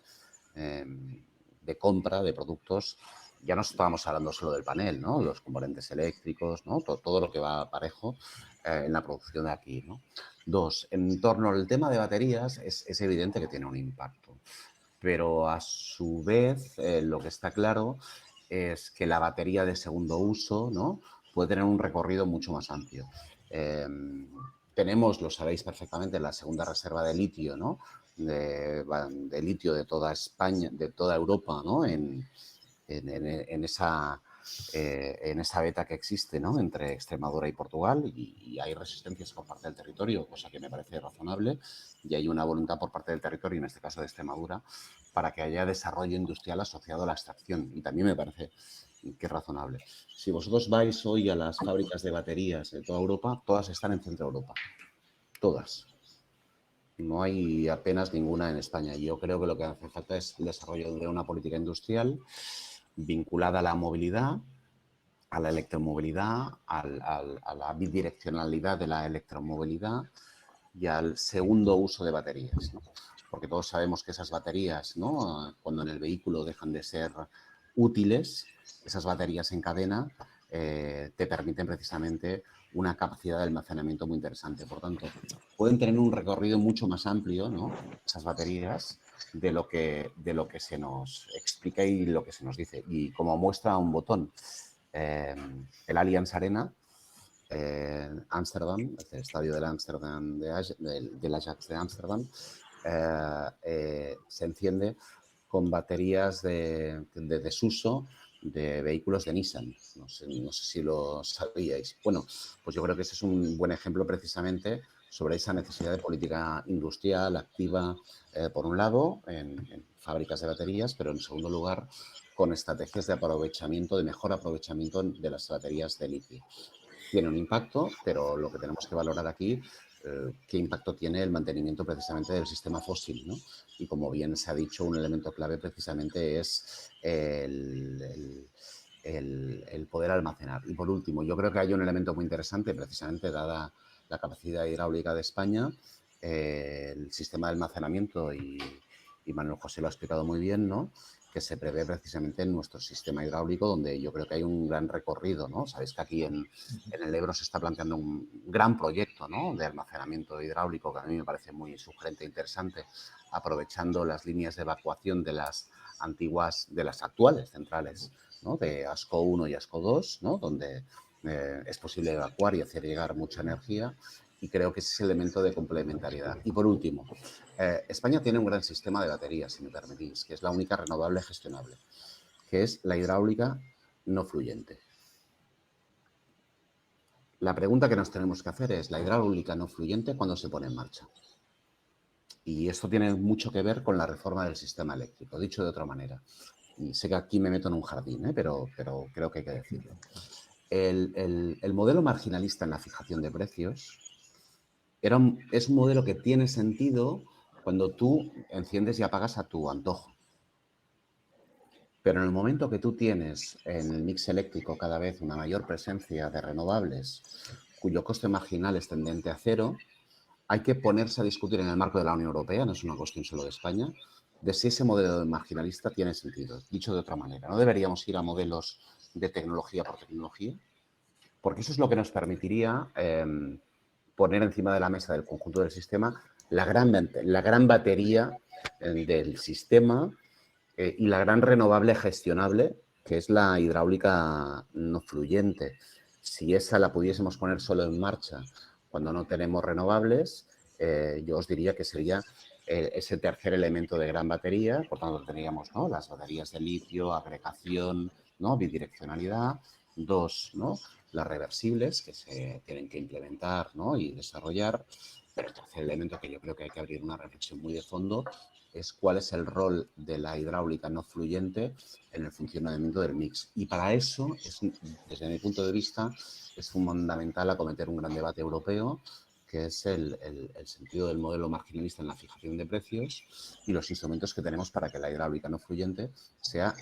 de compra de productos. Ya no estábamos hablando solo del panel, ¿no? Los componentes eléctricos, ¿no? Todo lo que va parejo en la producción de aquí, ¿no? Dos, en torno al tema de baterías, es evidente que tiene un impacto. Pero a su vez, lo que está claro es que la batería de segundo uso, ¿no? Puede tener un recorrido mucho más amplio. Tenemos, lo sabéis perfectamente, la segunda reserva de litio, ¿no? De litio de toda España, de toda Europa, ¿no? En esa beta que existe, ¿no? Entre Extremadura y Portugal, y hay resistencias por parte del territorio, cosa que me parece razonable, y hay una voluntad por parte del territorio, en este caso de Extremadura, para que haya desarrollo industrial asociado a la extracción, y también me parece que es razonable. Si vosotros vais hoy a las fábricas de baterías de toda Europa, todas están en Centro Europa. Todas. No hay apenas ninguna en España. Yo creo que lo que hace falta es el desarrollo de una política industrial vinculada a la movilidad, a la electromovilidad, a la bidireccionalidad de la electromovilidad y al segundo uso de baterías, ¿no? Porque todos sabemos que esas baterías, ¿no? Cuando en el vehículo dejan de ser útiles, esas baterías en cadena te permiten precisamente una capacidad de almacenamiento muy interesante. Por tanto, pueden tener un recorrido mucho más amplio, ¿no? Esas baterías de lo que se nos explica y lo que se nos dice. Y como muestra un botón, el Allianz Arena, Ámsterdam, el estadio del Ámsterdam, del Ajax de Ámsterdam, se enciende con baterías de desuso de vehículos de Nissan. No sé si lo sabíais. Bueno, pues yo creo que ese es un buen ejemplo precisamente sobre esa necesidad de política industrial activa, por un lado, en fábricas de baterías, pero en segundo lugar, con estrategias de aprovechamiento, de mejor aprovechamiento de las baterías de litio. Tiene un impacto, pero lo que tenemos que valorar aquí, qué impacto tiene el mantenimiento precisamente del sistema fósil, ¿no? Y como bien se ha dicho, un elemento clave precisamente es el poder almacenar. Y por último, yo creo que hay un elemento muy interesante, precisamente dada la capacidad hidráulica de España, el sistema de almacenamiento, y Manuel José lo ha explicado muy bien, ¿no? Que se prevé precisamente en nuestro sistema hidráulico, donde yo creo que hay un gran recorrido, ¿no? Sabéis que aquí en el Ebro se está planteando un gran proyecto, ¿no? De almacenamiento hidráulico, que a mí me parece muy sugerente e interesante, aprovechando las líneas de evacuación de las antiguas, de las actuales centrales, ¿no? De ASCO 1 y ASCO 2, ¿no? Donde es posible evacuar y hacer llegar mucha energía, y creo que ese es el elemento de complementariedad. Y por último, España tiene un gran sistema de baterías, si me permitís, que es la única renovable gestionable, que es la hidráulica no fluyente. La pregunta que nos tenemos que hacer es, ¿la hidráulica no fluyente cuándo se pone en marcha? Y esto tiene mucho que ver con la reforma del sistema eléctrico. Dicho de otra manera, y sé que aquí me meto en un jardín, pero creo que hay que decirlo. El modelo marginalista en la fijación de precios es un modelo que tiene sentido cuando tú enciendes y apagas a tu antojo. Pero en el momento que tú tienes en el mix eléctrico cada vez una mayor presencia de renovables, cuyo coste marginal es tendente a cero, hay que ponerse a discutir en el marco de la Unión Europea, no es una cuestión solo de España, de si ese modelo marginalista tiene sentido. Dicho de otra manera, ¿no deberíamos ir a modelos de tecnología por tecnología? Porque eso es lo que nos permitiría poner encima de la mesa del conjunto del sistema la gran batería del sistema y la gran renovable gestionable, que es la hidráulica no fluyente. Si esa la pudiésemos poner solo en marcha cuando no tenemos renovables, yo os diría que sería ese tercer elemento de gran batería. Por tanto, tendríamos, ¿no?, las baterías de litio, agregación, ¿no?, bidireccionalidad. 2, ¿no?, las reversibles, que se tienen que implementar, ¿no?, y desarrollar. Pero el tercer elemento, que yo creo que hay que abrir una reflexión muy de fondo, es cuál es el rol de la hidráulica no fluyente en el funcionamiento del mix. Y para eso, desde mi punto de vista, es fundamental acometer un gran debate europeo, que es el sentido del modelo marginalista en la fijación de precios y los instrumentos que tenemos para que la hidráulica no fluyente sea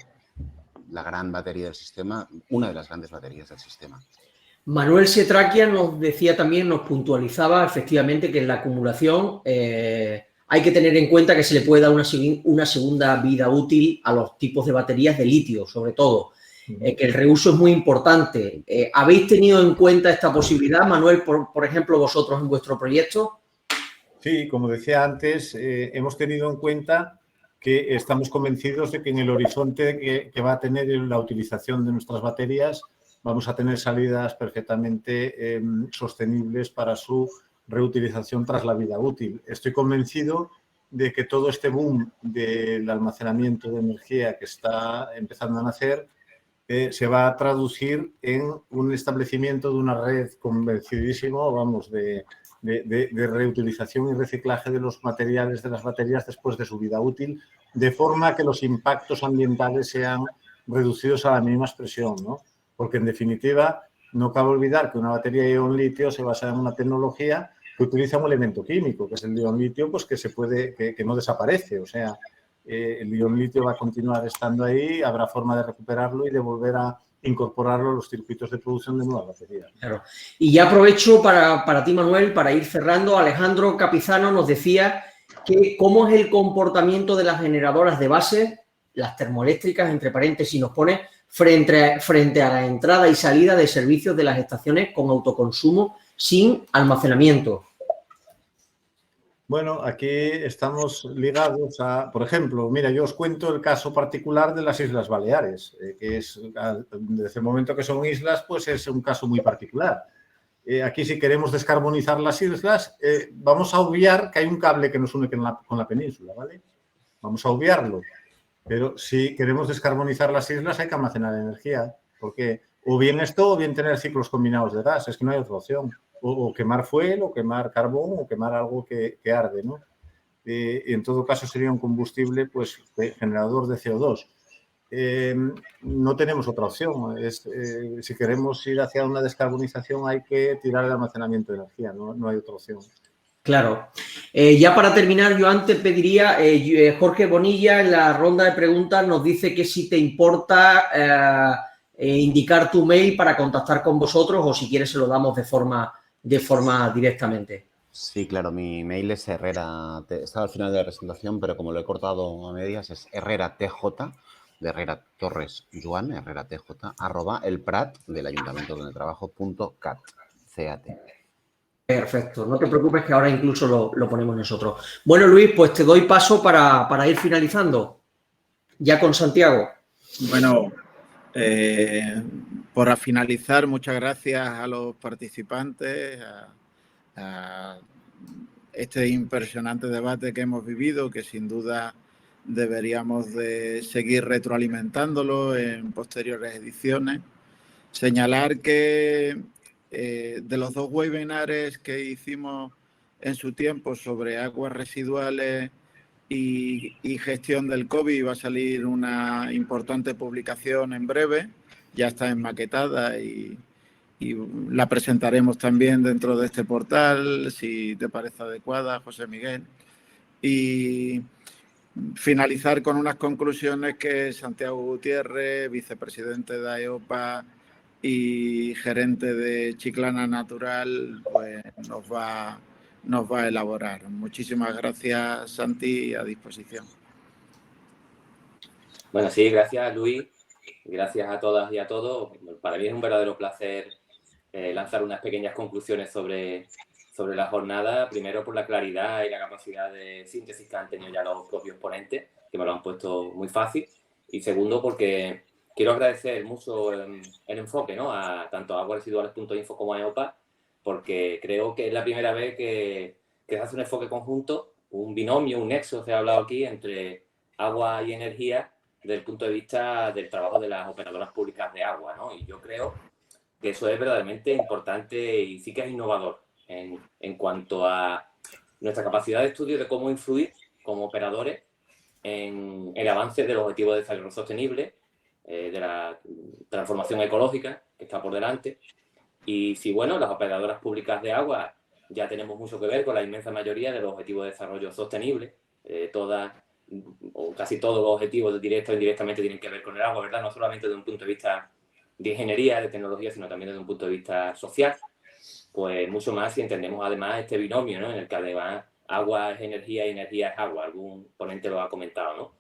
la gran batería del sistema, una de las grandes baterías del sistema. Manuel Setraquia nos decía también, nos puntualizaba efectivamente que en la acumulación hay que tener en cuenta que se le puede dar una segunda vida útil a los tipos de baterías de litio, sobre todo, que el reuso es muy importante. ¿Habéis tenido en cuenta esta posibilidad, Manuel, por ejemplo, vosotros en vuestro proyecto? Sí, como decía antes, hemos tenido en cuenta que estamos convencidos de que en el horizonte que va a tener la utilización de nuestras baterías vamos a tener salidas perfectamente sostenibles para su reutilización tras la vida útil. Estoy convencido de que todo este boom del almacenamiento de energía que está empezando a nacer se va a traducir en un establecimiento de una red convencidísimo, vamos, de reutilización y reciclaje de los materiales de las baterías después de su vida útil, de forma que los impactos ambientales sean reducidos a la mínima expresión, ¿no? Porque, en definitiva, no cabe olvidar que una batería ion-litio se basa en una tecnología que utiliza un elemento químico, que es el ion-litio, pues que no desaparece. O sea, el ion-litio va a continuar estando ahí, habrá forma de recuperarlo y de volver a incorporarlo a los circuitos de producción de nuevas baterías. Claro. Y ya aprovecho para ti, Manuel, para ir cerrando. Alejandro Capizano nos decía que cómo es el comportamiento de las generadoras de base, las termoeléctricas, entre paréntesis, nos pone frente a la entrada y salida de servicios de las estaciones con autoconsumo sin almacenamiento. Bueno, aquí estamos ligados a, por ejemplo, mira, yo os cuento el caso particular de las Islas Baleares, que es, desde el momento que son islas, pues es un caso muy particular. Aquí, si queremos descarbonizar las islas, vamos a obviar que hay un cable que nos une con la península, ¿vale? Vamos a obviarlo. Pero si queremos descarbonizar las islas, hay que almacenar energía, porque o bien esto o bien tener ciclos combinados de gas, es que no hay otra opción. O quemar fuel, o quemar carbón, o quemar algo que arde, ¿no? Y en todo caso sería un combustible, pues, generador de CO2. No tenemos otra opción. Si queremos ir hacia una descarbonización, hay que tirar el almacenamiento de energía, no hay otra opción. Claro. Ya para terminar, yo antes pediría, Jorge Bonilla en la ronda de preguntas nos dice que si te importa indicar tu mail para contactar con vosotros, o si quieres se lo damos de forma directamente. Sí, claro, mi mail es Herrera, estaba al final de la presentación, pero como lo he cortado a medias, es herreratj, de Herrera Torres Joan, herreratj, @elprat del ayuntamiento donde trabajo.cat, CAT. Perfecto, no te preocupes que ahora incluso lo ponemos nosotros. Bueno, Luis, pues te doy paso para ir finalizando, ya con Santiago. Bueno, para finalizar, muchas gracias a los participantes, a este impresionante debate que hemos vivido, que sin duda deberíamos de seguir retroalimentándolo en posteriores ediciones. Señalar que de los 2 webinares que hicimos en su tiempo sobre aguas residuales y gestión del COVID, va a salir una importante publicación en breve, ya está enmaquetada y la presentaremos también dentro de este portal, si te parece adecuada, José Miguel. Y finalizar con unas conclusiones que Santiago Gutiérrez, vicepresidente de AEOPA y gerente de Chiclana Natural, pues nos va a elaborar. Muchísimas gracias, Santi, a disposición. Bueno, sí, gracias, Luis. Gracias a todas y a todos. Para mí es un verdadero placer lanzar unas pequeñas conclusiones sobre la jornada. Primero, por la claridad y la capacidad de síntesis que han tenido ya los propios ponentes, que me lo han puesto muy fácil. Y segundo, porque quiero agradecer mucho el enfoque, ¿no?, tanto a aguasresiduales.info como a EOPA, porque creo que es la primera vez que que se hace un enfoque conjunto, un binomio, un nexo, se ha hablado aquí, entre agua y energía desde el punto de vista del trabajo de las operadoras públicas de agua, ¿no? Y yo creo que eso es verdaderamente importante y sí que es innovador en cuanto a nuestra capacidad de estudio de cómo influir como operadores en el avance de los objetivos de desarrollo sostenible, de la transformación ecológica que está por delante. Y si, bueno, las operadoras públicas de agua ya tenemos mucho que ver con la inmensa mayoría de los objetivos de desarrollo sostenible, todas o casi todos los objetivos directos o indirectamente tienen que ver con el agua, ¿verdad? No solamente desde un punto de vista de ingeniería, de tecnología, sino también desde un punto de vista social, pues mucho más si entendemos además este binomio, ¿no? En el que además agua es energía y energía es agua, algún ponente lo ha comentado, ¿no?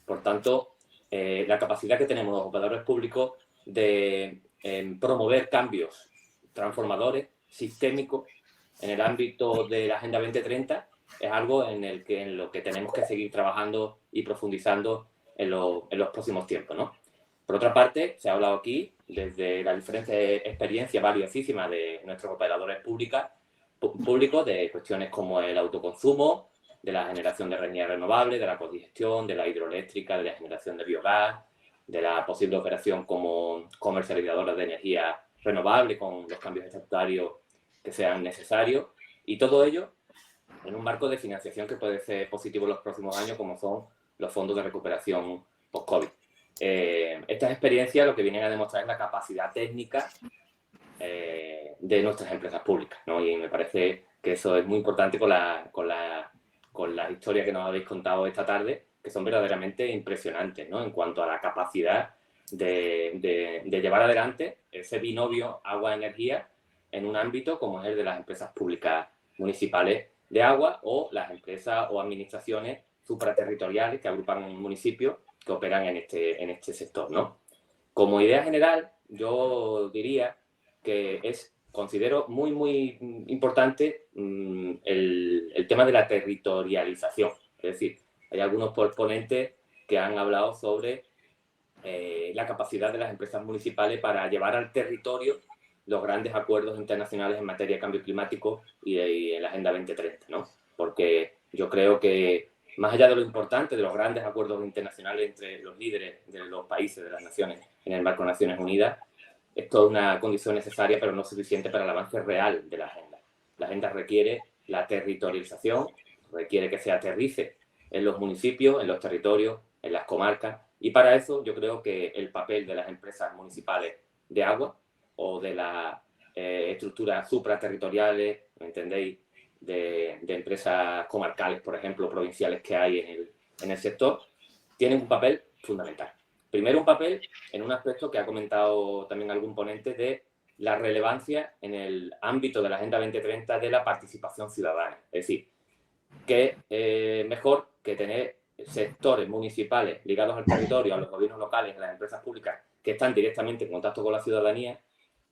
Por tanto, la capacidad que tenemos los operadores públicos de promover cambios transformadores, sistémicos, en el ámbito de la Agenda 2030, es algo en lo que tenemos que seguir trabajando y profundizando en los próximos tiempos, ¿no? Por otra parte, se ha hablado aquí desde la diferente experiencia valiosísima de nuestros operadores públicos de cuestiones como el autoconsumo, de la generación de energía renovable, de la codigestión, de la hidroeléctrica, de la generación de biogás, de la posible operación como comercializadora de energía renovable con los cambios estatutarios que sean necesarios, y todo ello en un marco de financiación que puede ser positivo en los próximos años, como son los fondos de recuperación post-COVID. Estas experiencias lo que vienen a demostrar es la capacidad técnica de nuestras empresas públicas, ¿no? Y me parece que eso es muy importante con la historia que nos habéis contado esta tarde, que son verdaderamente impresionantes, ¿no? En cuanto a la capacidad de llevar adelante ese binomio agua-energía en un ámbito como es el de las empresas públicas municipales de agua o las empresas o administraciones supraterritoriales que agrupan municipios que operan en este sector, ¿no? Como idea general, yo diría que considero muy, muy importante el tema de la territorialización. Es decir, hay algunos ponentes que han hablado sobre la capacidad de las empresas municipales para llevar al territorio los grandes acuerdos internacionales en materia de cambio climático y en la Agenda 2030, ¿no? Porque yo creo que más allá de lo importante de los grandes acuerdos internacionales entre los líderes de los países, de las naciones, en el marco de Naciones Unidas, esto es una condición necesaria pero no suficiente para el avance real de la agenda. La agenda requiere la territorialización, requiere que se aterrice en los municipios, en los territorios, en las comarcas, y para eso yo creo que el papel de las empresas municipales de agua o de las estructuras supraterritoriales, ¿me entendéis?, de empresas comarcales, por ejemplo, provinciales que hay en el sector, tienen un papel fundamental. Primero, un papel en un aspecto que ha comentado también algún ponente de la relevancia en el ámbito de la Agenda 2030 de la participación ciudadana. Es decir, que mejor que tener sectores municipales ligados al territorio, a los gobiernos locales, a las empresas públicas que están directamente en contacto con la ciudadanía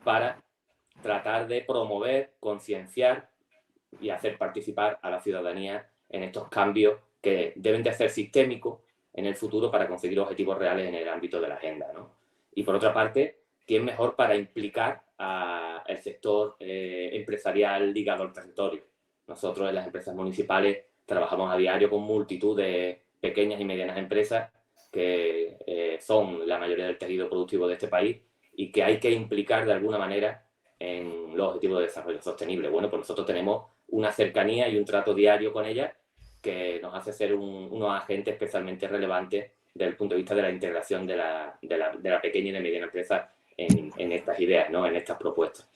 para tratar de promover, concienciar y hacer participar a la ciudadanía en estos cambios que deben de ser sistémicos en el futuro para conseguir objetivos reales en el ámbito de la agenda, ¿no? Y por otra parte, ¿quién mejor para implicar al sector empresarial ligado al territorio? Nosotros en las empresas municipales trabajamos a diario con multitud de pequeñas y medianas empresas que son la mayoría del tejido productivo de este país y que hay que implicar de alguna manera en los objetivos de desarrollo sostenible. Bueno, pues nosotros tenemos una cercanía y un trato diario con ellas que nos hace ser unos agentes especialmente relevantes desde el punto de vista de la integración de la pequeña y de mediana empresa en estas ideas, ¿no? En estas propuestas.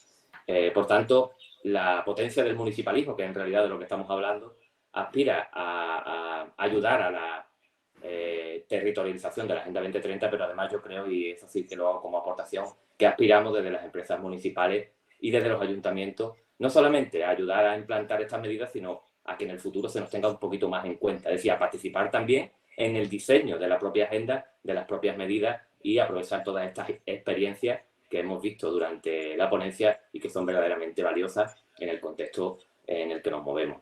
Por tanto, la potencia del municipalismo, que en realidad de lo que estamos hablando, aspira a ayudar a la territorialización de la Agenda 2030, pero además yo creo, y eso sí que lo hago como aportación, que aspiramos desde las empresas municipales y desde los ayuntamientos, no solamente a ayudar a implantar estas medidas, sino a que en el futuro se nos tenga un poquito más en cuenta, es decir, a participar también en el diseño de la propia agenda, de las propias medidas y aprovechar todas estas experiencias que hemos visto durante la ponencia y que son verdaderamente valiosas en el contexto en el que nos movemos.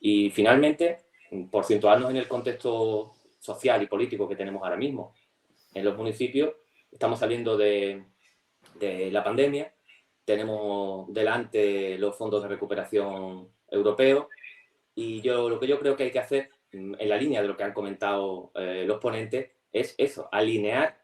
Y finalmente, por situarnos en el contexto social y político que tenemos ahora mismo, en los municipios estamos saliendo de la pandemia, tenemos delante los fondos de recuperación europeos, Y lo que yo creo que hay que hacer, en la línea de lo que han comentado los ponentes, es eso, alinear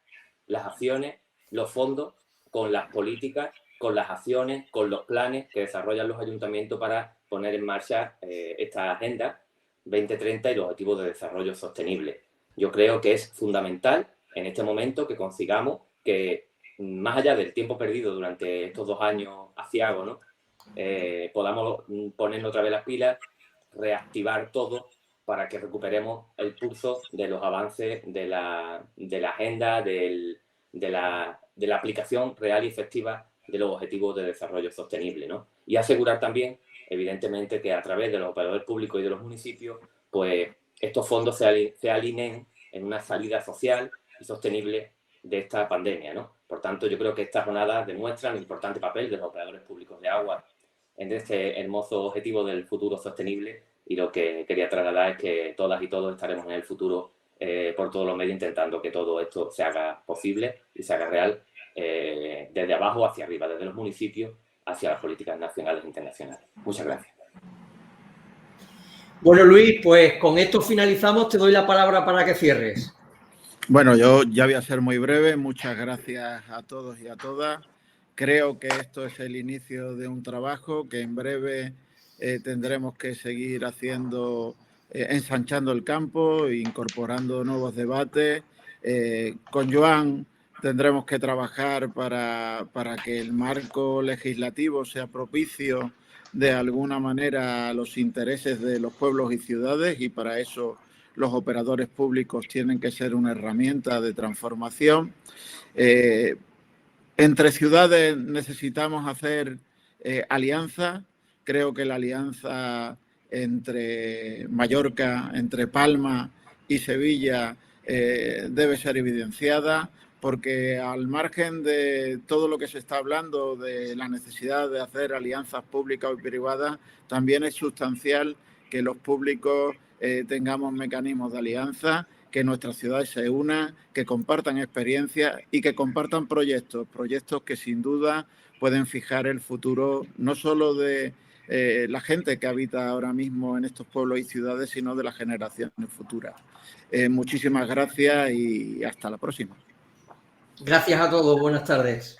las acciones, los fondos, con las políticas, con las acciones, con los planes que desarrollan los ayuntamientos para poner en marcha esta Agenda 2030 y los Objetivos de Desarrollo Sostenible. Yo creo que es fundamental en este momento que consigamos que, más allá del tiempo perdido durante estos 2 años aciagos, ¿no? Podamos ponernos otra vez las pilas, reactivar todo para que recuperemos el pulso de los avances de la agenda, de la aplicación real y efectiva de los objetivos de desarrollo sostenible, ¿no? Y asegurar también, evidentemente, que a través de los operadores públicos y de los municipios, pues estos fondos se alineen en una salida social y sostenible de esta pandemia, ¿no? Por tanto, yo creo que estas jornadas demuestran el importante papel de los operadores públicos de agua en este hermoso objetivo del futuro sostenible, y lo que quería trasladar es que todas y todos estaremos en el futuro por todos los medios intentando que todo esto se haga posible y se haga real desde abajo hacia arriba, desde los municipios hacia las políticas nacionales e internacionales. Muchas gracias. Bueno, Luis, pues con esto finalizamos. Te doy la palabra para que cierres. Bueno, yo ya voy a ser muy breve. Muchas gracias a todos y a todas. Creo que esto es el inicio de un trabajo que en breve tendremos que seguir haciendo, ensanchando el campo, incorporando nuevos debates. Con Joan tendremos que trabajar para que el marco legislativo sea propicio de alguna manera a los intereses de los pueblos y ciudades, y para eso los operadores públicos tienen que ser una herramienta de transformación. Entre ciudades necesitamos hacer alianzas. Creo que la alianza entre Mallorca, entre Palma y Sevilla debe ser evidenciada, porque al margen de todo lo que se está hablando de la necesidad de hacer alianzas públicas y privadas, también es sustancial que los públicos tengamos mecanismos de alianza, que nuestras ciudades se unan, que compartan experiencias y que compartan proyectos que sin duda pueden fijar el futuro no solo de la gente que habita ahora mismo en estos pueblos y ciudades, sino de las generaciones futuras. Muchísimas gracias y hasta la próxima. Gracias a todos. Buenas tardes.